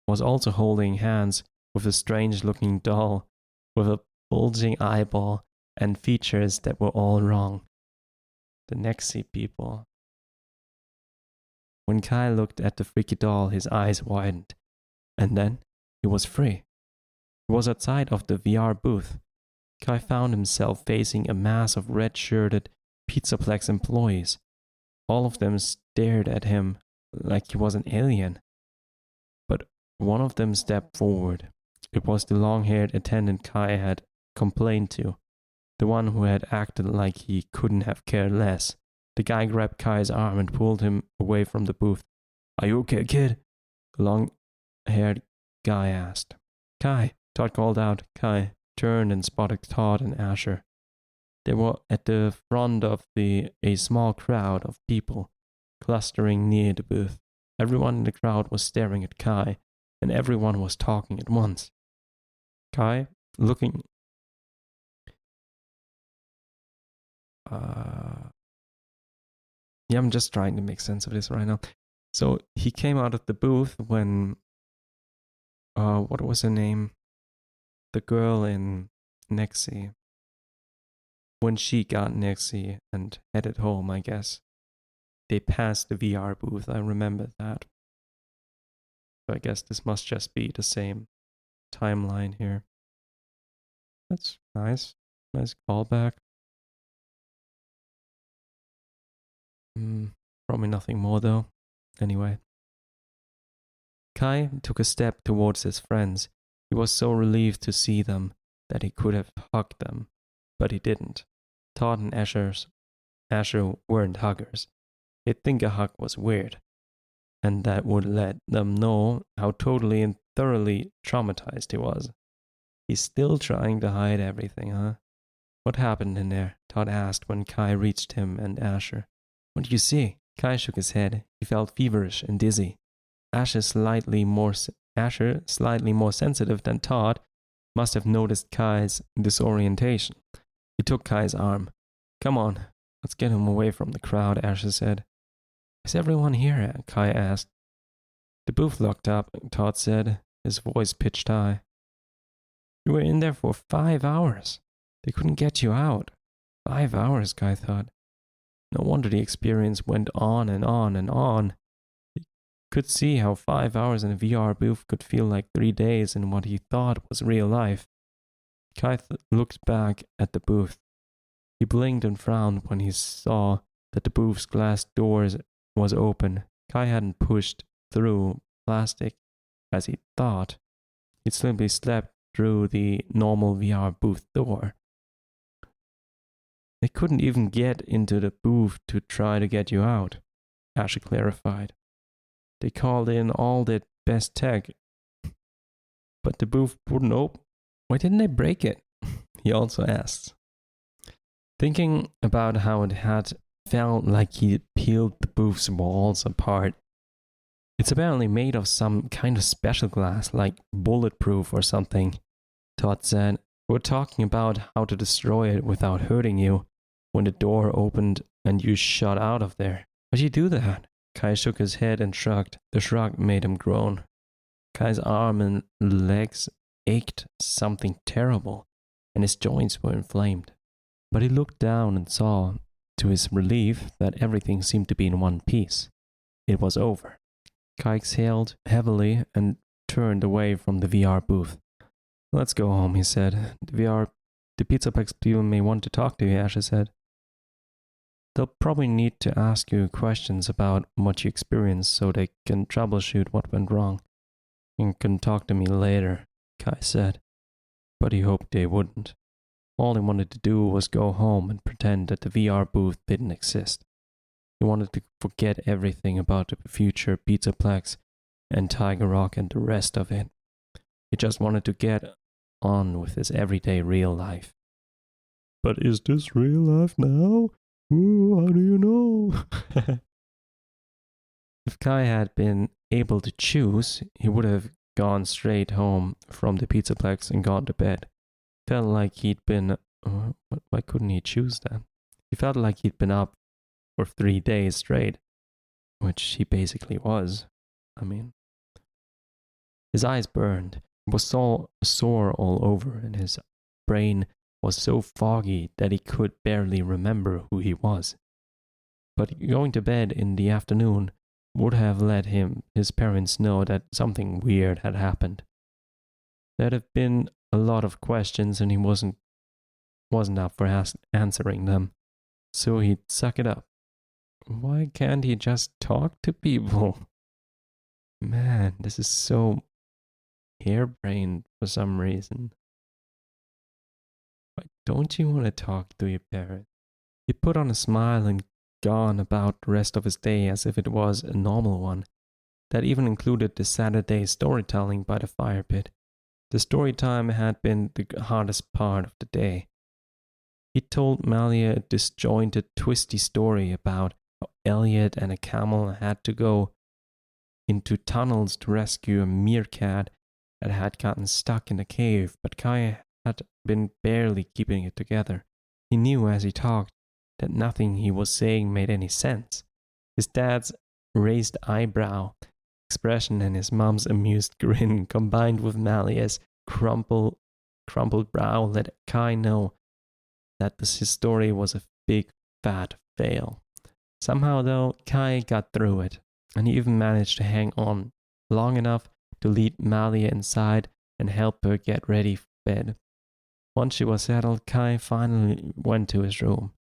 Was also holding hands with a strange-looking doll with a bulging eyeball and features that were all wrong. The Nexi people. When Kai looked at the freaky doll, his eyes widened. And then he was free. He was outside of the VR booth. Kai found himself facing a mass of red-shirted Pizzaplex employees. All of them stared at him like he was an alien. But one of them stepped forward. It was the long-haired attendant Kai had complained to, the one who had acted like he couldn't have cared less. The guy grabbed Kai's arm and pulled him away from the booth. "Are you okay, kid?" the long-haired guy asked. "Kai," Todd called out. Kai turned and spotted Todd and Asher. They were at the front of a small crowd of people clustering near the booth. Everyone in the crowd was staring at Kai, and everyone was talking at once. Kai, looking I'm just trying to make sense of this right now. So he came out of the booth when what was her name? The girl in Nexi. When she got Nexi and headed home, I guess. They passed the VR booth, I remember that. So I guess this must just be the same timeline here. That's nice. Nice callback. Probably nothing more though. Anyway. Kai took a step towards his friends. He was so relieved to see them that he could have hugged them, but he didn't. Todd and Asher weren't huggers. He'd think a hug was weird, and that would let them know how totally and thoroughly traumatized he was. He's still trying to hide everything, huh? What happened in there? Todd asked when Kai reached him and Asher. What did you see? Kai shook his head. He felt feverish and dizzy. Asher, slightly more sensitive than Todd, must have noticed Kai's disorientation. He took Kai's arm. Come on, let's get him away from the crowd, Asher said. Is everyone here? Kai asked. The booth locked up, Todd said, his voice pitched high. You were in there for 5 hours. They couldn't get you out. 5 hours, Kai thought. No wonder the experience went on and on and on. He could see how 5 hours in a VR booth could feel like 3 days in what he thought was real life. Kai looked back at the booth. He blinked and frowned when he saw that the booth's glass doors was open. Kai hadn't pushed through plastic as he thought. He'd simply stepped through the normal VR booth door. They couldn't even get into the booth to try to get you out, Asher clarified. They called in all their best tech, but the booth wouldn't open. Why didn't they break it? He also asked. Thinking about how it had felt like he peeled the booth's walls apart. It's apparently made of some kind of special glass, like bulletproof or something, Todd said. We're talking about how to destroy it without hurting you when the door opened and you shot out of there. How'd you do that? Kai shook his head and shrugged. The shrug made him groan. Kai's arm and legs ached something terrible, and his joints were inflamed. But he looked down and saw, to his relief, that everything seemed to be in one piece. It was over. Kai exhaled heavily and turned away from the VR booth. Let's go home, he said. The Pizzaplex people may want to talk to you, Asher said. They'll probably need to ask you questions about what you experienced so they can troubleshoot what went wrong. You can talk to me later, Kai said. But he hoped they wouldn't. All he wanted to do was go home and pretend that the VR booth didn't exist. He wanted to forget everything about the future Pizzaplex and Tiger Rock and the rest of it. He just wanted to get on with his everyday real life. But is this real life now? Ooh, how do you know? If Kai had been able to choose, he would have gone straight home from the Pizzaplex and gone to bed. Felt like he'd been... why couldn't he choose that? He felt like he'd been up for 3 days straight, which he basically was. I mean, his eyes burned. He was so sore all over, and his brain was so foggy that he could barely remember who he was. But going to bed in the afternoon would have let his parents know that something weird had happened. There'd have been a lot of questions, and he wasn't up for answering them, so he'd suck it up. Why can't he just talk to people? Man, this is so harebrained for some reason. Why don't you want to talk to your parents? He put on a smile and gone about the rest of his day as if it was a normal one. That even included the Saturday storytelling by the fire pit. The story time had been the hardest part of the day. He told Malia a disjointed, twisty story about how Elliot and a camel had to go into tunnels to rescue a meerkat that had gotten stuck in a cave, but Kai had been barely keeping it together. He knew as he talked that nothing he was saying made any sense. His dad's raised eyebrow expression and his mom's amused grin combined with Malia's crumpled brow let Kai know that his story was a big fat fail. Somehow though, Kai got through it, and he even managed to hang on long enough to lead Malia inside and help her get ready for bed. Once she was settled, Kai finally went to his room.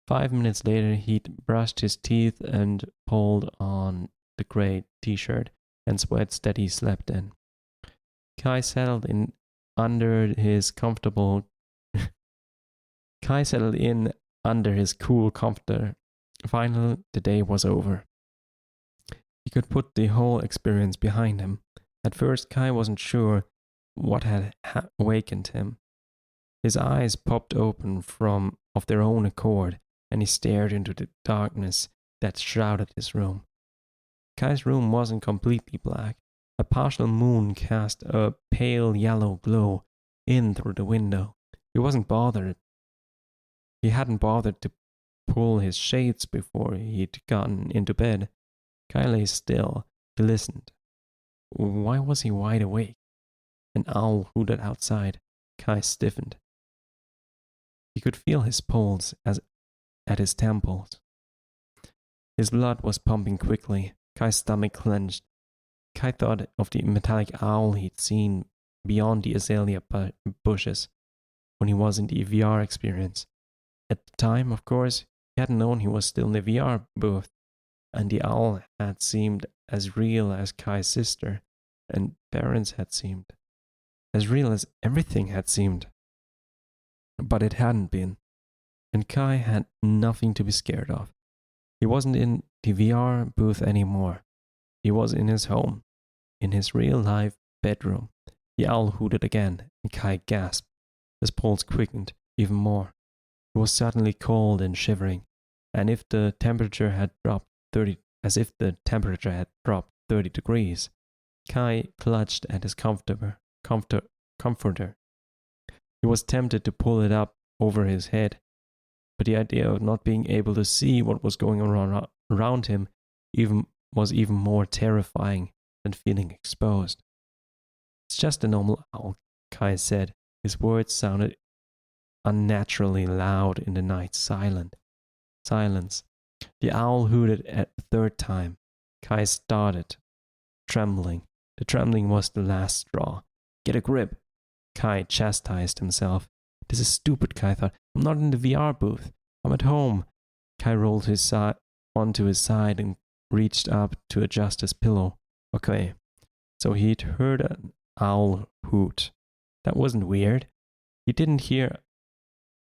5 minutes later, he'd brushed his teeth and pulled on the grey t-shirt and sweats that he slept in. Kai settled in under his cool comforter. Finally, the day was over. He could put the whole experience behind him. At first, Kai wasn't sure what had awakened him. His eyes popped open of their own accord, and he stared into the darkness that shrouded his room. Kai's room wasn't completely black. A partial moon cast a pale yellow glow in through the window. He hadn't bothered to pull his shades before he'd gotten into bed. Kai lay still. He listened. Why was he wide awake? An owl hooted outside. Kai stiffened. He could feel his pulse at his temples. His blood was pumping quickly. Kai's stomach clenched. Kai thought of the metallic owl he'd seen beyond the azalea bushes when he was in the VR experience. At the time, of course, he hadn't known he was still in the VR booth, and the owl had seemed as real as Kai's sister and parents had seemed. As real as everything had seemed. But it hadn't been, and Kai had nothing to be scared of. He wasn't in the VR booth anymore. He was in his home, in his real-life bedroom. The owl hooted again, and Kai gasped. His pulse quickened even more. He was suddenly cold and shivering, and if the temperature had dropped 30 degrees. Kai clutched at his comforter. He was tempted to pull it up over his head, but the idea of not being able to see what was going on around him was even more terrifying than feeling exposed. It's just a normal owl, Kai said. His words sounded unnaturally loud in the night silence. The owl hooted a third time. Kai started, trembling. The trembling was the last straw. Get a grip. Kai chastised himself. This is stupid, Kai thought. I'm not in the VR booth. I'm at home. Kai rolled onto his side and reached up to adjust his pillow. Okay, so he'd heard an owl hoot. That wasn't weird. He didn't hear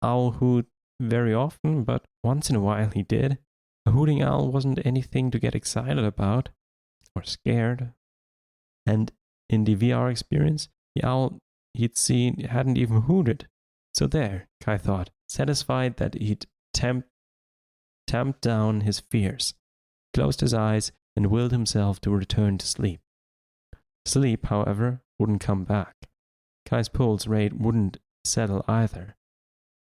owl hoot very often, but once in a while he did. A hooting owl wasn't anything to get excited about or scared. And in the VR experience, the owl he'd seen hadn't even hooted. So there, Kai thought, satisfied that he'd tamped down his fears, closed his eyes, and willed himself to return to sleep. Sleep, however, wouldn't come back. Kai's pulse rate wouldn't settle either.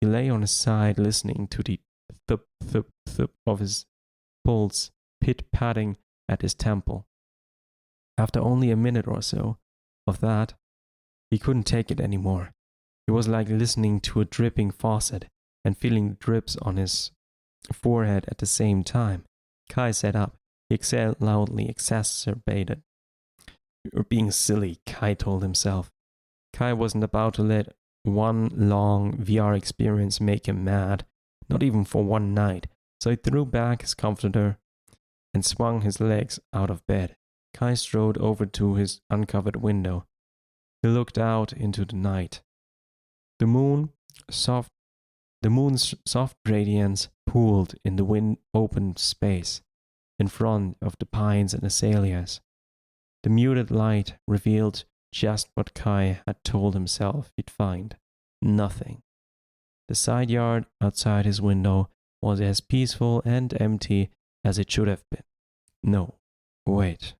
He lay on his side listening to the thup, thup, thup of his pulse pit-patting at his temple. After only a minute or so of that, he couldn't take it anymore. It was like listening to a dripping faucet and feeling the drips on his forehead at the same time. Kai sat up. He exhaled loudly, exacerbated. You're being silly, Kai told himself. Kai wasn't about to let one long VR experience make him mad, not even for one night, so he threw back his comforter and swung his legs out of bed. Kai strode over to his uncovered window. He looked out into the night. The moon's soft radiance pooled in the open space in front of the pines and azaleas. The muted light revealed just what Kai had told himself he'd find. Nothing. The side yard outside his window was as peaceful and empty as it should have been. No, wait.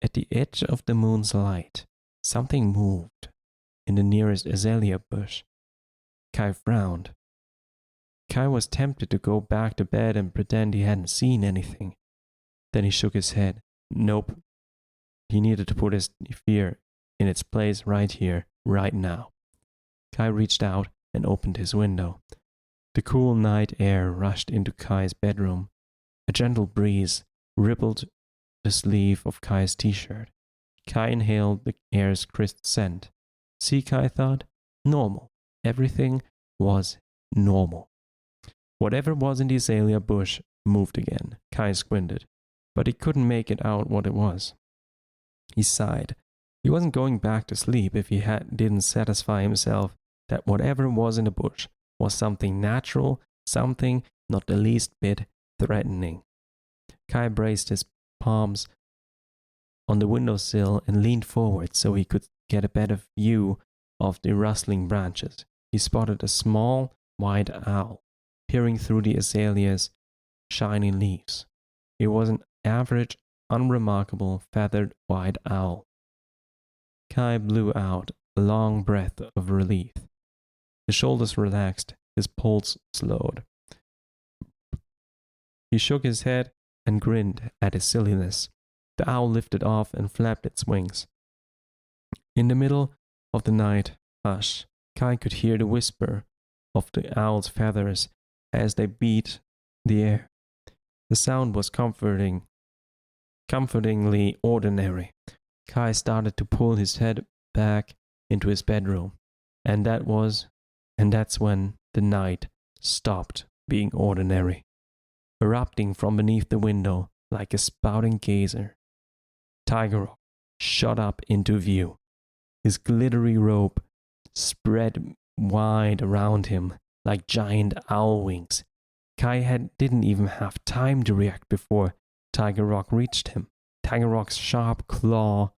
At the edge of the moon's light, something moved in the nearest azalea bush. Kai frowned. Kai was tempted to go back to bed and pretend he hadn't seen anything. Then he shook his head. Nope. He needed to put his fear in its place right here, right now. Kai reached out and opened his window. The cool night air rushed into Kai's bedroom. A gentle breeze rippled the sleeve of Kai's t-shirt. Kai inhaled the air's crisp scent. See, Kai thought, normal. Everything was normal. Whatever was in the azalea bush moved again. Kai squinted, but he couldn't make it out what it was. He sighed. He wasn't going back to sleep if he didn't satisfy himself that whatever was in the bush was something natural, something not the least bit threatening. Kai braced his palms on the windowsill and leaned forward so he could get a better view of the rustling branches. He spotted a small, white owl peering through the azalea's shiny leaves. It was an average, unremarkable, feathered white owl. Kai blew out a long breath of relief. His shoulders relaxed, his pulse slowed. He shook his head and grinned at his silliness. The owl lifted off and flapped its wings. In the middle of the night hush, Kai could hear the whisper of the owl's feathers as they beat the air. The sound was comfortingly ordinary. Kai started to pull his head back into his bedroom, and that's when the night stopped being ordinary. Erupting from beneath the window like a spouting geyser, Tiger Rock shot up into view. His glittery robe spread wide around him like giant owl wings. Kai didn't even have time to react before Tiger Rock reached him. Tiger Rock's sharp clawed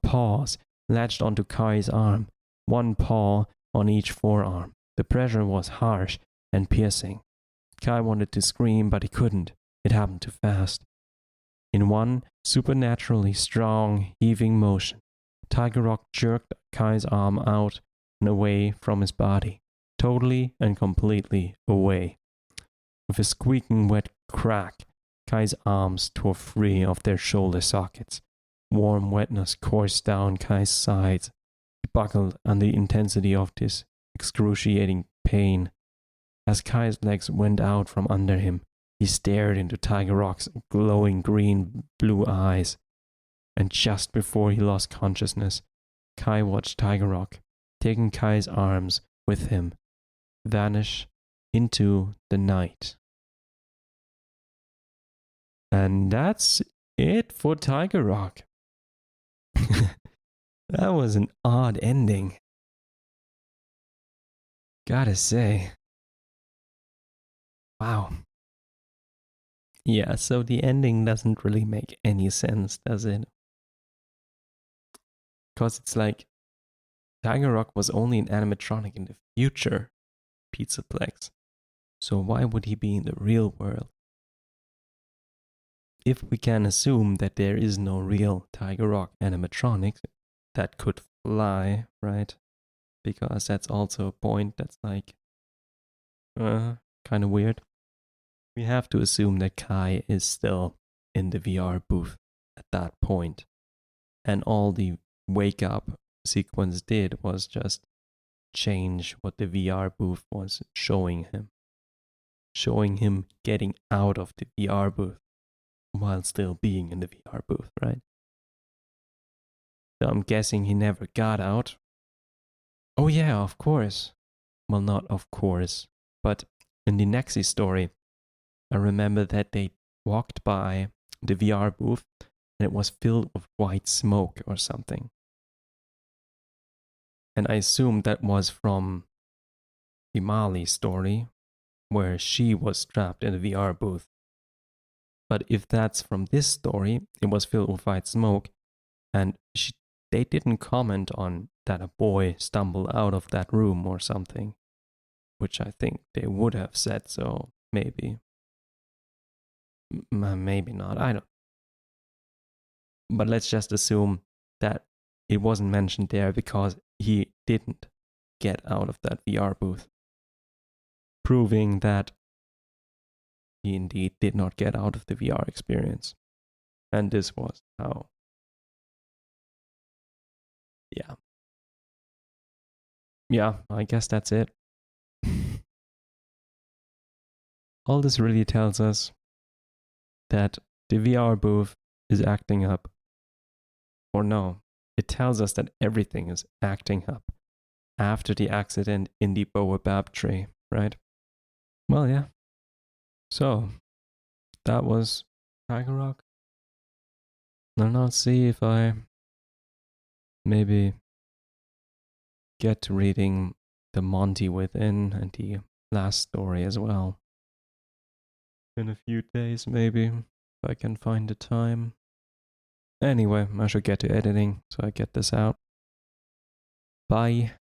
paws latched onto Kai's arm, one paw on each forearm. The pressure was harsh and piercing. Kai wanted to scream, but he couldn't. It happened too fast. In one supernaturally strong, heaving motion, Tiger Rock jerked Kai's arm out and away from his body, totally and completely away. With a squeaking wet crack, Kai's arms tore free of their shoulder sockets. Warm wetness coursed down Kai's sides. He buckled under the intensity of this excruciating pain. As Kai's legs went out from under him, he stared into Tiger Rock's glowing green-blue eyes. And just before he lost consciousness, Kai watched Tiger Rock, taking Kai's arms with him, vanish into the night. And that's it for Tiger Rock. That was an odd ending. Gotta say. Wow. Yeah, so the ending doesn't really make any sense, does it? Because it's like Tiger Rock was only an animatronic in the future Pizzaplex. So why would he be in the real world? If we can assume that there is no real Tiger Rock animatronic that could fly, right? Because that's also a point that's like kind of weird. We have to assume that Kai is still in the VR booth at that point. And all the wake up sequence did was just change what the VR booth was showing him. Showing him getting out of the VR booth while still being in the VR booth, right? So I'm guessing he never got out. Oh yeah, of course. Well, not of course, but in the Nexi story, I remember that they walked by the VR booth and it was filled with white smoke or something. And I assumed that was from the Mali story, where she was trapped in the VR booth. But if that's from this story, it was filled with white smoke, and they didn't comment on that a boy stumbled out of that room or something, which I think they would have said, so maybe. Maybe not, I don't. But let's just assume that it wasn't mentioned there because he didn't get out of that VR booth, proving that he indeed did not get out of the VR experience. And this was how. Yeah, I guess that's it. All this really tells us that the VR booth is acting up. Or no, it tells us that everything is acting up after the accident in the baobab tree, right? Well, yeah. So, that was Tiger Rock. And I'll see if I maybe get to reading The Monty Within and the last story as well. In a few days, maybe, if I can find the time. Anyway, I should get to editing so I get this out. Bye.